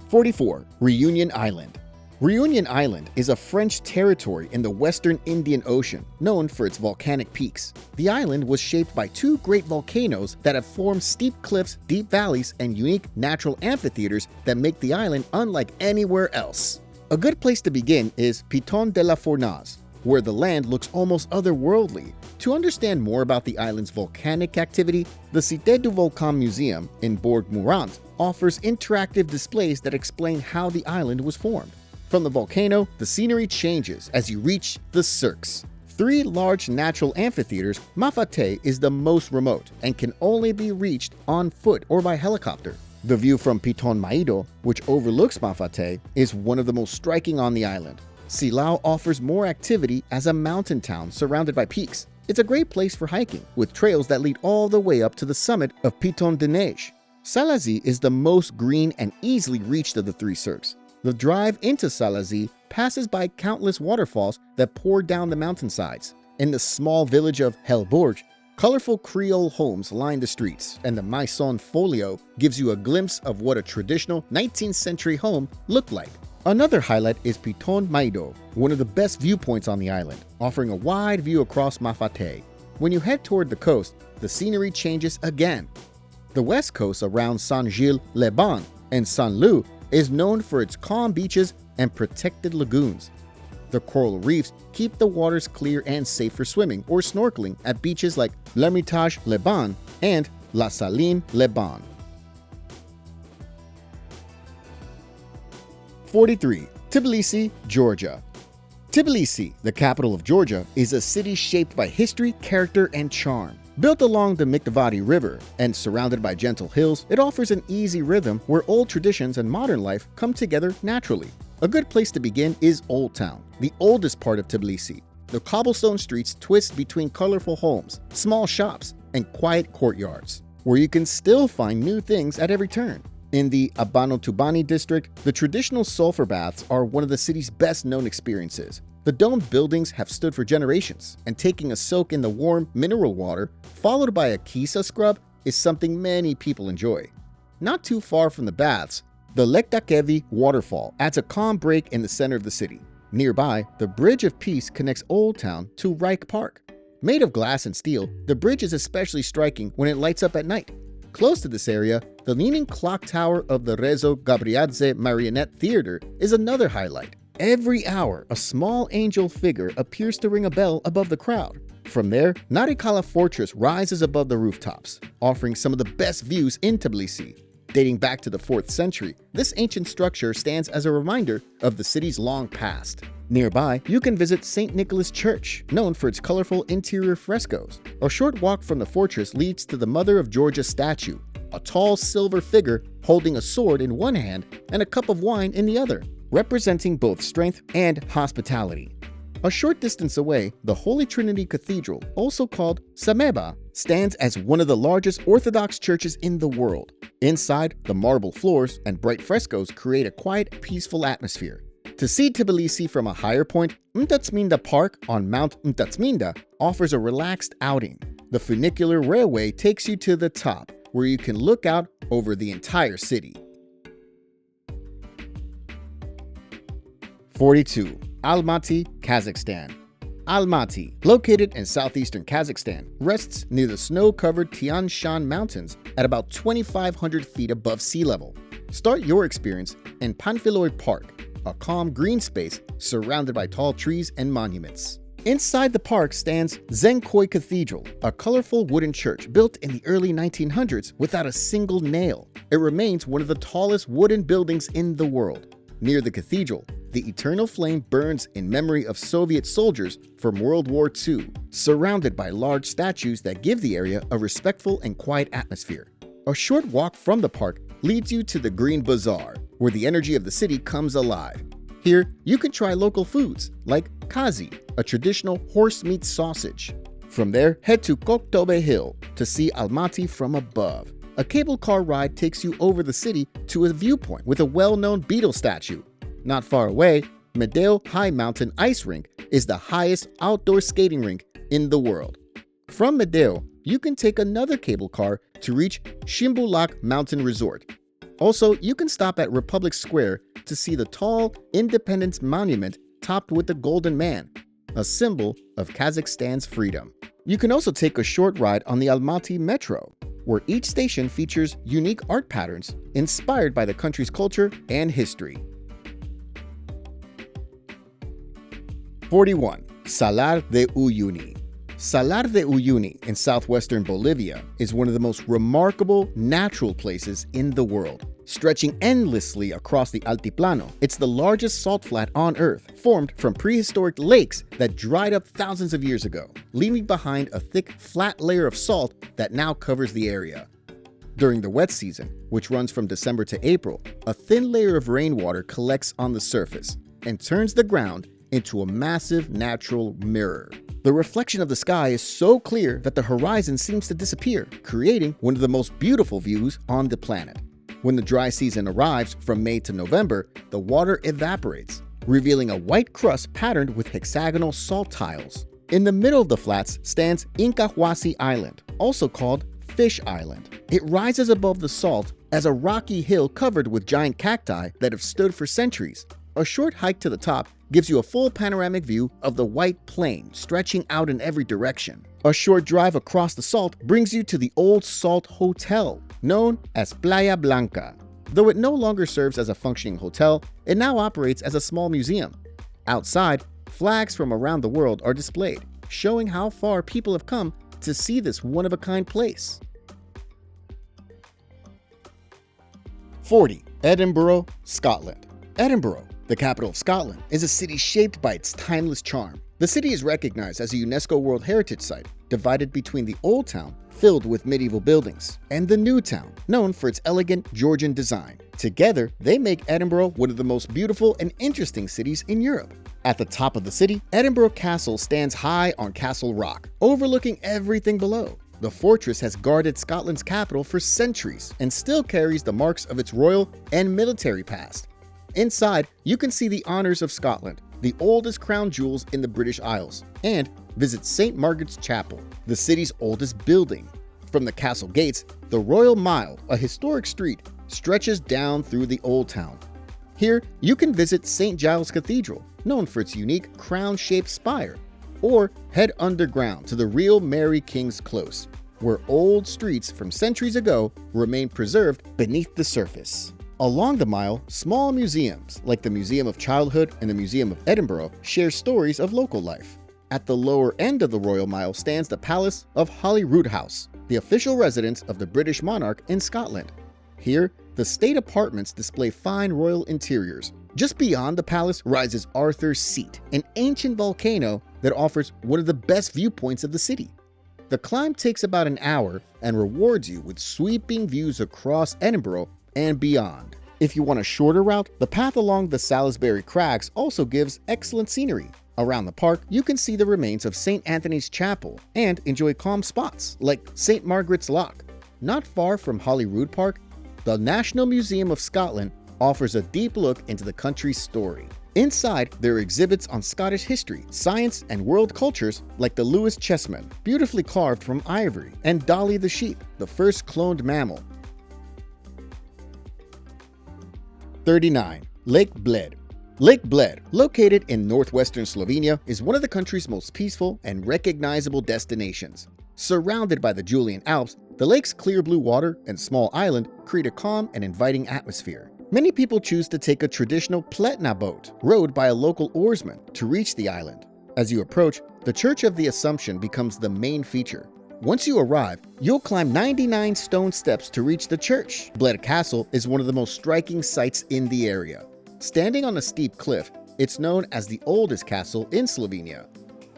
44. Reunion Island. Reunion Island is a French territory in the western Indian Ocean, known for its volcanic peaks. The island was shaped by two great volcanoes that have formed steep cliffs, deep valleys, and unique natural amphitheaters that make the island unlike anywhere else. A good place to begin is Piton de la Fournaise, where the land looks almost otherworldly. To understand more about the island's volcanic activity, the Cité du Volcan Museum in Bourg-Mourant offers interactive displays that explain how the island was formed. From the volcano, the scenery changes as you reach the Cirques. 3 large natural amphitheaters, Mafate is the most remote and can only be reached on foot or by helicopter. The view from Piton Maido, which overlooks Mafate, is one of the most striking on the island. Silao offers more activity as a mountain town surrounded by peaks. It's a great place for hiking, with trails that lead all the way up to the summit of Piton de Neige. Salazie is the most green and easily reached of the 3 cirques. The drive into Salazie passes by countless waterfalls that pour down the mountainsides. In the small village of Helborg, colorful Creole homes line the streets, and the Maison Folio gives you a glimpse of what a traditional 19th century home looked like. Another highlight is Piton Maido, one of the best viewpoints on the island, offering a wide view across Mafate. When you head toward the coast, the scenery changes again. The west coast around Saint-Gilles-les-Bains and Saint-Lô is known for its calm beaches and protected lagoons. The coral reefs keep the waters clear and safe for swimming or snorkeling at beaches like L'Hermitage-les-Bains and La Saline-les-Bains. 43. Tbilisi, Georgia. Tbilisi, the capital of Georgia, is a city shaped by history, character, and charm. Built along the Mikdavati River and surrounded by gentle hills, it offers an easy rhythm where old traditions and modern life come together naturally. A good place to begin is Old Town, the oldest part of Tbilisi. The cobblestone streets twist between colorful homes, small shops, and quiet courtyards, where you can still find new things at every turn. In the Abano-Tubani district, the traditional sulfur baths are one of the city's best-known experiences. The domed buildings have stood for generations, and taking a soak in the warm mineral water, followed by a kisa scrub, is something many people enjoy. Not too far from the baths, the Lektakevi waterfall adds a calm break in the center of the city. Nearby, the Bridge of Peace connects Old Town to Reich Park. Made of glass and steel, the bridge is especially striking when it lights up at night. Close to this area, the leaning clock tower of the Rezo Gabriadze Marionette Theater is another highlight. Every hour, a small angel figure appears to ring a bell above the crowd. From there, Narikala Fortress rises above the rooftops, offering some of the best views in Tbilisi. Dating back to the 4th century, this ancient structure stands as a reminder of the city's long past. Nearby, you can visit St. Nicholas Church, known for its colorful interior frescoes. A short walk from the fortress leads to the Mother of Georgia statue, a tall silver figure holding a sword in one hand and a cup of wine in the other, representing both strength and hospitality. A short distance away, the Holy Trinity Cathedral, also called Sameba, stands as one of the largest Orthodox churches in the world. Inside, the marble floors and bright frescoes create a quiet, peaceful atmosphere. To see Tbilisi from a higher point, Mtatsminda Park on Mount Mtatsminda offers a relaxed outing. The funicular railway takes you to the top, where you can look out over the entire city. 42. Almaty, Kazakhstan. Almaty, located in southeastern Kazakhstan, rests near the snow-covered Tian Shan Mountains at about 2,500 feet above sea level. Start your experience in Panfiloy Park, a calm green space surrounded by tall trees and monuments. Inside the park stands Zenkoi Cathedral, a colorful wooden church built in the early 1900s without a single nail. It remains one of the tallest wooden buildings in the world. Near the cathedral, the eternal flame burns in memory of Soviet soldiers from World War II, surrounded by large statues that give the area a respectful and quiet atmosphere. A short walk from the park leads you to the Green Bazaar, where the energy of the city comes alive. Here, you can try local foods like kazi, a traditional horse meat sausage. From there, head to Koktobe Hill to see Almaty from above. A cable car ride takes you over the city to a viewpoint with a well-known beetle statue. Not far away, Medeo High Mountain Ice Rink is the highest outdoor skating rink in the world. From Medeo, you can take another cable car to reach Shimbulak Mountain Resort. Also, you can stop at Republic Square to see the tall Independence Monument topped with the Golden Man, a symbol of Kazakhstan's freedom. You can also take a short ride on the Almaty Metro, where each station features unique art patterns inspired by the country's culture and history. 41. Salar de Uyuni. Salar de Uyuni in southwestern Bolivia is one of the most remarkable natural places in the world. Stretching endlessly across the Altiplano, it's the largest salt flat on Earth, formed from prehistoric lakes that dried up thousands of years ago, leaving behind a thick, flat layer of salt that now covers the area. During the wet season, which runs from December to April, a thin layer of rainwater collects on the surface and turns the ground into a massive natural mirror. The reflection of the sky is so clear that the horizon seems to disappear, creating one of the most beautiful views on the planet. When the dry season arrives from May to November, the water evaporates, revealing a white crust patterned with hexagonal salt tiles. In the middle of the flats stands Incahuasi Island, also called Fish Island. It rises above the salt as a rocky hill covered with giant cacti that have stood for centuries. A short hike to the top gives you a full panoramic view of the white plain stretching out in every direction. A short drive across the salt brings you to the old Salt Hotel, known as Playa Blanca. Though it no longer serves as a functioning hotel, it now operates as a small museum. Outside, flags from around the world are displayed, showing how far people have come to see this one-of-a-kind place. 40. Edinburgh, Scotland. Edinburgh, the capital of Scotland, is a city shaped by its timeless charm. The city is recognized as a UNESCO World Heritage Site, divided between the Old Town, filled with medieval buildings, and the New Town, known for its elegant Georgian design. Together, they make Edinburgh one of the most beautiful and interesting cities in Europe. At the top of the city, Edinburgh Castle stands high on Castle Rock, overlooking everything below. The fortress has guarded Scotland's capital for centuries and still carries the marks of its royal and military past. Inside, you can see the honors of Scotland, the oldest crown jewels in the British Isles, and visit St. Margaret's Chapel, the city's oldest building. From the castle gates, the Royal Mile, a historic street, stretches down through the Old Town. Here, you can visit St. Giles Cathedral, known for its unique crown-shaped spire, or head underground to the real Mary King's Close, where old streets from centuries ago remain preserved beneath the surface. Along the mile, small museums, like the Museum of Childhood and the Museum of Edinburgh, share stories of local life. At the lower end of the Royal Mile stands the Palace of Holyrood House, the official residence of the British monarch in Scotland. Here, the state apartments display fine royal interiors. Just beyond the palace rises Arthur's Seat, an ancient volcano that offers one of the best viewpoints of the city. The climb takes about an hour and rewards you with sweeping views across Edinburgh and beyond. If you want a shorter route, the path along the Salisbury Crags also gives excellent scenery. Around the park, you can see the remains of St. Anthony's Chapel and enjoy calm spots like St. Margaret's Loch. Not far from Holyrood Park, the National Museum of Scotland offers a deep look into the country's story. Inside, there are exhibits on Scottish history, science, and world cultures like the Lewis chessman, beautifully carved from ivory, and Dolly the sheep, the first cloned mammal. 39. Lake Bled. Lake Bled, located in northwestern Slovenia, is one of the country's most peaceful and recognizable destinations. Surrounded by the Julian Alps, the lake's clear blue water and small island create a calm and inviting atmosphere. Many people choose to take a traditional pletna boat, rowed by a local oarsman, to reach the island. As you approach, the Church of the Assumption becomes the main feature. Once you arrive, you'll climb 99 stone steps to reach the church. Bled Castle is one of the most striking sights in the area. Standing on a steep cliff, it's known as the oldest castle in Slovenia.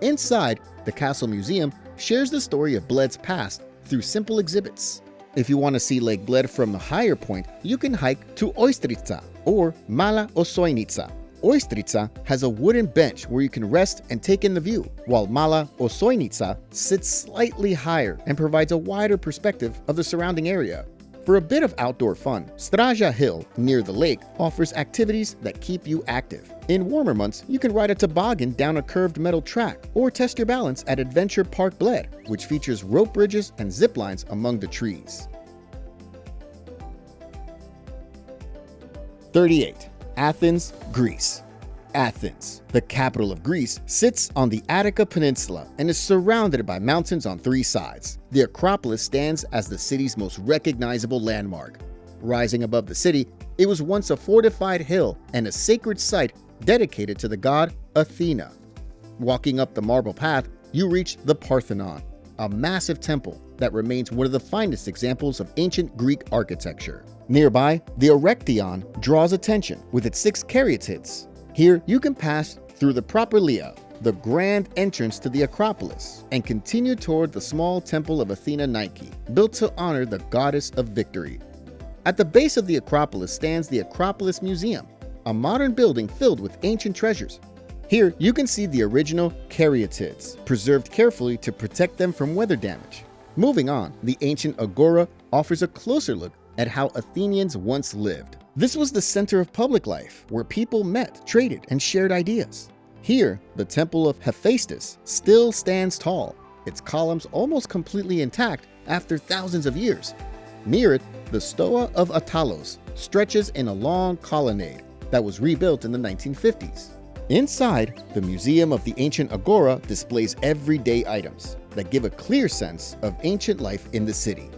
Inside, the Castle Museum shares the story of Bled's past through simple exhibits. If you want to see Lake Bled from a higher point, you can hike to Ojstrica or Mala Osojnica. Ojstrica has a wooden bench where you can rest and take in the view, while Mala Osojnica sits slightly higher and provides a wider perspective of the surrounding area. For a bit of outdoor fun, Straja Hill, near the lake, offers activities that keep you active. In warmer months, you can ride a toboggan down a curved metal track or test your balance at Adventure Park Bled, which features rope bridges and zip lines among the trees. 38. Athens, Greece. Athens, the capital of Greece, sits on the Attica Peninsula and is surrounded by mountains on three sides. The Acropolis stands as the city's most recognizable landmark. Rising above the city, it was once a fortified hill and a sacred site dedicated to the god Athena. Walking up the marble path, you reach the Parthenon, a massive temple that remains one of the finest examples of ancient Greek architecture. Nearby, the Erechtheion draws attention with its 6 caryatids. Here, you can pass through the Propylaea, the grand entrance to the Acropolis, and continue toward the small temple of Athena Nike, built to honor the goddess of victory. At the base of the Acropolis stands the Acropolis Museum, a modern building filled with ancient treasures. Here, you can see the original caryatids, preserved carefully to protect them from weather damage. Moving on, the ancient Agora offers a closer look at how Athenians once lived. This was the center of public life, where people met, traded, and shared ideas. Here, the Temple of Hephaestus still stands tall, its columns almost completely intact after thousands of years. Near it, the Stoa of Attalos stretches in a long colonnade that was rebuilt in the 1950s. Inside, the Museum of the Ancient Agora displays everyday items that give a clear sense of ancient life in the city.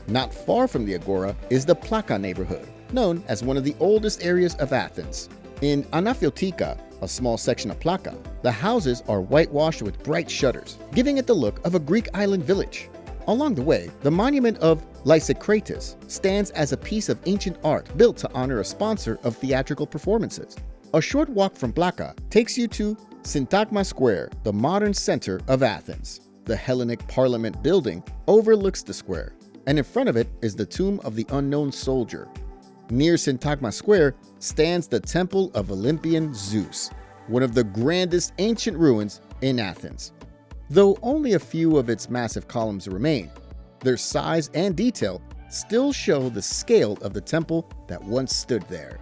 Not far from the Agora is the Plaka neighborhood, known as one of the oldest areas of Athens. In Anafiotika, a small section of Plaka, the houses are whitewashed with bright shutters, giving it the look of a Greek island village. Along the way, the monument of Lysicrates stands as a piece of ancient art built to honor a sponsor of theatrical performances. A short walk from Plaka takes you to Syntagma Square, the modern center of Athens. The Hellenic Parliament building overlooks the square, and in front of it is the tomb of the unknown soldier. Near Syntagma Square stands the Temple of Olympian Zeus, one of the grandest ancient ruins in Athens. Though only a few of its massive columns remain, their size and detail still show the scale of the temple that once stood there.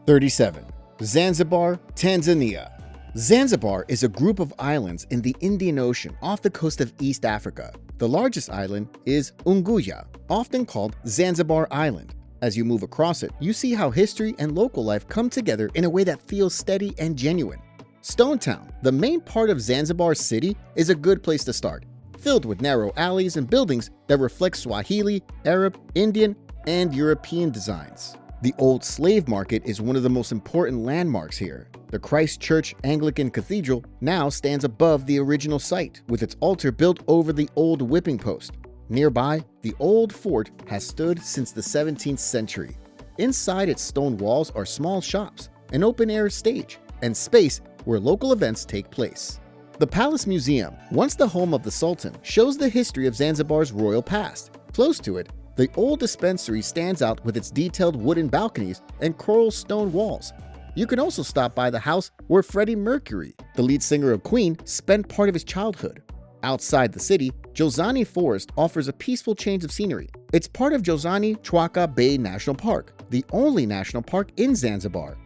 37. Zanzibar, Tanzania. Zanzibar is a group of islands in the Indian Ocean off the coast of East Africa. The largest island is Unguja, often called Zanzibar Island. As you move across it, you see how history and local life come together in a way that feels steady and genuine. Stone Town, the main part of Zanzibar city, is a good place to start, filled with narrow alleys and buildings that reflect Swahili, Arab, Indian, and European designs. The old slave market is one of the most important landmarks here. The Christ Church Anglican Cathedral now stands above the original site, with its altar built over the old whipping post. Nearby, the old fort has stood since the 17th century. Inside its stone walls are small shops, an open-air stage, and space where local events take place. The Palace Museum, once the home of the Sultan, shows the history of Zanzibar's royal past. Close to it, the old dispensary stands out with its detailed wooden balconies and coral stone walls. You can also stop by the house where Freddie Mercury, the lead singer of Queen, spent part of his childhood. Outside the city, Jozani Forest offers a peaceful change of scenery. It's part of Jozani Chwaka Bay National Park, the only national park in Zanzibar.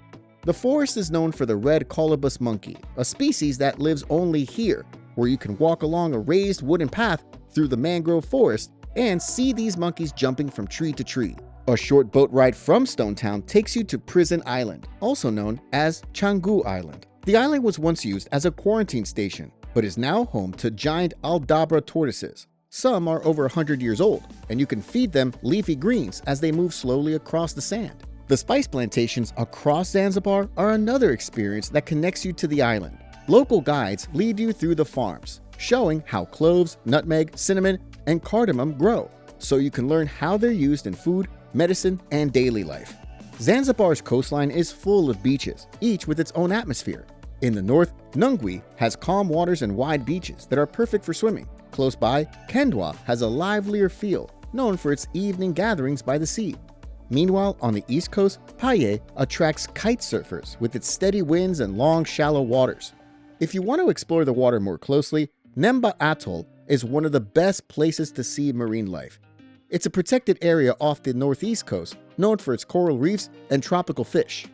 The forest is known for the red colobus monkey, a species that lives only here, where you can walk along a raised wooden path through the mangrove forest and see these monkeys jumping from tree to tree. A short boat ride from Stone Town takes you to Prison Island, also known as Canggu Island. The island was once used as a quarantine station, but is now home to giant Aldabra tortoises. Some are over 100 years old, and you can feed them leafy greens as they move slowly across the sand. The spice plantations across Zanzibar are another experience that connects you to the island. Local guides lead you through the farms, showing how cloves, nutmeg, cinnamon, and cardamom grow, so you can learn how they're used in food, medicine, and daily life. Zanzibar's coastline is full of beaches, each with its own atmosphere. In the north, Nungwi has calm waters and wide beaches that are perfect for swimming. Close by, Kendwa has a livelier feel, known for its evening gatherings by the sea. Meanwhile, on the east coast, Paye attracts kite surfers with its steady winds and long, shallow waters. If you want to explore the water more closely, Nemba Atoll is one of the best places to see marine life. It's a protected area off the northeast coast, known for its coral reefs and tropical fish.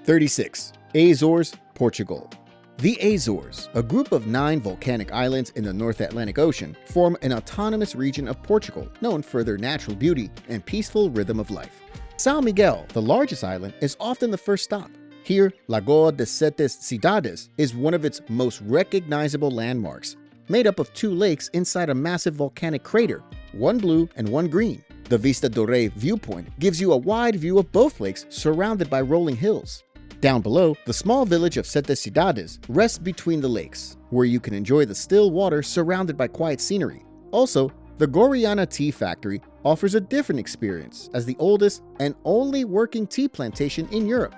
36. Azores, Portugal. The Azores, a group of 9 volcanic islands in the North Atlantic Ocean, form an autonomous region of Portugal known for their natural beauty and peaceful rhythm of life. São Miguel, the largest island, is often the first stop. Here, Lagoa de Sete Cidades is one of its most recognizable landmarks, made up of 2 lakes inside a massive volcanic crater, one blue and one green. The Vista do Rei viewpoint gives you a wide view of both lakes surrounded by rolling hills. Down below, the small village of Sete Cidades rests between the lakes, where you can enjoy the still water surrounded by quiet scenery. Also, the Goriana Tea Factory offers a different experience as the oldest and only working tea plantation in Europe.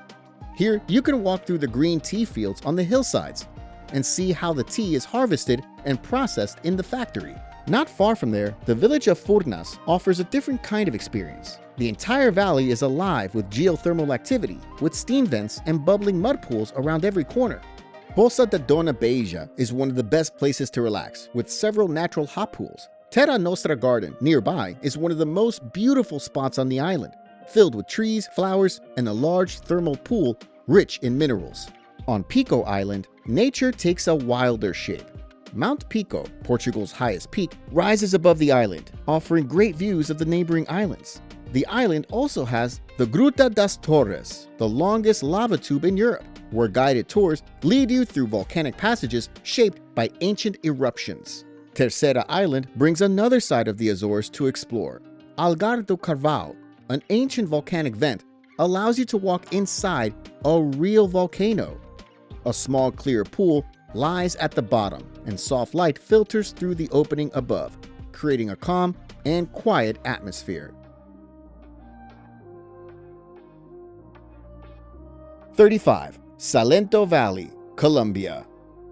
Here, you can walk through the green tea fields on the hillsides and see how the tea is harvested and processed in the factory. Not far from there, the village of Furnas offers a different kind of experience. The entire valley is alive with geothermal activity, with steam vents and bubbling mud pools around every corner. Poça da Dona Beija is one of the best places to relax, with several natural hot pools. Terra Nostra Garden, nearby, is one of the most beautiful spots on the island, filled with trees, flowers, and a large thermal pool rich in minerals. On Pico Island, nature takes a wilder shape. Mount Pico, Portugal's highest peak, rises above the island, offering great views of the neighboring islands. The island also has the Gruta das Torres, the longest lava tube in Europe, where guided tours lead you through volcanic passages shaped by ancient eruptions. Terceira Island brings another side of the Azores to explore. Algar do Carvalho, an ancient volcanic vent, allows you to walk inside a real volcano. A small clear pool lies at the bottom, and soft light filters through the opening above, creating a calm and quiet atmosphere. 35. Salento Valley, Colombia.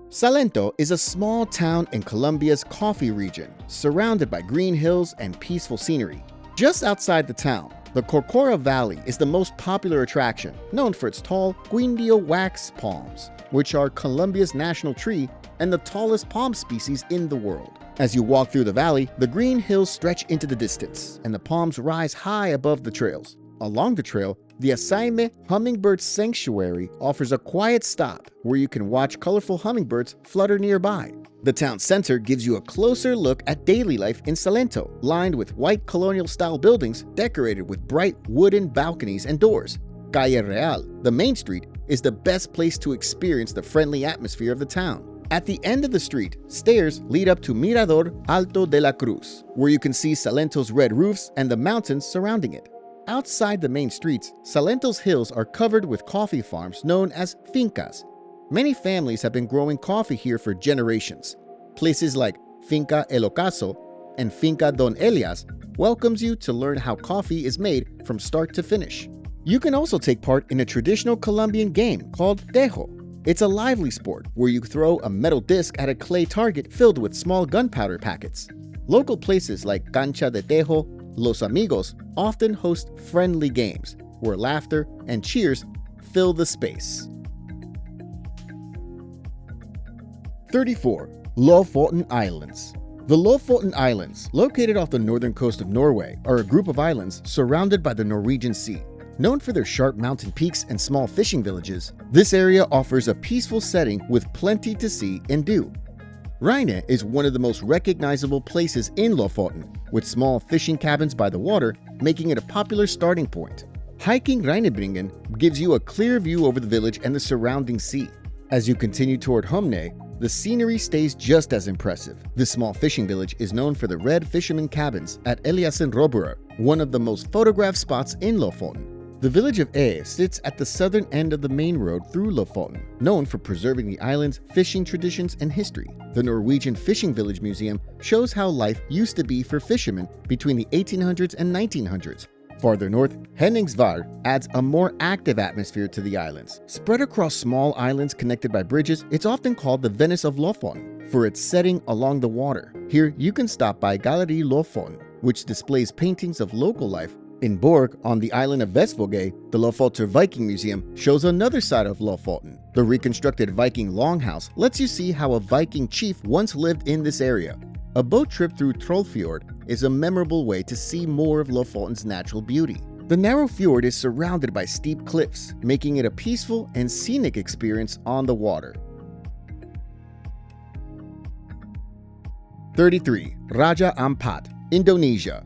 Salento is a small town in Colombia's coffee region, surrounded by green hills and peaceful scenery. Just outside the town, the Corcora Valley is the most popular attraction, known for its tall Guindio wax palms, which are Colombia's national tree and the tallest palm species in the world. As you walk through the valley, the green hills stretch into the distance, and the palms rise high above the trails. Along the trail, the Asaime Hummingbird Sanctuary offers a quiet stop where you can watch colorful hummingbirds flutter nearby. The town center gives you a closer look at daily life in Salento, lined with white colonial-style buildings decorated with bright wooden balconies and doors. Calle Real, the main street, is the best place to experience the friendly atmosphere of the town. At the end of the street, stairs lead up to Mirador Alto de la Cruz, where you can see Salento's red roofs and the mountains surrounding it. Outside the main streets, Salento's hills are covered with coffee farms known as fincas. Many families have been growing coffee here for generations. Places like Finca El Ocaso and Finca Don Elias welcomes you to learn how coffee is made from start to finish. You can also take part in a traditional Colombian game called Tejo. It's a lively sport where you throw a metal disc at a clay target filled with small gunpowder packets. Local places like Cancha de Tejo, Los Amigos often host friendly games where laughter and cheers fill the space. 34. Lofoten Islands. The Lofoten Islands, located off the northern coast of Norway, are a group of islands surrounded by the Norwegian Sea. Known for their sharp mountain peaks and small fishing villages, this area offers a peaceful setting with plenty to see and do. Reine is one of the most recognizable places in Lofoten, with small fishing cabins by the water, making it a popular starting point. Hiking Reinebringen gives you a clear view over the village and the surrounding sea. As you continue toward Humne, the scenery stays just as impressive. This small fishing village is known for the red fisherman cabins at Eliassen Roburer, one of the most photographed spots in Lofoten. The village of E sits at the southern end of the main road through Lofoten, known for preserving the island's fishing traditions and history. The Norwegian Fishing Village Museum shows how life used to be for fishermen between the 1800s and 1900s. Farther north, Henningsvær adds a more active atmosphere to the islands. Spread across small islands connected by bridges, it's often called the Venice of Lofoten for its setting along the water. Here, you can stop by Galerie Lofoten, which displays paintings of local life. In Borg, on the island of Vestfold, the Lofoter Viking Museum shows another side of Lofoten. The reconstructed Viking longhouse lets you see how a Viking chief once lived in this area. A boat trip through Trollfjord is a memorable way to see more of Lofoten's natural beauty. The narrow fjord is surrounded by steep cliffs, making it a peaceful and scenic experience on the water. 33. Raja Ampat, Indonesia.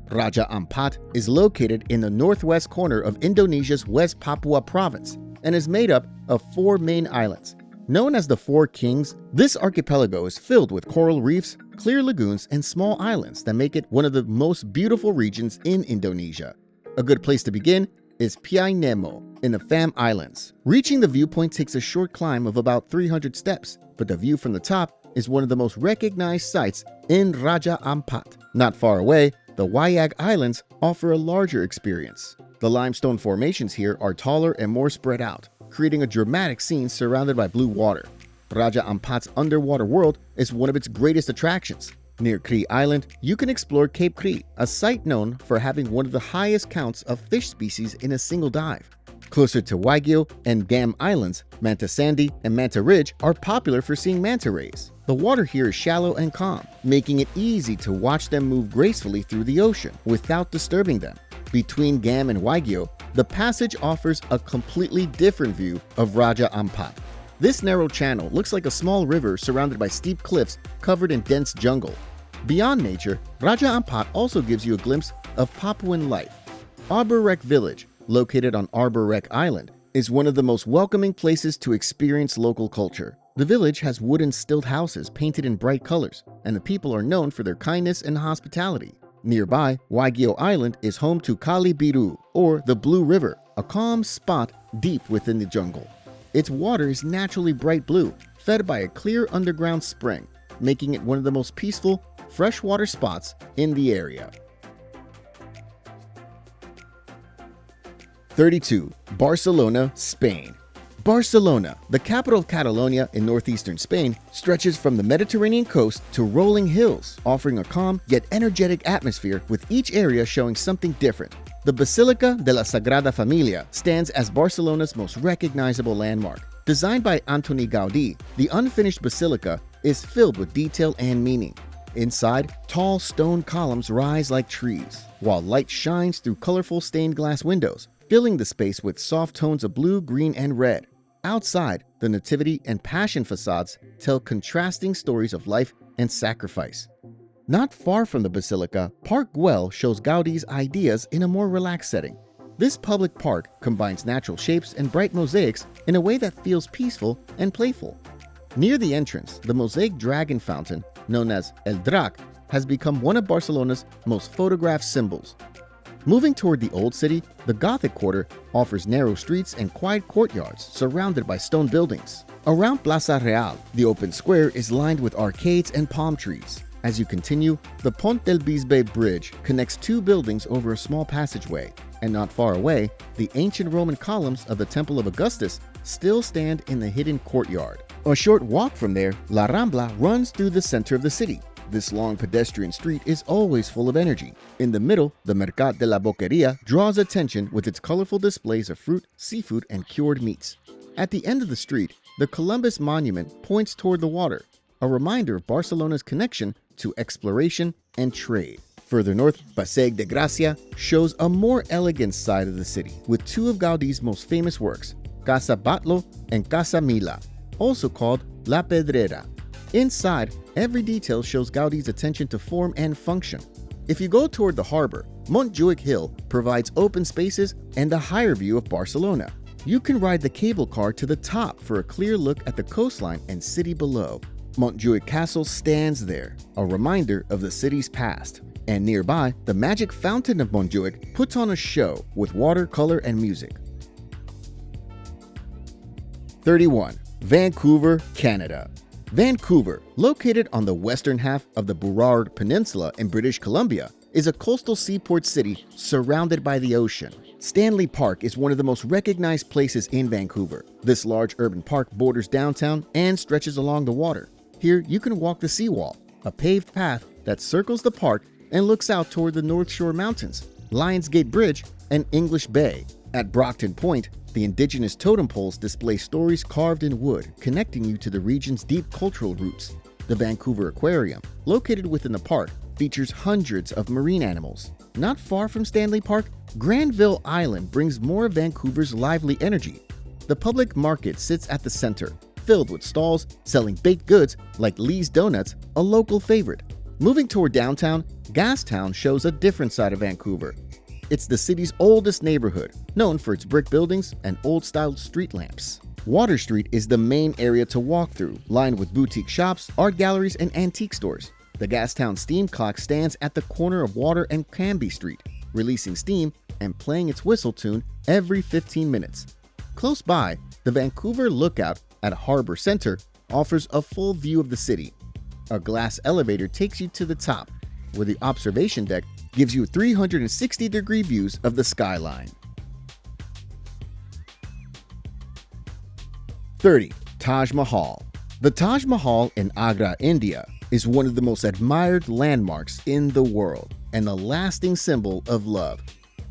Raja Ampat is located in the northwest corner of Indonesia's West Papua province and is made up of 4 main islands. Known as the Four Kings, this archipelago is filled with coral reefs, clear lagoons, and small islands that make it one of the most beautiful regions in Indonesia. A good place to begin is Piai Nemo in the Fam Islands. Reaching the viewpoint takes a short climb of about 300 steps, but the view from the top is one of the most recognized sights in Raja Ampat. Not far away, the Wayag Islands offer a larger experience. The limestone formations here are taller and more spread out, creating a dramatic scene surrounded by blue water. Raja Ampat's underwater world is one of its greatest attractions. Near Kri Island, you can explore Cape Kri, a site known for having one of the highest counts of fish species in a single dive. Closer to Waigeo and Gam Islands, Manta Sandy and Manta Ridge are popular for seeing manta rays. The water here is shallow and calm, making it easy to watch them move gracefully through the ocean without disturbing them. Between Gam and Waigeo, the passage offers a completely different view of Raja Ampat. This narrow channel looks like a small river surrounded by steep cliffs covered in dense jungle. Beyond nature, Raja Ampat also gives you a glimpse of Papuan life. Arbor Rek Village, located on Arbor Rek Island, is one of the most welcoming places to experience local culture. The village has wooden stilt houses painted in bright colors, and the people are known for their kindness and hospitality. Nearby, Waigeo Island is home to Kali Biru, or the Blue River, a calm spot deep within the jungle. Its water is naturally bright blue, fed by a clear underground spring, making it one of the most peaceful, freshwater spots in the area. 32. Barcelona, Spain. Barcelona, the capital of Catalonia in northeastern Spain, stretches from the Mediterranean coast to rolling hills, offering a calm yet energetic atmosphere with each area showing something different. The Basilica de la Sagrada Familia stands as Barcelona's most recognizable landmark. Designed by Antoni Gaudí, the unfinished basilica is filled with detail and meaning. Inside, tall stone columns rise like trees, while light shines through colorful stained glass windows, filling the space with soft tones of blue, green, and red. Outside, the Nativity and Passion facades tell contrasting stories of life and sacrifice. Not far from the basilica, Park Güell shows Gaudí's ideas in a more relaxed setting. This public park combines natural shapes and bright mosaics in a way that feels peaceful and playful. Near the entrance, the mosaic dragon fountain, known as El Drac, has become one of Barcelona's most photographed symbols. Moving toward the Old City, the Gothic Quarter offers narrow streets and quiet courtyards surrounded by stone buildings. Around Plaza Real, the open square is lined with arcades and palm trees. As you continue, the Pont del Bisbe Bridge connects two buildings over a small passageway, and not far away, the ancient Roman columns of the Temple of Augustus still stand in the hidden courtyard. A short walk from there, La Rambla runs through the center of the city. This long pedestrian street is always full of energy. In the middle, the Mercat de la Boqueria draws attention with its colorful displays of fruit, seafood, and cured meats. At the end of the street, the Columbus Monument points toward the water, a reminder of Barcelona's connection to exploration and trade. Further north, Passeig de Gràcia shows a more elegant side of the city, with two of Gaudí's most famous works, Casa Batlló and Casa Milà, also called La Pedrera. Inside, every detail shows Gaudí's attention to form and function. If you go toward the harbor, Montjuïc Hill provides open spaces and a higher view of Barcelona. You can ride the cable car to the top for a clear look at the coastline and city below. Montjuïc Castle stands there, a reminder of the city's past. And nearby, the magic fountain of Montjuïc puts on a show with water, color, and music. 31. Vancouver, Canada. Vancouver, located on the western half of the Burrard Peninsula in British Columbia, is a coastal seaport city surrounded by the ocean. Stanley Park is one of the most recognized places in Vancouver. This large urban park borders downtown and stretches along the water. Here, you can walk the seawall, a paved path that circles the park and looks out toward the North Shore Mountains, Lionsgate Bridge, and English Bay. At Brockton Point, the indigenous totem poles display stories carved in wood, connecting you to the region's deep cultural roots. The Vancouver Aquarium, located within the park, features hundreds of marine animals. Not far from Stanley Park, Granville Island brings more of Vancouver's lively energy. The public market sits at the center, filled with stalls selling baked goods like Lee's Donuts, a local favorite. Moving toward downtown, Gastown shows a different side of Vancouver. It's the city's oldest neighborhood, known for its brick buildings and old-style street lamps. Water Street is the main area to walk through, lined with boutique shops, art galleries, and antique stores. The Gastown Steam Clock stands at the corner of Water and Canby Street, releasing steam and playing its whistle tune every 15 minutes. Close by, the Vancouver Lookout at Harbor Center offers a full view of the city. A glass elevator takes you to the top, where the observation deck gives you 360-degree views of the skyline. 30. Taj Mahal. The Taj Mahal in Agra, India, is one of the most admired landmarks in the world and a lasting symbol of love.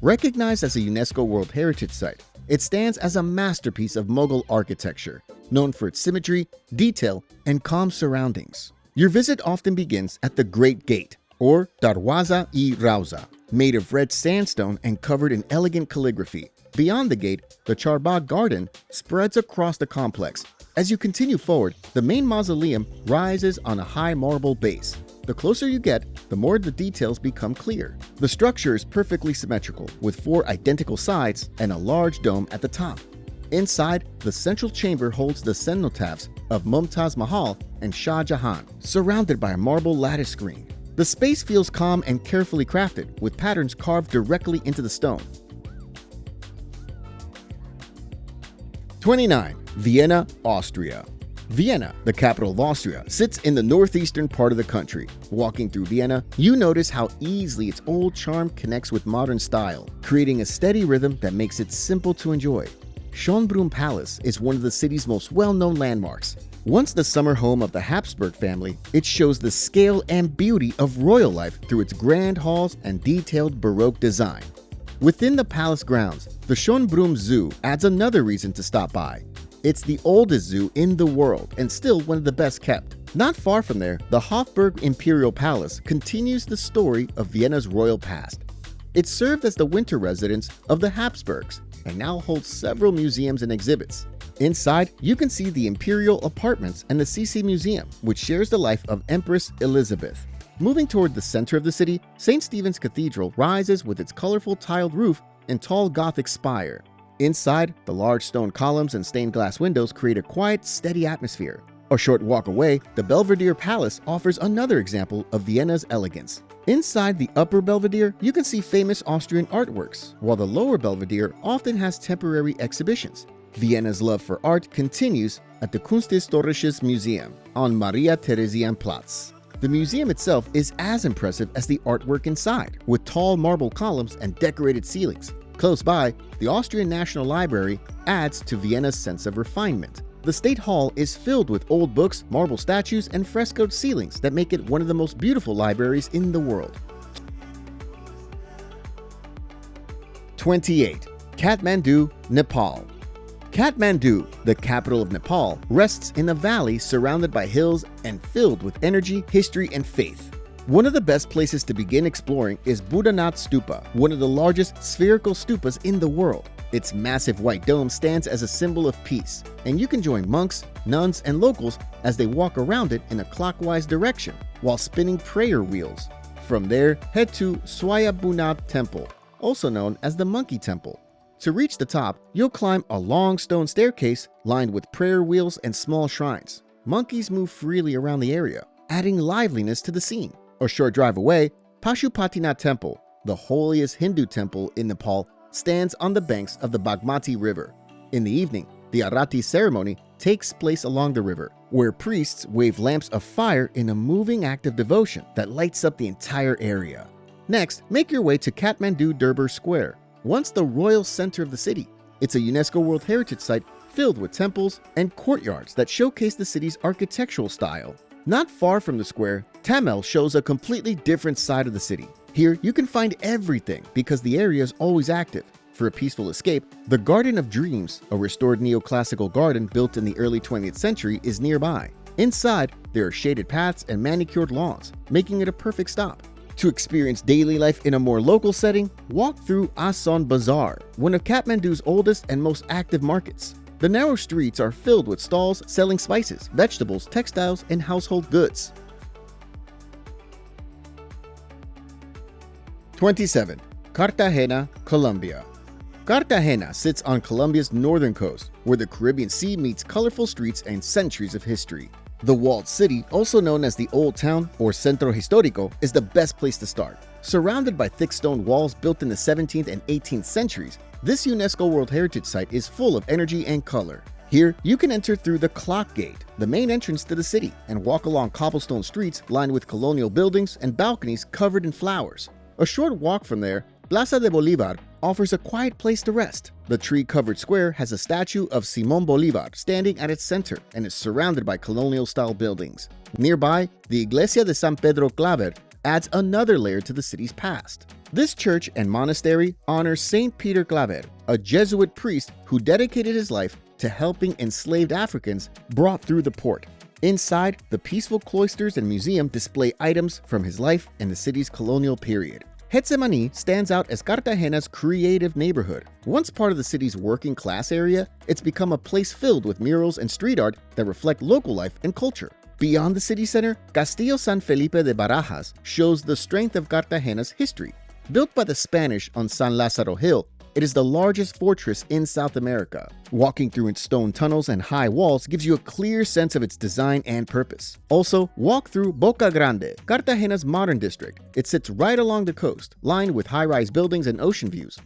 Recognized as a UNESCO World Heritage Site, it stands as a masterpiece of Mughal architecture, known for its symmetry, detail, and calm surroundings. Your visit often begins at the Great Gate, or Darwaza y Rauza, made of red sandstone and covered in elegant calligraphy. Beyond the gate, the Charbagh Garden spreads across the complex. As you continue forward, the main mausoleum rises on a high marble base. The closer you get, the more the details become clear. The structure is perfectly symmetrical, with 4 identical sides and a large dome at the top. Inside, the central chamber holds the cenotaphs of Mumtaz Mahal and Shah Jahan, surrounded by a marble lattice screen. The space feels calm and carefully crafted, with patterns carved directly into the stone. 29. Vienna, Austria. Vienna, the capital of Austria, sits in the northeastern part of the country. Walking through Vienna, you notice how easily its old charm connects with modern style, creating a steady rhythm that makes it simple to enjoy. Schönbrunn Palace is one of the city's most well-known landmarks. Once the summer home of the Habsburg family, it shows the scale and beauty of royal life through its grand halls and detailed Baroque design. Within the palace grounds, the Schönbrunn Zoo adds another reason to stop by. It's the oldest zoo in the world and still one of the best kept. Not far from there, the Hofburg Imperial Palace continues the story of Vienna's royal past. It served as the winter residence of the Habsburgs and now holds several museums and exhibits. Inside, you can see the imperial apartments and the CC Museum, which shares the life of Empress Elizabeth. Moving toward the center of the city, St. Stephen's Cathedral rises with its colorful tiled roof and tall Gothic spire. Inside, the large stone columns and stained glass windows create a quiet, steady atmosphere. A short walk away, the Belvedere Palace offers another example of Vienna's elegance. Inside the upper Belvedere, you can see famous Austrian artworks, while the lower Belvedere often has temporary exhibitions. Vienna's love for art continues at the Kunsthistorisches Museum on Maria Theresienplatz. The museum itself is as impressive as the artwork inside, with tall marble columns and decorated ceilings. Close by, the Austrian National Library adds to Vienna's sense of refinement. The State Hall is filled with old books, marble statues, and frescoed ceilings that make it one of the most beautiful libraries in the world. 28. Kathmandu, Nepal. Kathmandu, the capital of Nepal, rests in a valley surrounded by hills and filled with energy, history, and faith. One of the best places to begin exploring is Buddhanath Stupa, one of the largest spherical stupas in the world. Its massive white dome stands as a symbol of peace, and you can join monks, nuns, and locals as they walk around it in a clockwise direction while spinning prayer wheels. From there, head to Swayambhunath Temple, also known as the Monkey Temple. To reach the top, you'll climb a long stone staircase lined with prayer wheels and small shrines. Monkeys move freely around the area, adding liveliness to the scene. A short drive away, Pashupatinath Temple, the holiest Hindu temple in Nepal, stands on the banks of the Bagmati River. In the evening, the Arati ceremony takes place along the river, where priests wave lamps of fire in a moving act of devotion that lights up the entire area. Next, make your way to Kathmandu Durbar Square, once the royal center of the city. It's a UNESCO World Heritage Site filled with temples and courtyards that showcase the city's architectural style. Not far from the square, Tamil shows a completely different side of the city. Here, you can find everything because the area is always active. For a peaceful escape, the Garden of Dreams, a restored neoclassical garden built in the early 20th century, is nearby. Inside, there are shaded paths and manicured lawns, making it a perfect stop. To experience daily life in a more local setting, walk through Asan Bazaar, one of Kathmandu's oldest and most active markets. The narrow streets are filled with stalls selling spices, vegetables, textiles, and household goods. 27. Cartagena, Colombia. Cartagena sits on Colombia's northern coast, where the Caribbean Sea meets colorful streets and centuries of history. The walled city, also known as the Old Town or Centro Histórico, is the best place to start. Surrounded by thick stone walls built in the 17th and 18th centuries, this UNESCO World Heritage Site is full of energy and color. Here, you can enter through the Clock Gate, the main entrance to the city, and walk along cobblestone streets lined with colonial buildings and balconies covered in flowers. A short walk from there, Plaza de Bolívar offers a quiet place to rest. The tree-covered square has a statue of Simón Bolívar standing at its center and is surrounded by colonial-style buildings. Nearby, the Iglesia de San Pedro Claver adds another layer to the city's past. This church and monastery honors Saint Peter Claver, a Jesuit priest who dedicated his life to helping enslaved Africans brought through the port. Inside, the peaceful cloisters and museum display items from his life and the city's colonial period. Getsemani stands out as Cartagena's creative neighborhood. Once part of the city's working class area, it's become a place filled with murals and street art that reflect local life and culture. Beyond the city center, Castillo San Felipe de Barajas shows the strength of Cartagena's history. Built by the Spanish on San Lázaro Hill, it is the largest fortress in South America. Walking through its stone tunnels and high walls gives you a clear sense of its design and purpose. Also, walk through Boca Grande, Cartagena's modern district. It sits right along the coast, lined with high-rise buildings and ocean views.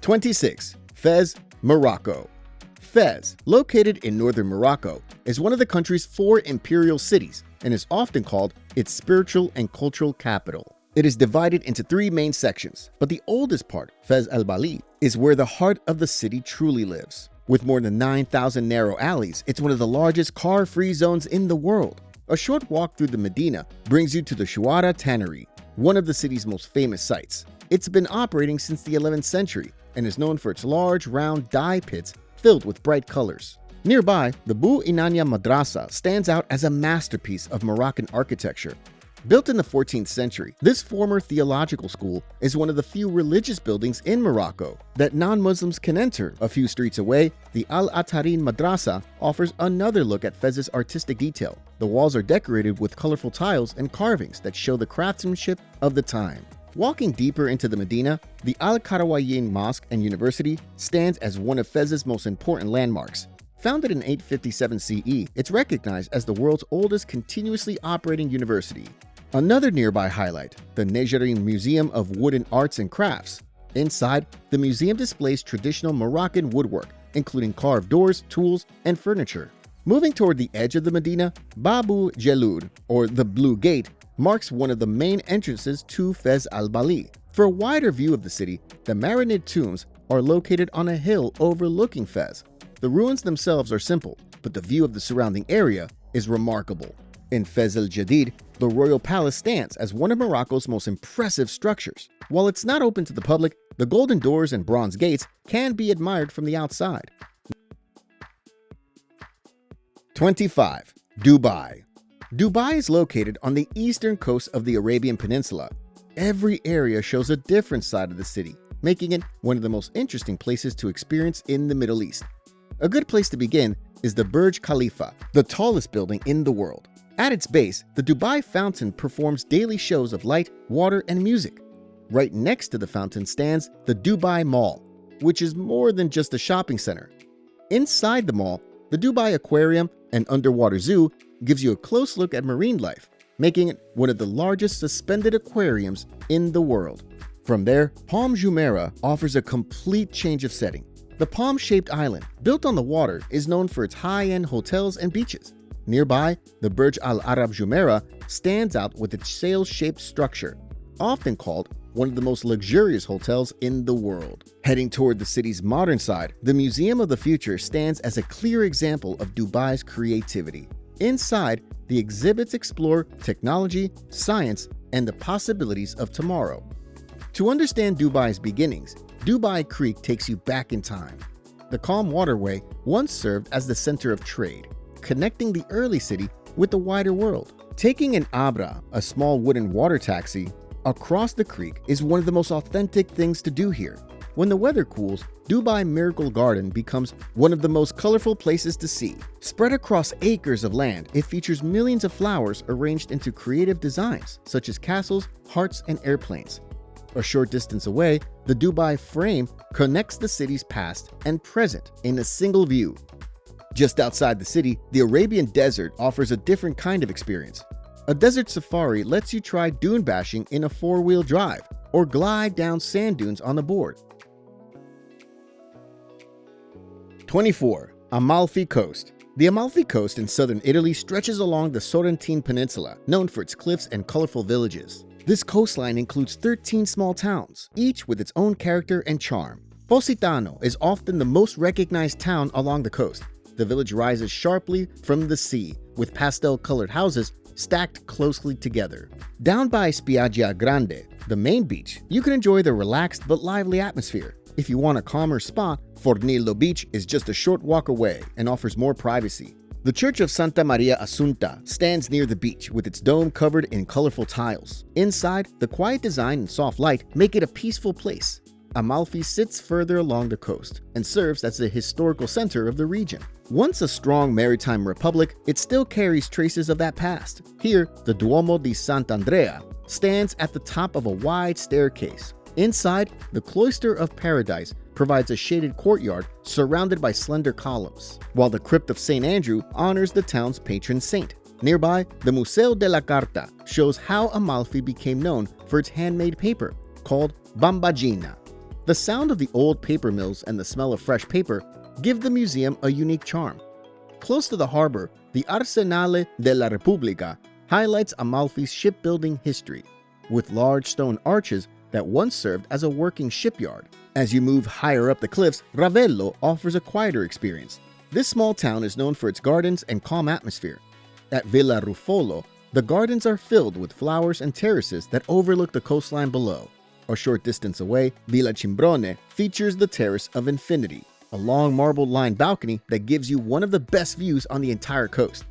26. Fez, Morocco. Fez, located in northern Morocco, is one of the country's 4 imperial cities and is often called its spiritual and cultural capital. It is divided into 3 main sections, but the oldest part, Fez El Bali, is where the heart of the city truly lives. With more than 9,000 narrow alleys, it's one of the largest car-free zones in the world. A short walk through the Medina brings you to the Chouara Tannery, one of the city's most famous sites. It's been operating since the 11th century and is known for its large, round dye pits filled with bright colors. Nearby, the Bu Inanya Madrasa stands out as a masterpiece of Moroccan architecture. Built in the 14th century, this former theological school is one of the few religious buildings in Morocco that non-Muslims can enter. A few streets away, the Al-Atarin Madrasa offers another look at Fez's artistic detail. The walls are decorated with colorful tiles and carvings that show the craftsmanship of the time. Walking deeper into the Medina, the Al-Karawayin Mosque and University stands as one of Fez's most important landmarks. Founded in 857 CE, it's recognized as the world's oldest continuously operating university. Another nearby highlight, the Nejarin Museum of Wooden Arts and Crafts. Inside, the museum displays traditional Moroccan woodwork, including carved doors, tools, and furniture. Moving toward the edge of the Medina, Babu Jelud, or the Blue Gate, marks one of the main entrances to Fez al-Bali. For a wider view of the city, the Marinid tombs are located on a hill overlooking Fez. The ruins themselves are simple, but the view of the surrounding area is remarkable. In Fez el-Jadid, the royal palace stands as one of Morocco's most impressive structures. While it's not open to the public, the golden doors and bronze gates can be admired from the outside. 25. Dubai. Dubai is located on the eastern coast of the Arabian Peninsula. Every area shows a different side of the city, making it one of the most interesting places to experience in the Middle East. A good place to begin is the Burj Khalifa, the tallest building in the world. At its base, the Dubai Fountain performs daily shows of light, water, and music. Right next to the fountain stands the Dubai Mall, which is more than just a shopping center. Inside the mall, the Dubai Aquarium and Underwater Zoo gives you a close look at marine life, making it one of the largest suspended aquariums in the world. From there, Palm Jumeirah offers a complete change of setting. The palm-shaped island, built on the water, is known for its high-end hotels and beaches. Nearby, the Burj Al Arab Jumeirah stands out with its sail-shaped structure, often called one of the most luxurious hotels in the world. Heading toward the city's modern side, the Museum of the Future stands as a clear example of Dubai's creativity. Inside, the exhibits explore technology, science, and the possibilities of tomorrow. To understand Dubai's beginnings, Dubai Creek takes you back in time. The calm waterway once served as the center of trade, connecting the early city with the wider world. Taking an Abra, a small wooden water taxi, across the creek is one of the most authentic things to do here. When the weather cools, Dubai Miracle Garden becomes one of the most colorful places to see. Spread across acres of land, it features millions of flowers arranged into creative designs, such as castles, hearts, and airplanes. A short distance away, the Dubai Frame connects the city's past and present in a single view. Just outside the city, the Arabian Desert offers a different kind of experience. A desert safari lets you try dune bashing in a 4-wheel drive or glide down sand dunes on a board. 24. Amalfi Coast. The Amalfi Coast in southern Italy stretches along the Sorrentine Peninsula, known for its cliffs and colorful villages. This coastline includes 13 small towns, each with its own character and charm. Positano is often the most recognized town along the coast. The village rises sharply from the sea, with pastel-colored houses stacked closely together. Down by Spiaggia Grande, the main beach, you can enjoy the relaxed but lively atmosphere. If you want a calmer spot, Fornillo Beach is just a short walk away and offers more privacy. The Church of Santa Maria Assunta stands near the beach with its dome covered in colorful tiles. Inside, the quiet design and soft light make it a peaceful place. Amalfi sits further along the coast and serves as the historical center of the region. Once a strong maritime republic, it still carries traces of that past. Here, the Duomo di Sant'Andrea stands at the top of a wide staircase. Inside, the Cloister of Paradise provides a shaded courtyard surrounded by slender columns, while the Crypt of St. Andrew honors the town's patron saint. Nearby, the Museo della Carta shows how Amalfi became known for its handmade paper, called bambagina. The sound of the old paper mills and the smell of fresh paper give the museum a unique charm. Close to the harbor, the Arsenale della Repubblica highlights Amalfi's shipbuilding history, with large stone arches that once served as a working shipyard. As you move higher up the cliffs, Ravello offers a quieter experience. This small town is known for its gardens and calm atmosphere. At Villa Ruffolo, the gardens are filled with flowers and terraces that overlook the coastline below. A short distance away, Villa Cimbrone features the Terrace of Infinity, a long marble-lined balcony that gives you one of the best views on the entire coast.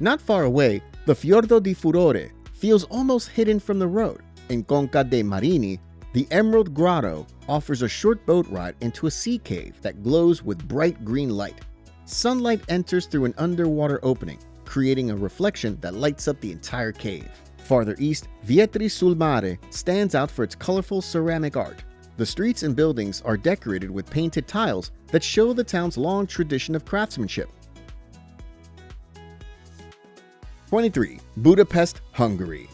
Not far away, the Fiordo di Furore feels almost hidden from the road. In Conca dei Marini, the Emerald Grotto offers a short boat ride into a sea cave that glows with bright green light. Sunlight enters through an underwater opening, creating a reflection that lights up the entire cave. Farther east, Vietri sul Mare stands out for its colorful ceramic art. The streets and buildings are decorated with painted tiles that show the town's long tradition of craftsmanship. 23. Budapest, Hungary.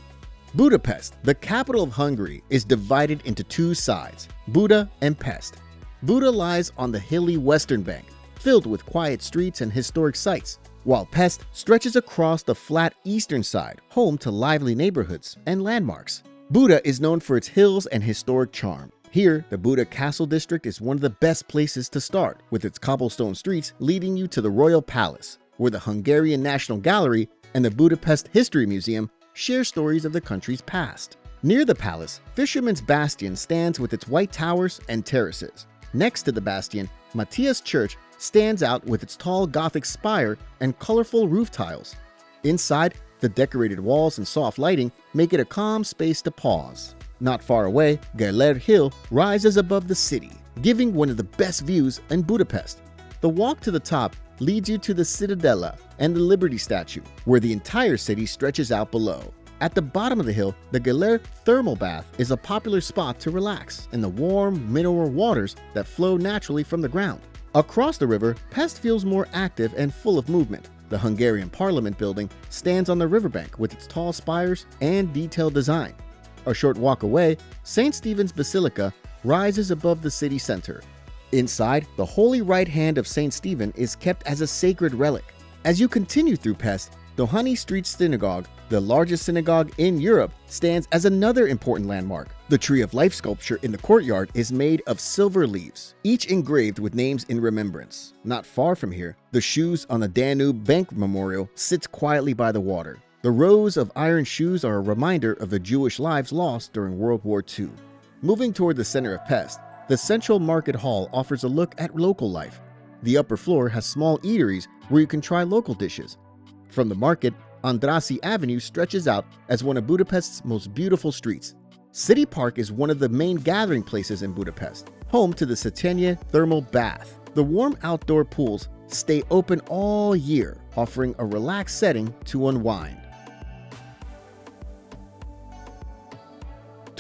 Budapest, the capital of Hungary, is divided into two sides, Buda and Pest. Buda lies on the hilly western bank, filled with quiet streets and historic sites, while Pest stretches across the flat eastern side, home to lively neighborhoods and landmarks. Buda is known for its hills and historic charm. Here, the Buda Castle District is one of the best places to start, with its cobblestone streets leading you to the Royal Palace, where the Hungarian National Gallery and the Budapest History Museum share stories of the country's past. Near the palace, Fisherman's Bastion stands with its white towers and terraces. Next to the bastion, Matthias Church stands out with its tall Gothic spire and colorful roof tiles. Inside, the decorated walls and soft lighting make it a calm space to pause. Not far away, Gellert Hill rises above the city, giving one of the best views in Budapest. The walk to the top leads you to the Citadella and the Liberty Statue, where the entire city stretches out below. At the bottom of the hill, the Gellert Thermal Bath is a popular spot to relax in the warm mineral waters that flow naturally from the ground. Across the river, Pest feels more active and full of movement. The Hungarian Parliament building stands on the riverbank with its tall spires and detailed design. A short walk away, St. Stephen's Basilica rises above the city center. Inside, the holy right hand of St. Stephen is kept as a sacred relic. As you continue through Pest, Dohany Street Synagogue, the largest synagogue in Europe, stands as another important landmark. The Tree of Life sculpture in the courtyard is made of silver leaves, each engraved with names in remembrance. Not far from here, the Shoes on the Danube Bank Memorial sits quietly by the water. The rows of iron shoes are a reminder of the Jewish lives lost during World War II. Moving toward the center of Pest, the Central Market Hall offers a look at local life. The upper floor has small eateries where you can try local dishes. From the market, Andrassy Avenue stretches out as one of Budapest's most beautiful streets. City Park is one of the main gathering places in Budapest, home to the Széchenyi Thermal Bath. The warm outdoor pools stay open all year, offering a relaxed setting to unwind.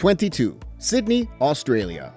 22. Sydney, Australia.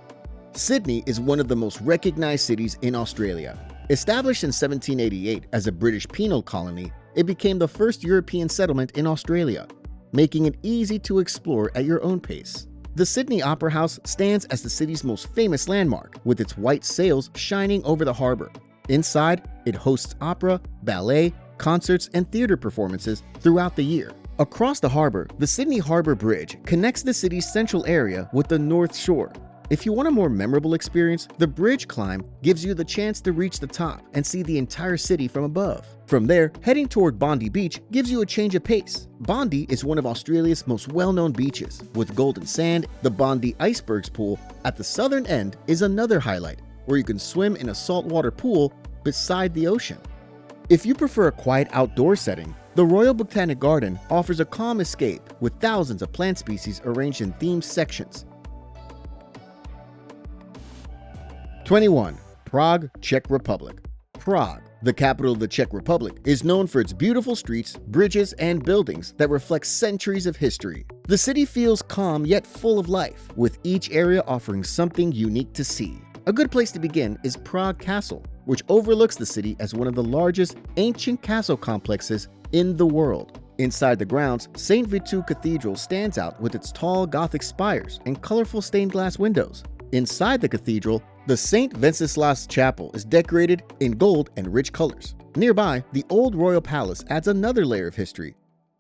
Sydney is one of the most recognized cities in Australia. Established in 1788 as a British penal colony, it became the first European settlement in Australia, making it easy to explore at your own pace. The Sydney Opera House stands as the city's most famous landmark, with its white sails shining over the harbor. Inside, it hosts opera, ballet, concerts, and theater performances throughout the year. Across the harbor, the Sydney Harbour Bridge connects the city's central area with the North Shore. If you want a more memorable experience, the bridge climb gives you the chance to reach the top and see the entire city from above. From there, heading toward Bondi Beach gives you a change of pace. Bondi is one of Australia's most well-known beaches. With golden sand, the Bondi Icebergs pool at the southern end is another highlight, where you can swim in a saltwater pool beside the ocean. If you prefer a quiet outdoor setting, the Royal Botanic Garden offers a calm escape with thousands of plant species arranged in themed sections. 21. Prague, Czech Republic. Prague, the capital of the Czech Republic, is known for its beautiful streets, bridges, and buildings that reflect centuries of history. The city feels calm yet full of life, with each area offering something unique to see. A good place to begin is Prague Castle, which overlooks the city as one of the largest ancient castle complexes in the world. Inside the grounds, St. Vitu Cathedral stands out with its tall Gothic spires and colorful stained glass windows. Inside the cathedral, the St. Wenceslas Chapel is decorated in gold and rich colors. Nearby, the old royal palace adds another layer of history.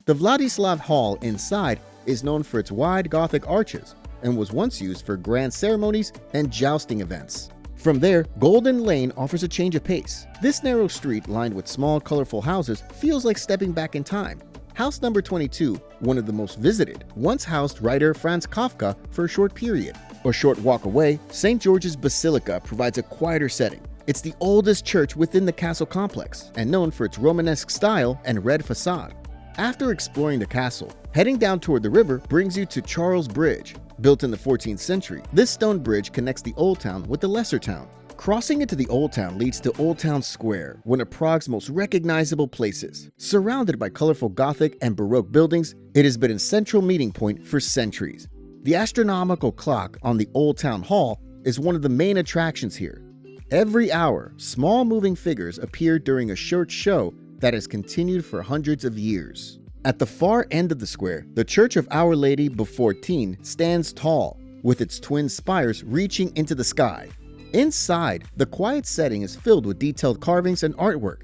The Vladislav Hall inside is known for its wide Gothic arches and was once used for grand ceremonies and jousting events. From there, Golden Lane offers a change of pace. This narrow street lined with small, colorful houses feels like stepping back in time. House number 22, one of the most visited, once housed writer Franz Kafka for a short period. A short walk away, St. George's Basilica provides a quieter setting. It's the oldest church within the castle complex and known for its Romanesque style and red facade. After exploring the castle, heading down toward the river brings you to Charles Bridge. Built in the 14th century, this stone bridge connects the Old Town with the Lesser Town. Crossing into the Old Town leads to Old Town Square, one of Prague's most recognizable places. Surrounded by colorful Gothic and Baroque buildings, it has been a central meeting point for centuries. The astronomical clock on the Old Town Hall is one of the main attractions here. Every hour, small moving figures appear during a short show that has continued for hundreds of years. At the far end of the square, the Church of Our Lady Beaufortine stands tall, with its twin spires reaching into the sky. Inside, the quiet setting is filled with detailed carvings and artwork.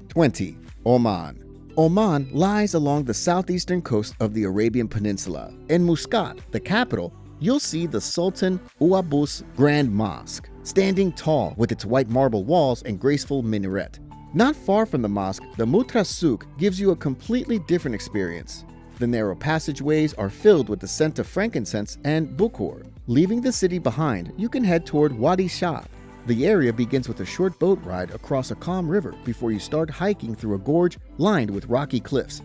20. Oman. Oman lies along the southeastern coast of the Arabian Peninsula. In Muscat, the capital, you'll see the Sultan Ouabous Grand Mosque, standing tall with its white marble walls and graceful minaret. Not far from the mosque, the Mutra Souk gives you a completely different experience. The narrow passageways are filled with the scent of frankincense and bukhor. Leaving the city behind, you can head toward Wadi Shab. The area begins with a short boat ride across a calm river before you start hiking through a gorge lined with rocky cliffs.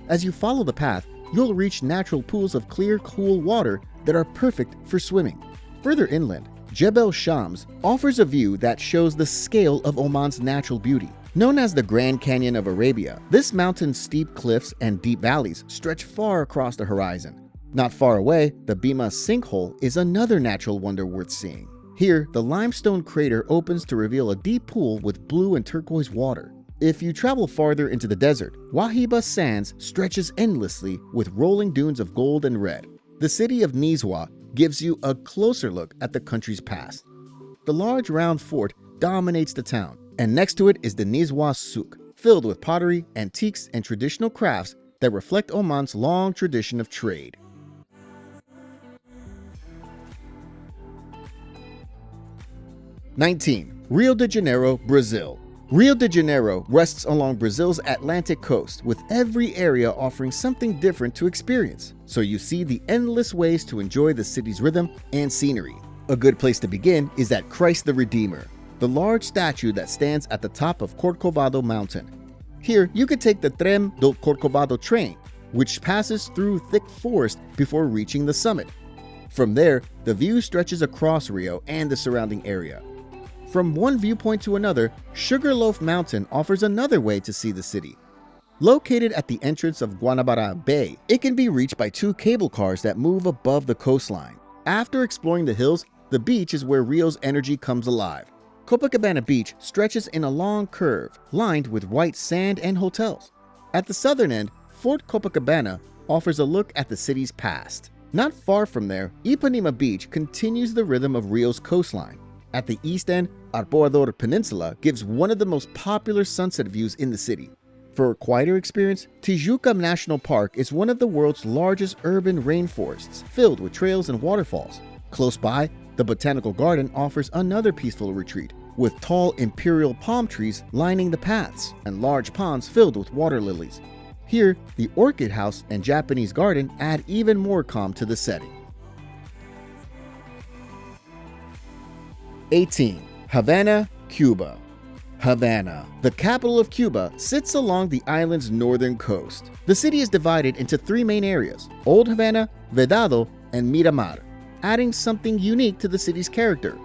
As you follow the path, you'll reach natural pools of clear, cool water that are perfect for swimming. Further inland, Jebel Shams offers a view that shows the scale of Oman's natural beauty. Known as the Grand Canyon of Arabia, this mountain's steep cliffs and deep valleys stretch far across the horizon. Not far away, the Bima Sinkhole is another natural wonder worth seeing. Here, the limestone crater opens to reveal a deep pool with blue and turquoise water. If you travel farther into the desert, Wahiba Sands stretches endlessly with rolling dunes of gold and red. The city of Nizwa gives you a closer look at the country's past. The large round fort dominates the town, and next to it is the Nizwa Souk, filled with pottery, antiques, and traditional crafts that reflect Oman's long tradition of trade. 19. Rio de Janeiro, Brazil. Rio de Janeiro rests along Brazil's Atlantic coast, with every area offering something different to experience, so you see the endless ways to enjoy the city's rhythm and scenery. A good place to begin is at Christ the Redeemer, the large statue that stands at the top of Corcovado Mountain. Here, you could take the Trem do Corcovado train, which passes through thick forest before reaching the summit. From there, the view stretches across Rio and the surrounding area. From one viewpoint to another, Sugarloaf Mountain offers another way to see the city. Located at the entrance of Guanabara Bay, it can be reached by 2 cable cars that move above the coastline. After exploring the hills, the beach is where Rio's energy comes alive. Copacabana Beach stretches in a long curve, lined with white sand and hotels. At the southern end, Fort Copacabana offers a look at the city's past. Not far from there, Ipanema Beach continues the rhythm of Rio's coastline. At the east end, Arpoador Peninsula gives one of the most popular sunset views in the city. For a quieter experience, Tijuca National Park is one of the world's largest urban rainforests, filled with trails and waterfalls. Close by, the Botanical Garden offers another peaceful retreat, with tall imperial palm trees lining the paths and large ponds filled with water lilies. Here, the Orchid House and Japanese Garden add even more calm to the setting. 18. Havana, Cuba. Havana, the capital of Cuba, sits along the island's northern coast. The city is divided into three main areas: Old Havana, Vedado, and Miramar, adding something unique to the city's character.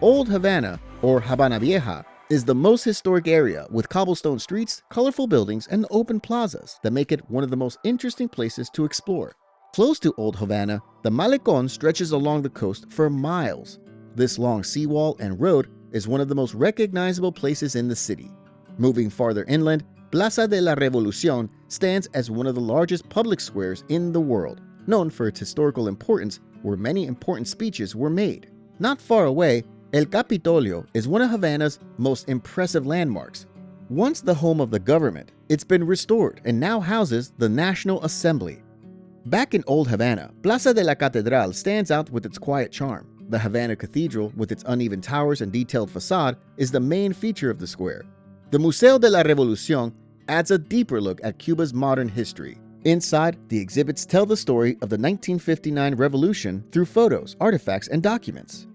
Old Havana, or Habana Vieja, is the most historic area, with cobblestone streets, colorful buildings, and open plazas that make it one of the most interesting places to explore. Close to Old Havana, the Malecón stretches along the coast for miles. This long seawall and road is one of the most recognizable places in the city. Moving farther inland, Plaza de la Revolución stands as one of the largest public squares in the world, known for its historical importance, where many important speeches were made. Not far away, El Capitolio is one of Havana's most impressive landmarks. Once the home of the government, it's been restored and now houses the National Assembly. Back in Old Havana, Plaza de la Catedral stands out with its quiet charm. The Havana Cathedral, with its uneven towers and detailed facade, is the main feature of the square. The Museo de la Revolución adds a deeper look at Cuba's modern history. Inside, the exhibits tell the story of the 1959 revolution through photos, artifacts, and documents.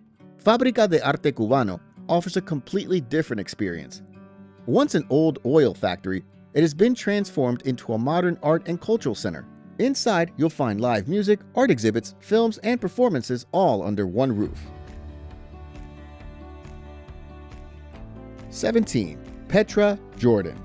Fábrica de Arte Cubano offers a completely different experience. Once an old oil factory, it has been transformed into a modern art and cultural center. Inside, you'll find live music, art exhibits, films, and performances all under one roof. 17. Petra, Jordan.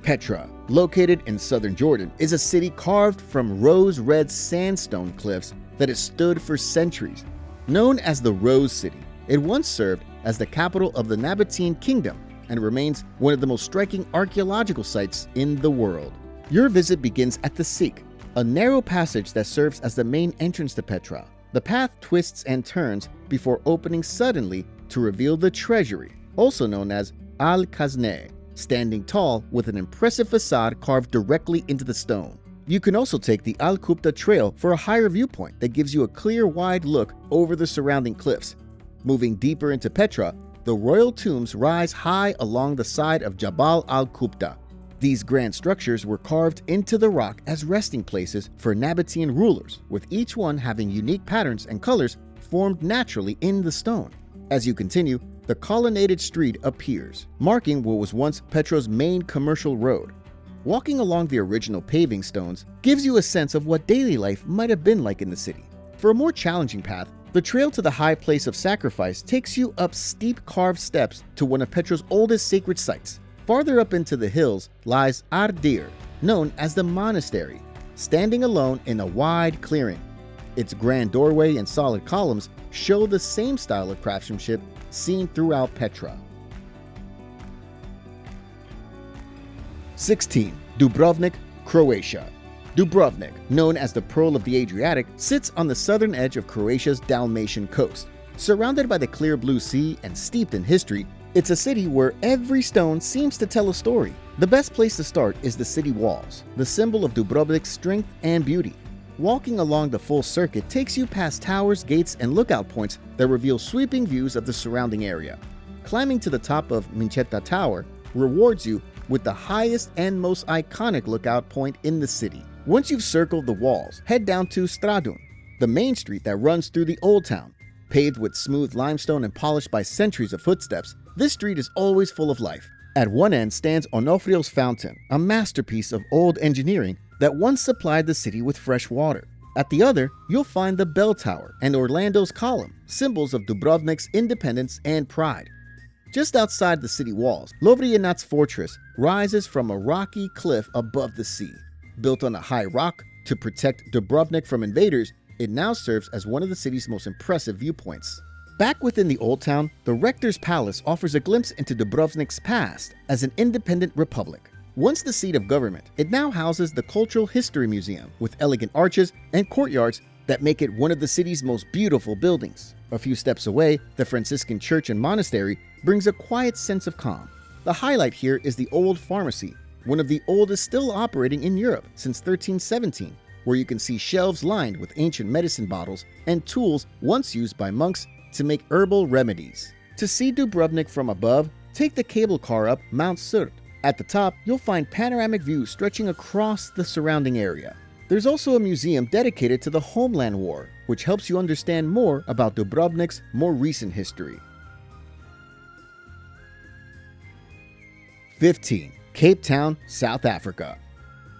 Petra, located in southern Jordan, is a city carved from rose-red sandstone cliffs that has stood for centuries. Known as the Rose City, it once served as the capital of the Nabatean Kingdom and remains one of the most striking archaeological sites in the world. Your visit begins at the Sikh, a narrow passage that serves as the main entrance to Petra. The path twists and turns before opening suddenly to reveal the treasury, also known as Al-Khazneh, standing tall with an impressive facade carved directly into the stone. You can also take the Al-Qubta Trail for a higher viewpoint that gives you a clear, wide look over the surrounding cliffs. Moving deeper into Petra, the royal tombs rise high along the side of Jabal al-Qubta. These grand structures were carved into the rock as resting places for Nabatean rulers, with each one having unique patterns and colors formed naturally in the stone. As you continue, the colonnaded street appears, marking what was once Petra's main commercial road. Walking along the original paving stones gives you a sense of what daily life might have been like in the city. For a more challenging path, the trail to the high place of sacrifice takes you up steep carved steps to one of Petra's oldest sacred sites. Farther up into the hills lies Ardir, known as the monastery, standing alone in a wide clearing. Its grand doorway and solid columns show the same style of craftsmanship seen throughout Petra. 16. Dubrovnik, Croatia. Dubrovnik, known as the Pearl of the Adriatic, sits on the southern edge of Croatia's Dalmatian coast. Surrounded by the clear blue sea and steeped in history, it's a city where every stone seems to tell a story. The best place to start is the city walls, the symbol of Dubrovnik's strength and beauty. Walking along the full circuit takes you past towers, gates, and lookout points that reveal sweeping views of the surrounding area. Climbing to the top of Mincheta Tower rewards you with the highest and most iconic lookout point in the city. Once you've circled the walls, head down to Stradun, the main street that runs through the Old Town. Paved with smooth limestone and polished by centuries of footsteps, this street is always full of life. At one end stands Onofrio's Fountain, a masterpiece of old engineering that once supplied the city with fresh water. At the other, you'll find the Bell Tower and Orlando's Column, symbols of Dubrovnik's independence and pride. Just outside the city walls, Lovrijenac Fortress rises from a rocky cliff above the sea. Built on a high rock to protect Dubrovnik from invaders, it now serves as one of the city's most impressive viewpoints. Back within the Old Town, the Rector's Palace offers a glimpse into Dubrovnik's past as an independent republic. Once the seat of government, it now houses the Cultural History Museum with elegant arches and courtyards that make it one of the city's most beautiful buildings. A few steps away, the Franciscan Church and Monastery brings a quiet sense of calm. The highlight here is the old pharmacy, one of the oldest still operating in Europe since 1317, where you can see shelves lined with ancient medicine bottles and tools once used by monks to make herbal remedies. To see Dubrovnik from above, take the cable car up Mount Surt. At the top, you'll find panoramic views stretching across the surrounding area. There's also a museum dedicated to the Homeland War, which helps you understand more about Dubrovnik's more recent history. 15. Cape Town, South Africa.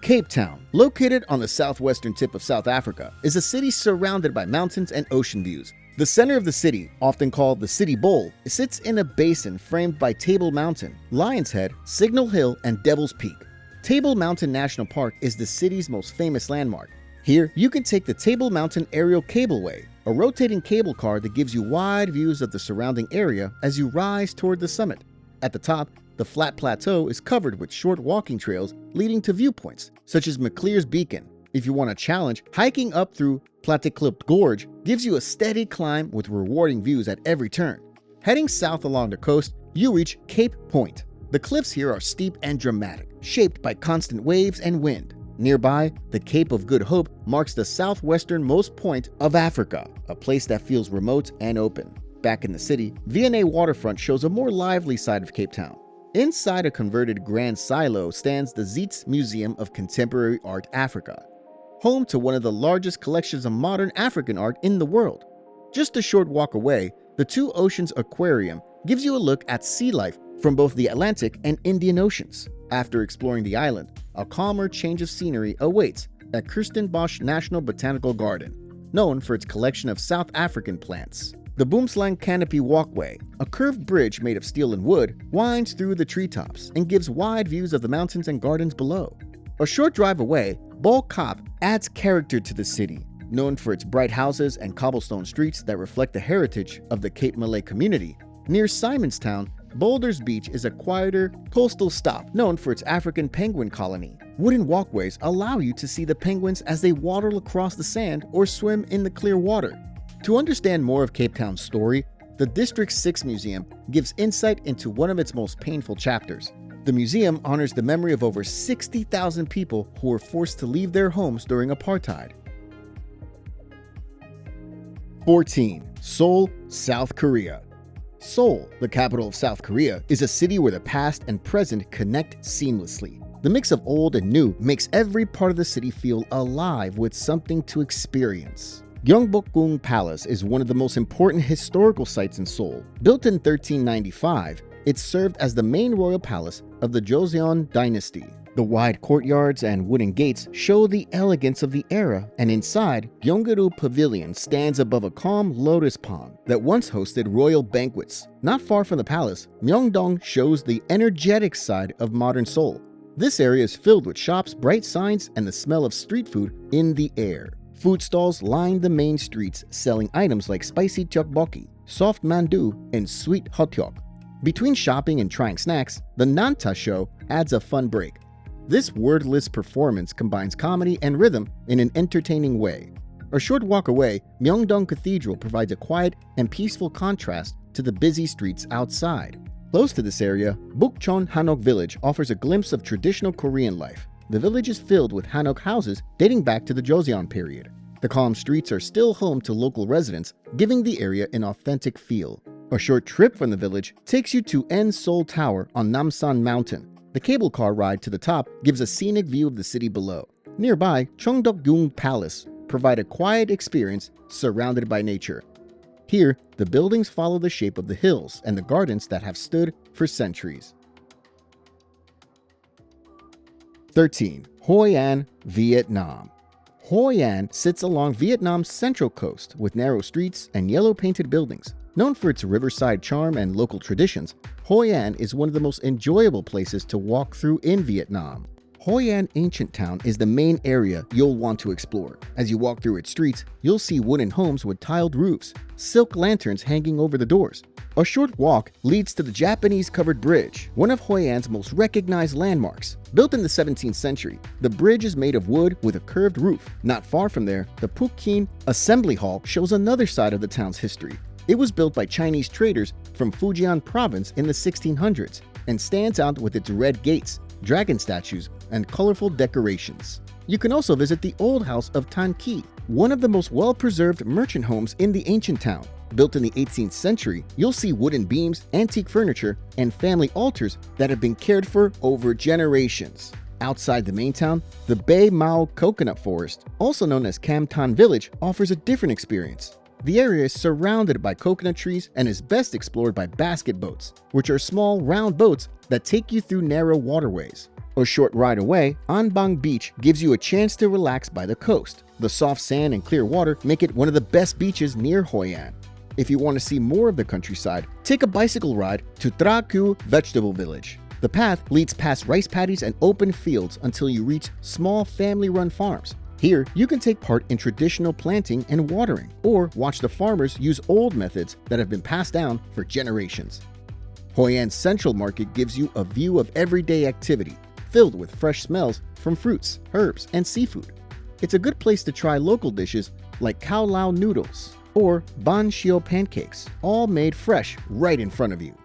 Cape Town, located on the southwestern tip of South Africa, is a city surrounded by mountains and ocean views. The center of the city, often called the City Bowl, sits in a basin framed by Table Mountain, Lion's Head, Signal Hill, and Devil's Peak. Table Mountain National Park is the city's most famous landmark. Here, you can take the Table Mountain Aerial Cableway, a rotating cable car that gives you wide views of the surrounding area as you rise toward the summit. At the top, the flat plateau is covered with short walking trails leading to viewpoints, such as Maclear's Beacon. If you want a challenge, hiking up through Platteklip Gorge gives you a steady climb with rewarding views at every turn. Heading south along the coast, you reach Cape Point. The cliffs here are steep and dramatic, shaped by constant waves and wind. Nearby, the Cape of Good Hope marks the southwesternmost point of Africa, a place that feels remote and open. Back in the city, V&A Waterfront shows a more lively side of Cape Town. Inside a converted Grand Silo stands the Zeitz Museum of Contemporary Art Africa, home to one of the largest collections of modern African art in the world. Just a short walk away, the Two Oceans Aquarium gives you a look at sea life from both the Atlantic and Indian Oceans. After exploring the island, a calmer change of scenery awaits at Kirstenbosch National Botanical Garden, known for its collection of South African plants. The Boomslang Canopy Walkway, a curved bridge made of steel and wood, winds through the treetops and gives wide views of the mountains and gardens below. A short drive away, Bal Kop adds character to the city, known for its bright houses and cobblestone streets that reflect the heritage of the Cape Malay community. Near Simonstown, Boulders Beach is a quieter coastal stop known for its African penguin colony. Wooden walkways allow you to see the penguins as they waddle across the sand or swim in the clear water. To understand more of Cape Town's story, the District 6 Museum gives insight into one of its most painful chapters. The museum honors the memory of over 60,000 people who were forced to leave their homes during apartheid. 14. Seoul, South Korea. Seoul, the capital of South Korea, is a city where the past and present connect seamlessly. The mix of old and new makes every part of the city feel alive with something to experience. Gyeongbokgung Palace is one of the most important historical sites in Seoul. Built in 1395, it served as the main royal palace of the Joseon dynasty. The wide courtyards and wooden gates show the elegance of the era, and inside, Gyeonggaru Pavilion stands above a calm lotus pond that once hosted royal banquets. Not far from the palace, Myeongdong shows the energetic side of modern Seoul. This area is filled with shops, bright signs, and the smell of street food in the air. Food stalls line the main streets selling items like spicy tteokbokki, soft mandu, and sweet hotteok. Between shopping and trying snacks, the Nanta show adds a fun break. This wordless performance combines comedy and rhythm in an entertaining way. A short walk away, Myeongdong Cathedral provides a quiet and peaceful contrast to the busy streets outside. Close to this area, Bukchon Hanok Village offers a glimpse of traditional Korean life. The village is filled with Hanok houses dating back to the Joseon period. The calm streets are still home to local residents, giving the area an authentic feel. A short trip from the village takes you to En Seoul Tower on Namsan Mountain. The cable car ride to the top gives a scenic view of the city below. Nearby, Cheongdeokgung Palace provide a quiet experience surrounded by nature. Here, the buildings follow the shape of the hills and the gardens that have stood for centuries. 13. Hoi An, Vietnam. Hoi An sits along Vietnam's central coast with narrow streets and yellow-painted buildings. Known for its riverside charm and local traditions, Hoi An is one of the most enjoyable places to walk through in Vietnam. Hoi An Ancient Town is the main area you'll want to explore. As you walk through its streets, you'll see wooden homes with tiled roofs, silk lanterns hanging over the doors. A short walk leads to the Japanese Covered Bridge, one of Hoi An's most recognized landmarks. Built in the 17th century, the bridge is made of wood with a curved roof. Not far from there, the Phuc Kinh Assembly Hall shows another side of the town's history. It was built by Chinese traders from Fujian province in the 1600s and stands out with its red gates, dragon statues, and colorful decorations. You can also visit the old house of Tanqi, one of the most well-preserved merchant homes in the ancient town. Built in the 18th century, you'll see wooden beams, antique furniture, and family altars that have been cared for over generations. Outside the main town, the Bay Mao Coconut Forest, also known as Cam Tan Village, offers a different experience. The area is surrounded by coconut trees and is best explored by basket boats, which are small, round boats that take you through narrow waterways. A short ride away, Anbang Beach gives you a chance to relax by the coast. The soft sand and clear water make it one of the best beaches near Hoi An. If you want to see more of the countryside, take a bicycle ride to Tra Keu Vegetable Village. The path leads past rice paddies and open fields until you reach small family-run farms. Here, you can take part in traditional planting and watering, or watch the farmers use old methods that have been passed down for generations. Hoi An Central Market gives you a view of everyday activity, filled with fresh smells from fruits, herbs, and seafood. It's a good place to try local dishes like Cao Lao noodles or Ban Shio pancakes, all made fresh right in front of you.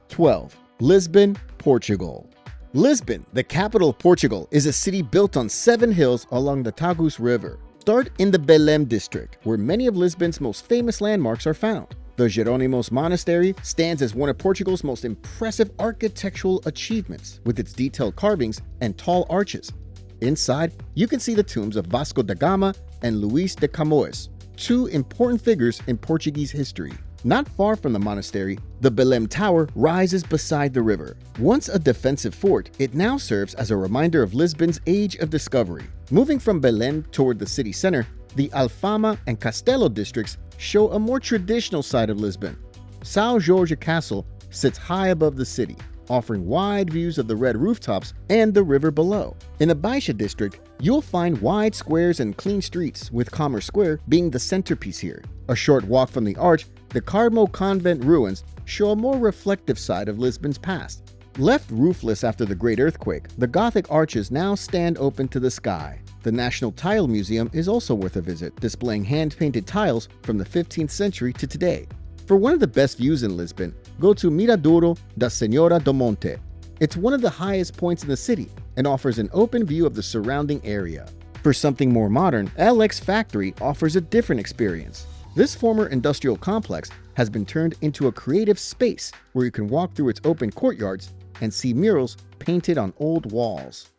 12. Lisbon, Portugal. Lisbon, the capital of Portugal, is a city built on 7 hills along the Tagus River. Start in the Belém district, where many of Lisbon's most famous landmarks are found. The Jerónimos Monastery stands as one of Portugal's most impressive architectural achievements, with its detailed carvings and tall arches. Inside, you can see the tombs of Vasco da Gama and Luís de Camões, 2 important figures in Portuguese history. Not far from the monastery, the Belém Tower rises beside the river. Once a defensive fort, it now serves as a reminder of Lisbon's age of discovery. Moving from Belém toward the city center, the Alfama and Castelo districts show a more traditional side of Lisbon. São Jorge Castle sits high above the city, offering wide views of the red rooftops and the river below. In the Baixa district, you'll find wide squares and clean streets, with Commerce Square being the centerpiece here. A short walk from the arch, the Carmo Convent ruins show a more reflective side of Lisbon's past. Left roofless after the Great Earthquake, the Gothic arches now stand open to the sky. The National Tile Museum is also worth a visit, displaying hand-painted tiles from the 15th century to today. For one of the best views in Lisbon, go to Miradouro da Senhora do Monte. It's one of the highest points in the city and offers an open view of the surrounding area. For something more modern, LX Factory offers a different experience. This former industrial complex has been turned into a creative space where you can walk through its open courtyards and see murals painted on old walls.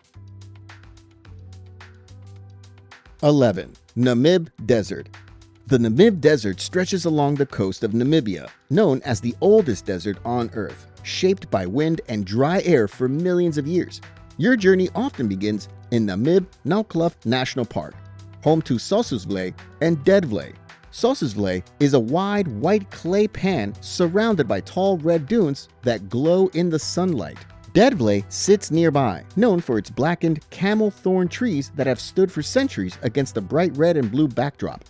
11. Namib Desert. The Namib Desert stretches along the coast of Namibia, known as the oldest desert on Earth, shaped by wind and dry air for millions of years. Your journey often begins in Namib Naukluft National Park, home to Sossusvlei and Dedvlei. Sossusvlei is a wide white clay pan surrounded by tall red dunes that glow in the sunlight. Dedvlei sits nearby, known for its blackened camel thorn trees that have stood for centuries against a bright red and blue backdrop.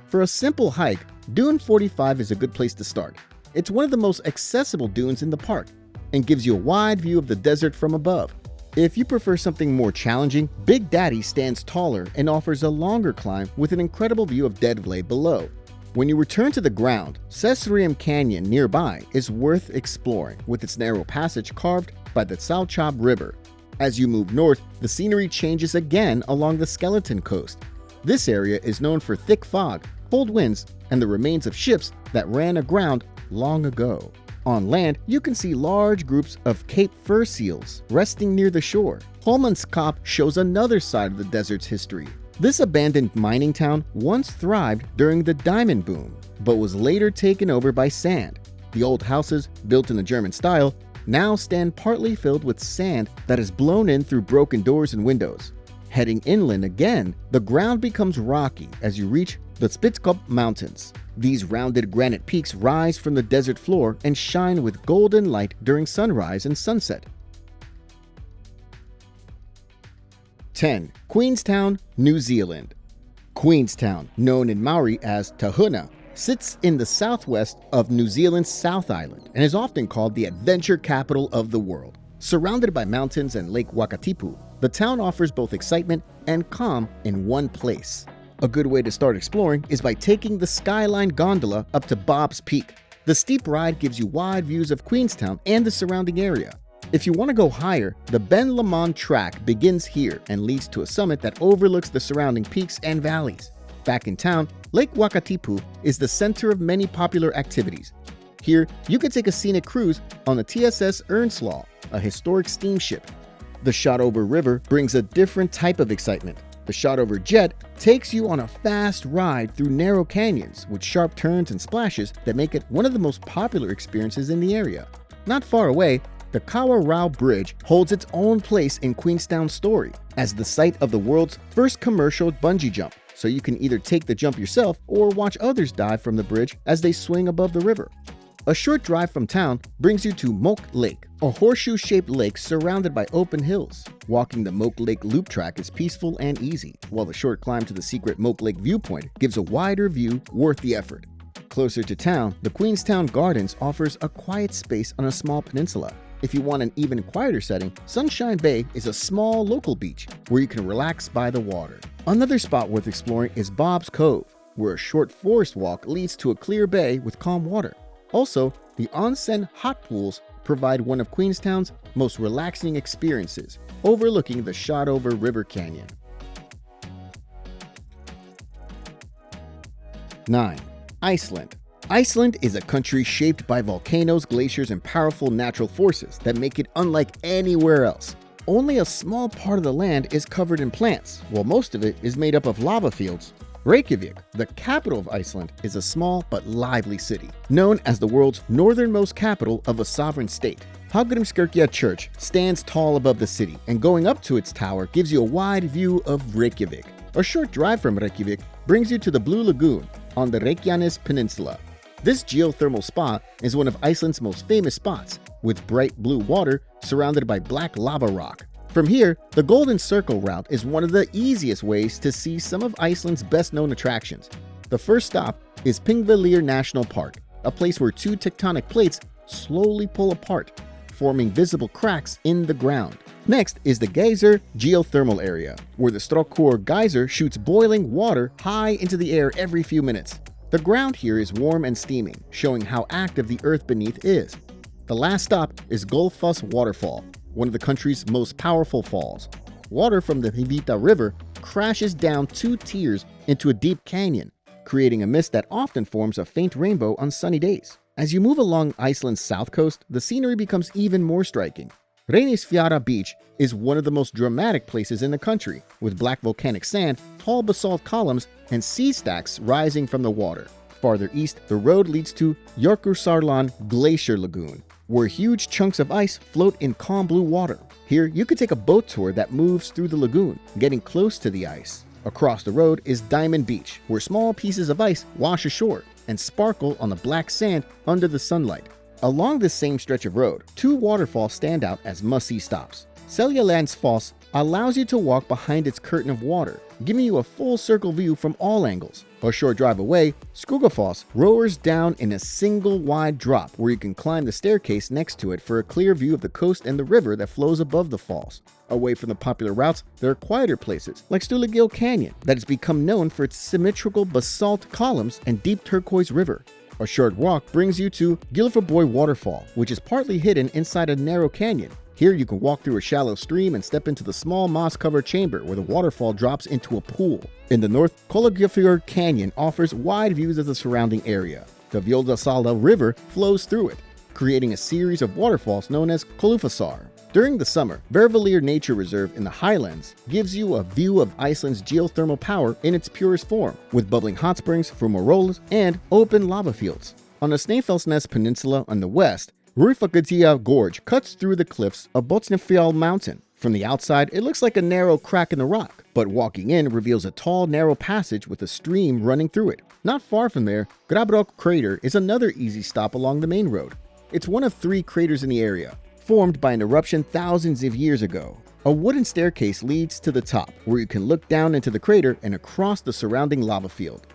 For a simple hike, Dune 45 is a good place to start. It's one of the most accessible dunes in the park and gives you a wide view of the desert from above. If you prefer something more challenging, Big Daddy stands taller and offers a longer climb with an incredible view of Dedvlei below. When you return to the ground, Sesrium Canyon nearby is worth exploring, with its narrow passage carved by the Salchob River. As you move north, the scenery changes again along the Skeleton Coast. This area is known for thick fog, cold winds, and the remains of ships that ran aground long ago. On land, you can see large groups of Cape fur seals resting near the shore. Holmenskop shows another side of the desert's history. This abandoned mining town once thrived during the diamond boom, but was later taken over by sand. The old houses, built in the German style, now stand partly filled with sand that is blown in through broken doors and windows. Heading inland again, the ground becomes rocky as you reach the Spitzkop Mountains. These rounded granite peaks rise from the desert floor and shine with golden light during sunrise and sunset. 10. Queenstown, New Zealand. Queenstown, known in Maori as Tahuna, sits in the southwest of New Zealand's South Island and is often called the adventure capital of the world. Surrounded by mountains and Lake Wakatipu, the town offers both excitement and calm in one place. A good way to start exploring is by taking the Skyline gondola up to Bob's Peak. The steep ride gives you wide views of Queenstown and the surrounding area. If you want to go higher, the Ben Lomond track begins here and leads to a summit that overlooks the surrounding peaks and valleys. Back in town, Lake Wakatipu is the center of many popular activities. Here, you can take a scenic cruise on the TSS Earnslaw, a historic steamship. The Shotover River brings a different type of excitement. The Shotover Jet takes you on a fast ride through narrow canyons with sharp turns and splashes that make it one of the most popular experiences in the area. Not far away, the Kawa Rao Bridge holds its own place in Queenstown's story as the site of the world's first commercial bungee jump, so you can either take the jump yourself or watch others dive from the bridge as they swing above the river. A short drive from town brings you to Moke Lake, a horseshoe-shaped lake surrounded by open hills. Walking the Moke Lake Loop Track is peaceful and easy, while the short climb to the secret Moke Lake viewpoint gives a wider view worth the effort. Closer to town, the Queenstown Gardens offers a quiet space on a small peninsula. If you want an even quieter setting, Sunshine Bay is a small local beach where you can relax by the water. Another spot worth exploring is Bob's Cove, where a short forest walk leads to a clear bay with calm water. Also, the onsen hot pools provide one of Queenstown's most relaxing experiences, overlooking the Shotover River Canyon. 9. Iceland. Iceland is a country shaped by volcanoes, glaciers, and powerful natural forces that make it unlike anywhere else. Only a small part of the land is covered in plants, while most of it is made up of lava fields. Reykjavik, the capital of Iceland, is a small but lively city, known as the world's northernmost capital of a sovereign state. Hallgrímskirkja Church stands tall above the city, and going up to its tower gives you a wide view of Reykjavik. A short drive from Reykjavik brings you to the Blue Lagoon on the Reykjanes Peninsula. This geothermal spa is one of Iceland's most famous spots, with bright blue water surrounded by black lava rock. From here, the Golden Circle route is one of the easiest ways to see some of Iceland's best-known attractions. The first stop is Þingvellir National Park, a place where two tectonic plates slowly pull apart, forming visible cracks in the ground. Next is the Geyser geothermal area, where the Strókur geyser shoots boiling water high into the air every few minutes. The ground here is warm and steaming, showing how active the earth beneath is. The last stop is Gullfoss Waterfall, one of the country's most powerful falls. Water from the Hvita River crashes down 2 tiers into a deep canyon, creating a mist that often forms a faint rainbow on sunny days. As you move along Iceland's south coast, the scenery becomes even more striking. Reynisfjara Beach is one of the most dramatic places in the country, with black volcanic sand, tall basalt columns, and sea stacks rising from the water. Farther east, the road leads to Jökulsárlón Glacier Lagoon, where huge chunks of ice float in calm blue water. Here, you could take a boat tour that moves through the lagoon, getting close to the ice. Across the road is Diamond Beach, where small pieces of ice wash ashore and sparkle on the black sand under the sunlight. Along this same stretch of road, 2 waterfalls stand out as must-see stops. Seljalandsfoss allows you to walk behind its curtain of water, giving you a full circle view from all angles. A short drive away, Skuggafoss roars down in a single wide drop where you can climb the staircase next to it for a clear view of the coast and the river that flows above the falls. Away from the popular routes, there are quieter places like Stullagil Canyon that has become known for its symmetrical basalt columns and deep turquoise river. A short walk brings you to Gylfaboy Waterfall, which is partly hidden inside a narrow canyon. Here you can walk through a shallow stream and step into the small moss-covered chamber where the waterfall drops into a pool. In the north, Kollafjörður Canyon offers wide views of the surrounding area. The Vjöldasala River flows through it, creating a series of waterfalls known as Kolufasar. During the summer, Vervallir Nature Reserve in the Highlands gives you a view of Iceland's geothermal power in its purest form, with bubbling hot springs, fumarolas, and open lava fields. On the Snæfellsnes Peninsula on the west, Rúfagötuá Gorge cuts through the cliffs of Botnafjall Mountain. From the outside, it looks like a narrow crack in the rock, but walking in reveals a tall, narrow passage with a stream running through it. Not far from there, Grabrock Crater is another easy stop along the main road. It's one of 3 craters in the area, formed by an eruption thousands of years ago. A wooden staircase leads to the top, where you can look down into the crater and across the surrounding lava field.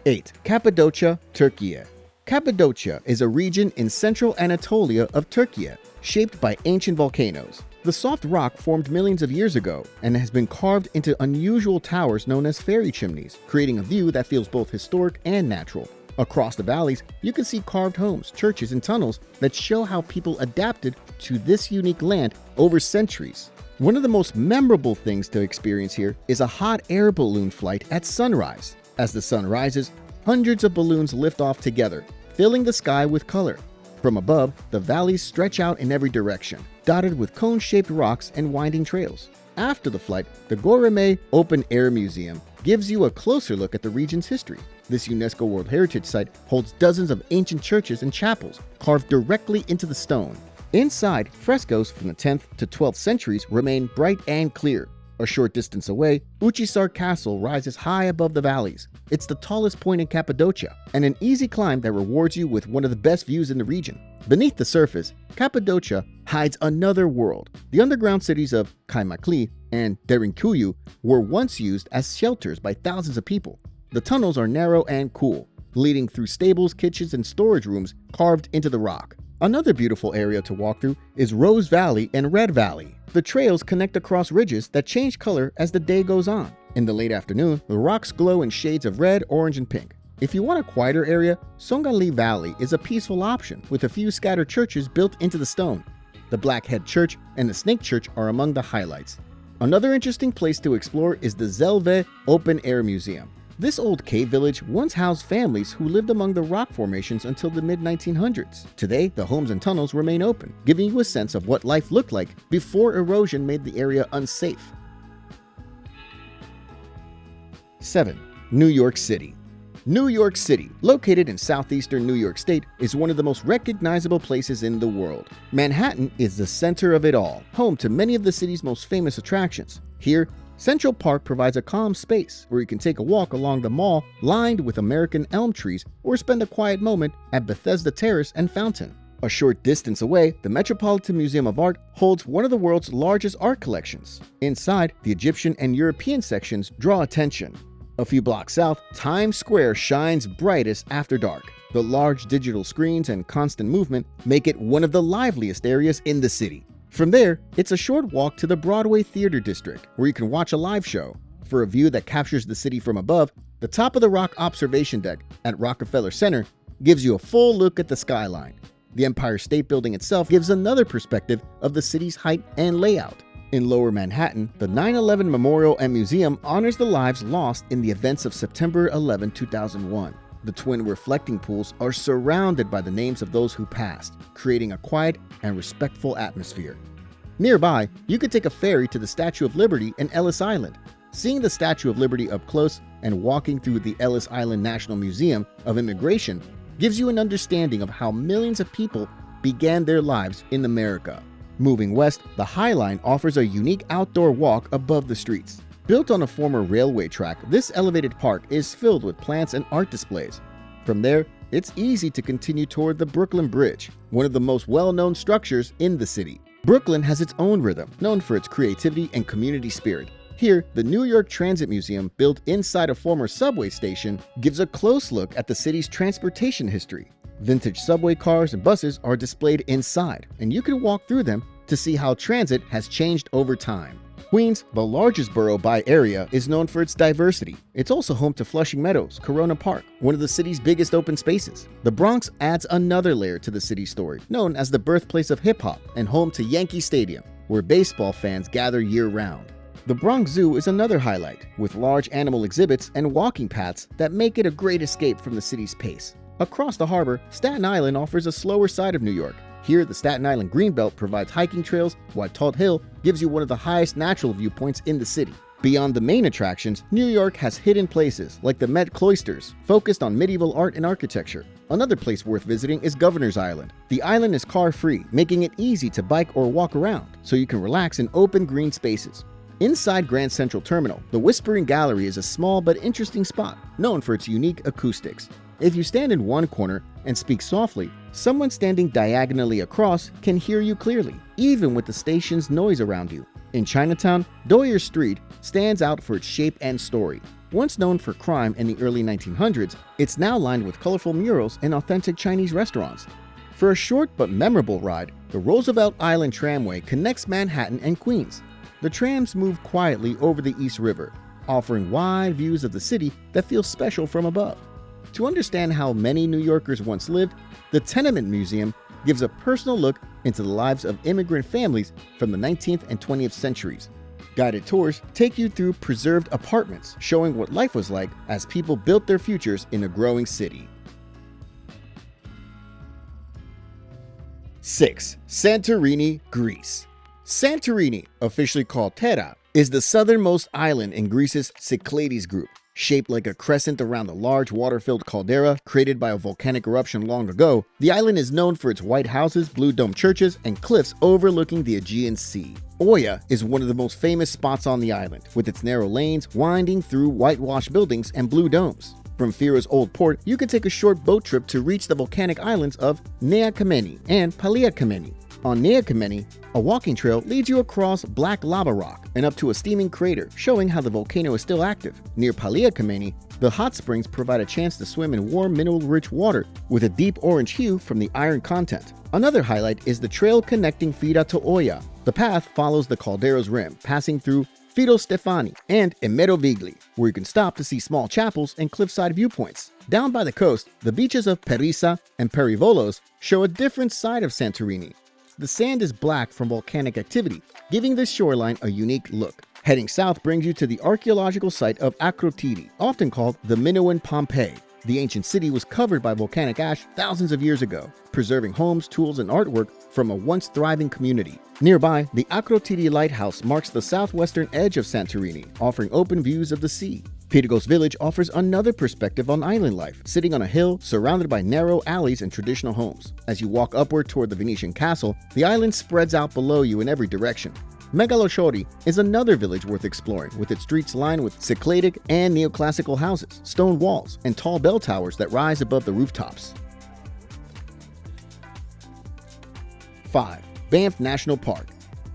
8. Cappadocia, Turkey. Cappadocia is a region in central Anatolia of Turkey, shaped by ancient volcanoes. The soft rock formed millions of years ago and has been carved into unusual towers known as fairy chimneys, creating a view that feels both historic and natural. Across the valleys, you can see carved homes, churches, and tunnels that show how people adapted to this unique land over centuries. One of the most memorable things to experience here is a hot air balloon flight at sunrise. As the sun rises, hundreds of balloons lift off together, filling the sky with color. From above, the valleys stretch out in every direction, dotted with cone-shaped rocks and winding trails. After the flight, the Gourmet Open Air Museum gives you a closer look at the region's history. This UNESCO World Heritage Site holds dozens of ancient churches and chapels carved directly into the stone. Inside, frescoes from the 10th to 12th centuries remain bright and clear. A short distance away, Uchisar Castle rises high above the valleys. It's the tallest point in Cappadocia, and an easy climb that rewards you with one of the best views in the region. Beneath the surface, Cappadocia hides another world. The underground cities of Kaymakli and Derinkuyu were once used as shelters by thousands of people. The tunnels are narrow and cool, leading through stables, kitchens, and storage rooms carved into the rock. Another beautiful area to walk through is Rose Valley and Red Valley. The trails connect across ridges that change color as the day goes on. In the late afternoon, the rocks glow in shades of red, orange, and pink. If you want a quieter area, Songali Valley is a peaceful option with a few scattered churches built into the stone. The Blackhead Church and the Snake Church are among the highlights. Another interesting place to explore is the Zelve Open Air Museum. This old cave village once housed families who lived among the rock formations until the mid-1900s. Today, the homes and tunnels remain open, giving you a sense of what life looked like before erosion made the area unsafe. 7. New York City. New York City, located in southeastern New York State, is one of the most recognizable places in the world. Manhattan is the center of it all, home to many of the city's most famous attractions. Here, Central Park provides a calm space where you can take a walk along the mall lined with American elm trees or spend a quiet moment at Bethesda Terrace and Fountain. A short distance away, the Metropolitan Museum of Art holds one of the world's largest art collections. Inside, the Egyptian and European sections draw attention. A few blocks south, Times Square shines brightest after dark. The large digital screens and constant movement make it one of the liveliest areas in the city. From there, it's a short walk to the Broadway Theater District, where you can watch a live show. For a view that captures the city from above, the top of the Rock Observation Deck at Rockefeller Center gives you a full look at the skyline. The Empire State Building itself gives another perspective of the city's height and layout. In Lower Manhattan, the 9/11 Memorial and Museum honors the lives lost in the events of September 11, 2001. The twin reflecting pools are surrounded by the names of those who passed, creating a quiet and respectful atmosphere. Nearby, you could take a ferry to the Statue of Liberty in Ellis Island. Seeing the Statue of Liberty up close and walking through the Ellis Island National Museum of Immigration gives you an understanding of how millions of people began their lives in America. Moving west, the High Line offers a unique outdoor walk above the streets. Built on a former railway track, this elevated park is filled with plants and art displays. From there, it's easy to continue toward the Brooklyn Bridge, one of the most well-known structures in the city. Brooklyn has its own rhythm, known for its creativity and community spirit. Here, the New York Transit Museum, built inside a former subway station, gives a close look at the city's transportation history. Vintage subway cars and buses are displayed inside, and you can walk through them to see how transit has changed over time. Queens, the largest borough by area, is known for its diversity. It's also home to Flushing Meadows, Corona Park, one of the city's biggest open spaces. The Bronx adds another layer to the city's story, known as the birthplace of hip-hop and home to Yankee Stadium, where baseball fans gather year-round. The Bronx Zoo is another highlight, with large animal exhibits and walking paths that make it a great escape from the city's pace. Across the harbor, Staten Island offers a slower side of New York. Here, the Staten Island Greenbelt provides hiking trails, while Todt Hill gives you one of the highest natural viewpoints in the city. Beyond the main attractions, New York has hidden places like the Met Cloisters, focused on medieval art and architecture. Another place worth visiting is Governor's Island. The island is car-free, making it easy to bike or walk around, so you can relax in open green spaces. Inside Grand Central Terminal, the Whispering Gallery is a small but interesting spot, known for its unique acoustics. If you stand in one corner and speak softly, someone standing diagonally across can hear you clearly, even with the station's noise around you. In Chinatown, Doyer Street stands out for its shape and story. Once known for crime in the early 1900s, it's now lined with colorful murals and authentic Chinese restaurants. For a short but memorable ride, the Roosevelt Island Tramway connects Manhattan and Queens. The trams move quietly over the East River, offering wide views of the city that feel special from above. To understand how many New Yorkers once lived, the Tenement Museum gives a personal look into the lives of immigrant families from the 19th and 20th centuries. Guided tours take you through preserved apartments, showing what life was like as people built their futures in a growing city. 6. Santorini, Greece. Santorini, officially called Thera, is the southernmost island in Greece's Cyclades group. Shaped like a crescent around a large water-filled caldera created by a volcanic eruption long ago, the island is known for its white houses, blue dome churches, and cliffs overlooking the Aegean Sea. Oia is one of the most famous spots on the island, with its narrow lanes winding through whitewashed buildings and blue domes. From Firo's old port, you can take a short boat trip to reach the volcanic islands of Nea Kameni and Palia Kameni. On Nea Kameni, a walking trail leads you across black lava rock and up to a steaming crater, showing how the volcano is still active. Near Palia Kameni, the hot springs provide a chance to swim in warm, mineral-rich water with a deep orange hue from the iron content. Another highlight is the trail connecting Fira to Oia. The path follows the caldera's rim, passing through Firo Stefani and Emerovigli, where you can stop to see small chapels and cliffside viewpoints. Down by the coast, the beaches of Perissa and Perivolos show a different side of Santorini. The sand is black from volcanic activity, giving the shoreline a unique look. Heading south brings you to the archaeological site of Akrotiri, often called the Minoan Pompeii. The ancient city was covered by volcanic ash thousands of years ago, preserving homes, tools, and artwork from a once thriving community. Nearby, the Akrotiri Lighthouse marks the southwestern edge of Santorini, offering open views of the sea. Pyrgos village offers another perspective on island life, sitting on a hill surrounded by narrow alleys and traditional homes. As you walk upward toward the Venetian castle, the island spreads out below you in every direction. Megalochori is another village worth exploring, with its streets lined with Cycladic and neoclassical houses, stone walls, and tall bell towers that rise above the rooftops. 5. Banff National Park.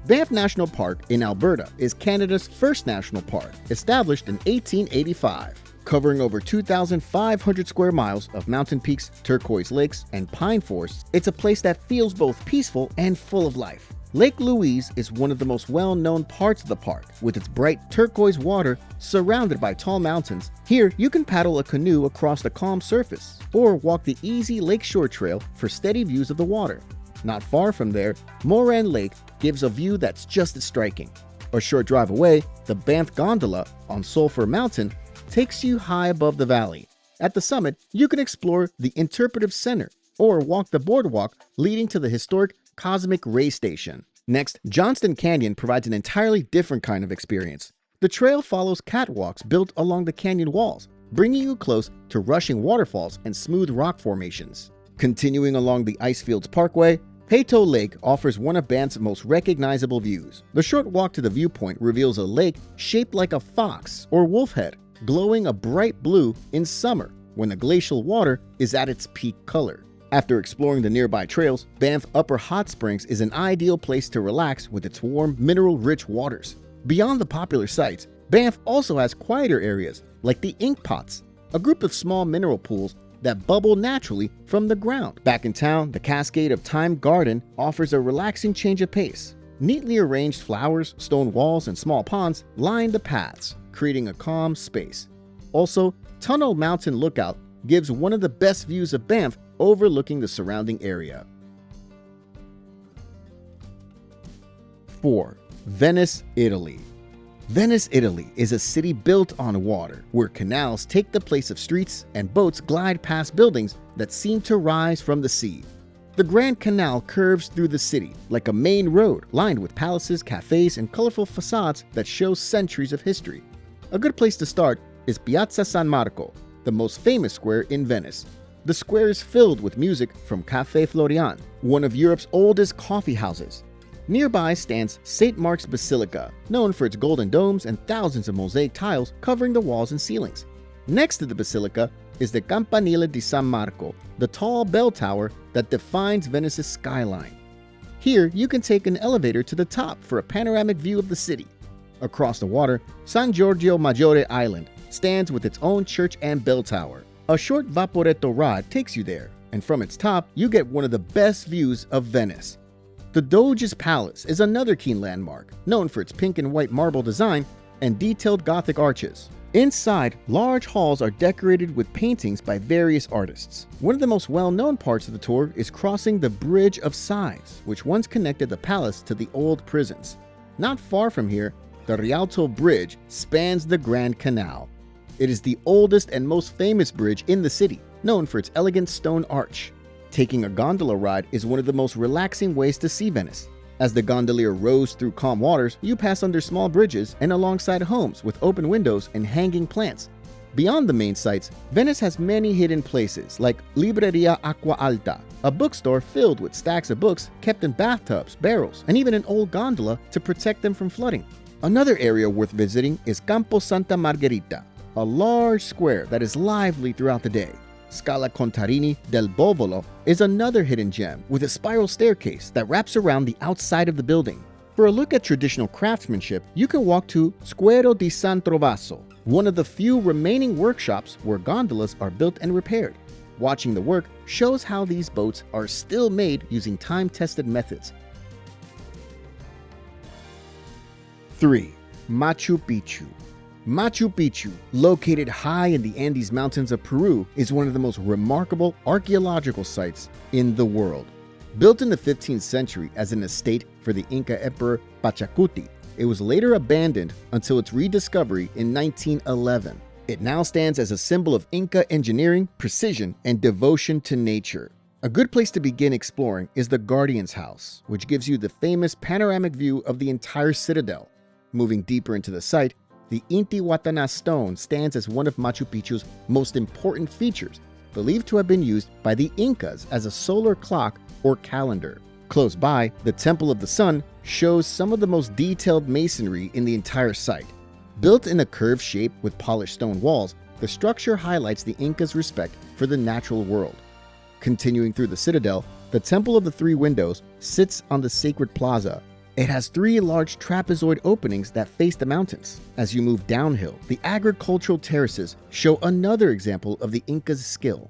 Banff National Park in Alberta is Canada's first national park, established in 1885. Covering over 2,500 square miles of mountain peaks, turquoise lakes, and pine forests, it's a place that feels both peaceful and full of life. Lake Louise is one of the most well-known parts of the park, with its bright turquoise water surrounded by tall mountains. Here, you can paddle a canoe across the calm surface, or walk the easy lakeshore trail for steady views of the water. Not far from there, Moran Lake gives a view that's just as striking. A short drive away, the Banff Gondola on Sulphur Mountain takes you high above the valley. At the summit, you can explore the Interpretive Center, or walk the boardwalk leading to the historic Cosmic Ray Station. Next, Johnston Canyon provides an entirely different kind of experience. The trail follows catwalks built along the canyon walls, bringing you close to rushing waterfalls and smooth rock formations. Continuing along the Icefields Parkway, Peyto Lake offers one of Banff's most recognizable views. The short walk to the viewpoint reveals a lake shaped like a fox or wolf head, glowing a bright blue in summer when the glacial water is at its peak color. After exploring the nearby trails, Banff Upper Hot Springs is an ideal place to relax with its warm, mineral-rich waters. Beyond the popular sites, Banff also has quieter areas like the Ink Pots, a group of small mineral pools that bubble naturally from the ground. Back in town, the Cascade of Time Garden offers a relaxing change of pace. Neatly arranged flowers, stone walls, and small ponds line the paths, creating a calm space. Also, Tunnel Mountain Lookout gives one of the best views of Banff overlooking the surrounding area. 4. Venice, Italy. Venice, Italy is a city built on water, where canals take the place of streets and boats glide past buildings that seem to rise from the sea. The Grand Canal curves through the city like a main road lined with palaces, cafes, and colorful facades that show centuries of history. A good place to start is Piazza San Marco, the most famous square in Venice. The square is filled with music from Café Florian, one of Europe's oldest coffee houses. Nearby stands St. Mark's Basilica, known for its golden domes and thousands of mosaic tiles covering the walls and ceilings. Next to the basilica is the Campanile di San Marco, the tall bell tower that defines Venice's skyline. Here, you can take an elevator to the top for a panoramic view of the city. Across the water, San Giorgio Maggiore Island stands with its own church and bell tower. A short vaporetto ride takes you there. and from its top, you get one of the best views of Venice. The Doge's Palace is another key landmark, known for its pink and white marble design and detailed Gothic arches. Inside, large halls are decorated with paintings by various artists. One of the most well-known parts of the tour is crossing the Bridge of Sighs, which once connected the palace to the old prisons. Not far from here, the Rialto Bridge spans the Grand Canal. It is the oldest and most famous bridge in the city, known for its elegant stone arch. Taking a gondola ride is one of the most relaxing ways to see Venice. As the gondolier rows through calm waters, you pass under small bridges and alongside homes with open windows and hanging plants. Beyond the main sites, Venice has many hidden places like Libreria Acqua Alta, a bookstore filled with stacks of books kept in bathtubs, barrels, and even an old gondola to protect them from flooding. Another area worth visiting is Campo Santa Margherita, a large square that is lively throughout the day. Scala Contarini del Bovolo is another hidden gem with a spiral staircase that wraps around the outside of the building. For a look at traditional craftsmanship, you can walk to Squero di San Trovaso, one of the few remaining workshops where gondolas are built and repaired. Watching the work shows how these boats are still made using time-tested methods. 3. Machu Picchu. Machu Picchu, located high in the Andes Mountains of Peru, is one of the most remarkable archaeological sites in the world. Built in the 15th century as an estate for the Inca Emperor Pachacuti, it was later abandoned until its rediscovery in 1911. It now stands as a symbol of Inca engineering, precision, and devotion to nature. A good place to begin exploring is the Guardian's House, which gives you the famous panoramic view of the entire citadel. Moving deeper into the site, the Intihuatana stone stands as one of Machu Picchu's most important features, believed to have been used by the Incas as a solar clock or calendar. Close by, the Temple of the Sun shows some of the most detailed masonry in the entire site. Built in a curved shape with polished stone walls, the structure highlights the Incas' respect for the natural world. Continuing through the citadel, the Temple of the Three Windows sits on the sacred plaza. It has 3 large trapezoid openings that face the mountains. As you move downhill, the agricultural terraces show another example of the Incas' skill.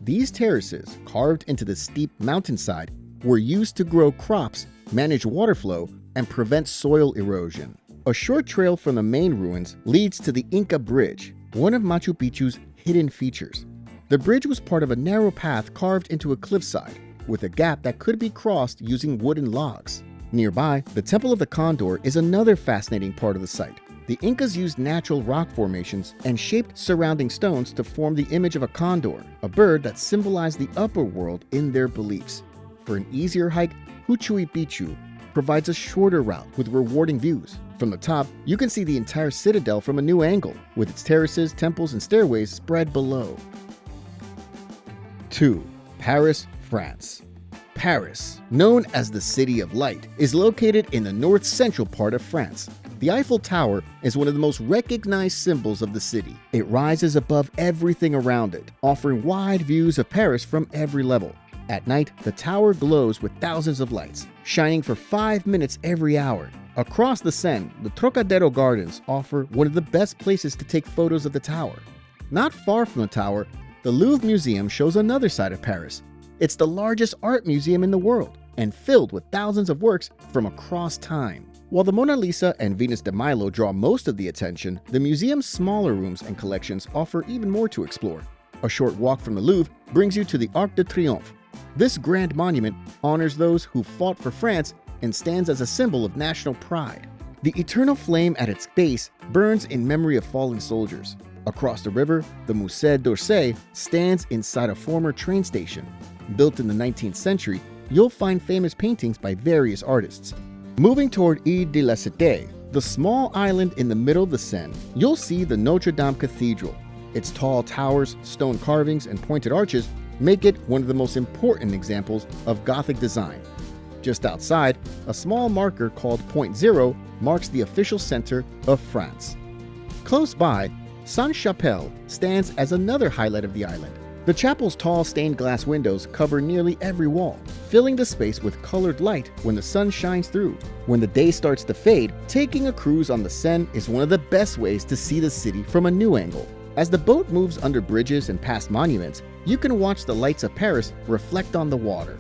These terraces, carved into the steep mountainside, were used to grow crops, manage water flow, and prevent soil erosion. A short trail from the main ruins leads to the Inca Bridge, one of Machu Picchu's hidden features. The bridge was part of a narrow path carved into a cliffside, with a gap that could be crossed using wooden logs. Nearby, the Temple of the Condor is another fascinating part of the site. The Incas used natural rock formations and shaped surrounding stones to form the image of a condor, a bird that symbolized the upper world in their beliefs. For an easier hike, Huchuy Picchu provides a shorter route with rewarding views. From the top, you can see the entire citadel from a new angle, with its terraces, temples, and stairways spread below. 2. Paris, France. Paris, known as the City of Light, is located in the north-central part of France. The Eiffel Tower is one of the most recognized symbols of the city. It rises above everything around it, offering wide views of Paris from every level. At night, the tower glows with thousands of lights, shining for 5 minutes every hour. Across the Seine, the Trocadero Gardens offer one of the best places to take photos of the tower. Not far from the tower, the Louvre Museum shows another side of Paris. It's the largest art museum in the world and filled with thousands of works from across time. While the Mona Lisa and Venus de Milo draw most of the attention, the museum's smaller rooms and collections offer even more to explore. A short walk from the Louvre brings you to the Arc de Triomphe. This grand monument honors those who fought for France and stands as a symbol of national pride. The eternal flame at its base burns in memory of fallen soldiers. Across the river, the Musée d'Orsay stands inside a former train station. Built in the 19th century, you'll find famous paintings by various artists. Moving toward Ile de la Cité, the small island in the middle of the Seine, you'll see the Notre Dame Cathedral. Its tall towers, stone carvings, and pointed arches make it one of the most important examples of Gothic design. Just outside, a small marker called Point Zero marks the official center of France. Close by, Sainte-Chapelle stands as another highlight of the island. The chapel's tall stained glass windows cover nearly every wall, filling the space with colored light when the sun shines through. When the day starts to fade, taking a cruise on the Seine is one of the best ways to see the city from a new angle. As the boat moves under bridges and past monuments, you can watch the lights of Paris reflect on the water.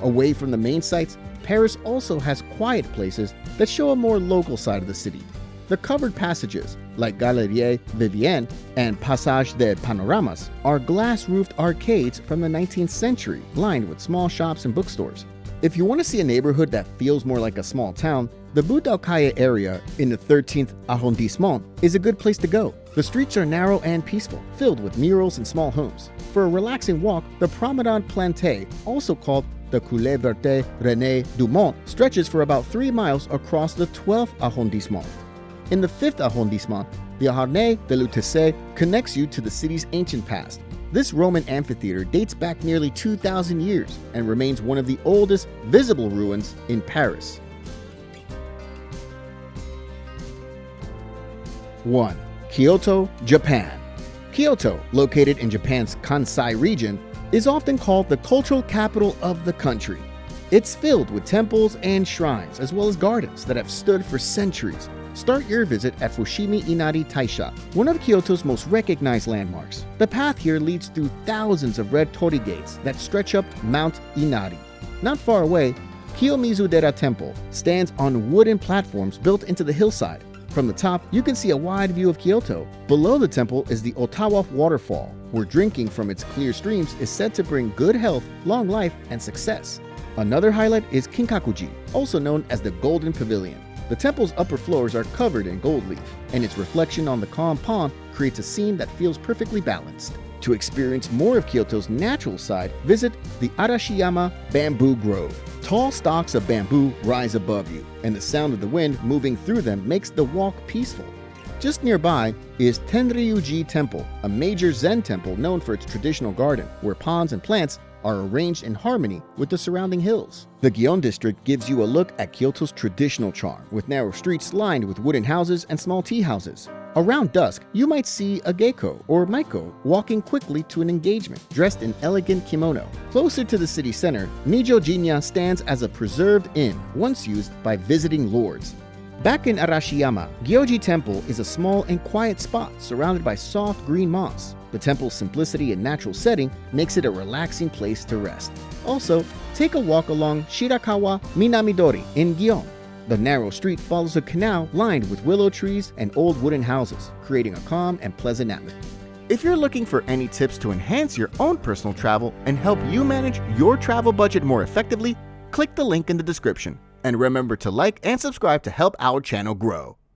Away from the main sites, Paris also has quiet places that show a more local side of the city. The covered passages, like Galerie Vivienne and Passage des Panoramas, are glass-roofed arcades from the 19th century, lined with small shops and bookstores. If you want to see a neighborhood that feels more like a small town, the Budaukaia area in the 13th arrondissement is a good place to go. The streets are narrow and peaceful, filled with murals and small homes. For a relaxing walk, the Promenade Plantée, also called the Coulée Verte René Dumont, stretches for about 3 miles across the 12th arrondissement. In the 5th arrondissement, the Harnais de l'Utessé connects you to the city's ancient past. This Roman amphitheater dates back nearly 2,000 years and remains one of the oldest visible ruins in Paris. 1. Kyoto, Japan. Kyoto, located in Japan's Kansai region, is often called the cultural capital of the country. It's filled with temples and shrines, as well as gardens that have stood for centuries. Start your visit at Fushimi Inari Taisha, one of Kyoto's most recognized landmarks. The path here leads through thousands of red torii gates that stretch up Mount Inari. Not far away, Kiyomizu-dera Temple stands on wooden platforms built into the hillside. From the top, you can see a wide view of Kyoto. Below the temple is the Ottawa Waterfall, where drinking from its clear streams is said to bring good health, long life, and success. Another highlight is Kinkakuji, also known as the Golden Pavilion. The temple's upper floors are covered in gold leaf, and its reflection on the calm pond creates a scene that feels perfectly balanced. To experience more of Kyoto's natural side, visit the Arashiyama Bamboo Grove. Tall stalks of bamboo rise above you, and the sound of the wind moving through them makes the walk peaceful. Just nearby is Tenryuji Temple, a major Zen temple known for its traditional garden, where ponds and plants are arranged in harmony with the surrounding hills. The Gion district gives you a look at Kyoto's traditional charm, with narrow streets lined with wooden houses and small tea houses. Around dusk, you might see a geiko or maiko walking quickly to an engagement, dressed in elegant kimono. Closer to the city center, Nijo-jinya stands as a preserved inn, once used by visiting lords. Back in Arashiyama, Gyoji Temple is a small and quiet spot surrounded by soft green moss. The temple's simplicity and natural setting makes it a relaxing place to rest. Also, take a walk along Shirakawa Minamidori in Gion. The narrow street follows a canal lined with willow trees and old wooden houses, creating a calm and pleasant atmosphere. If you're looking for any tips to enhance your own personal travel and help you manage your travel budget more effectively, click the link in the description. And remember to like and subscribe to help our channel grow.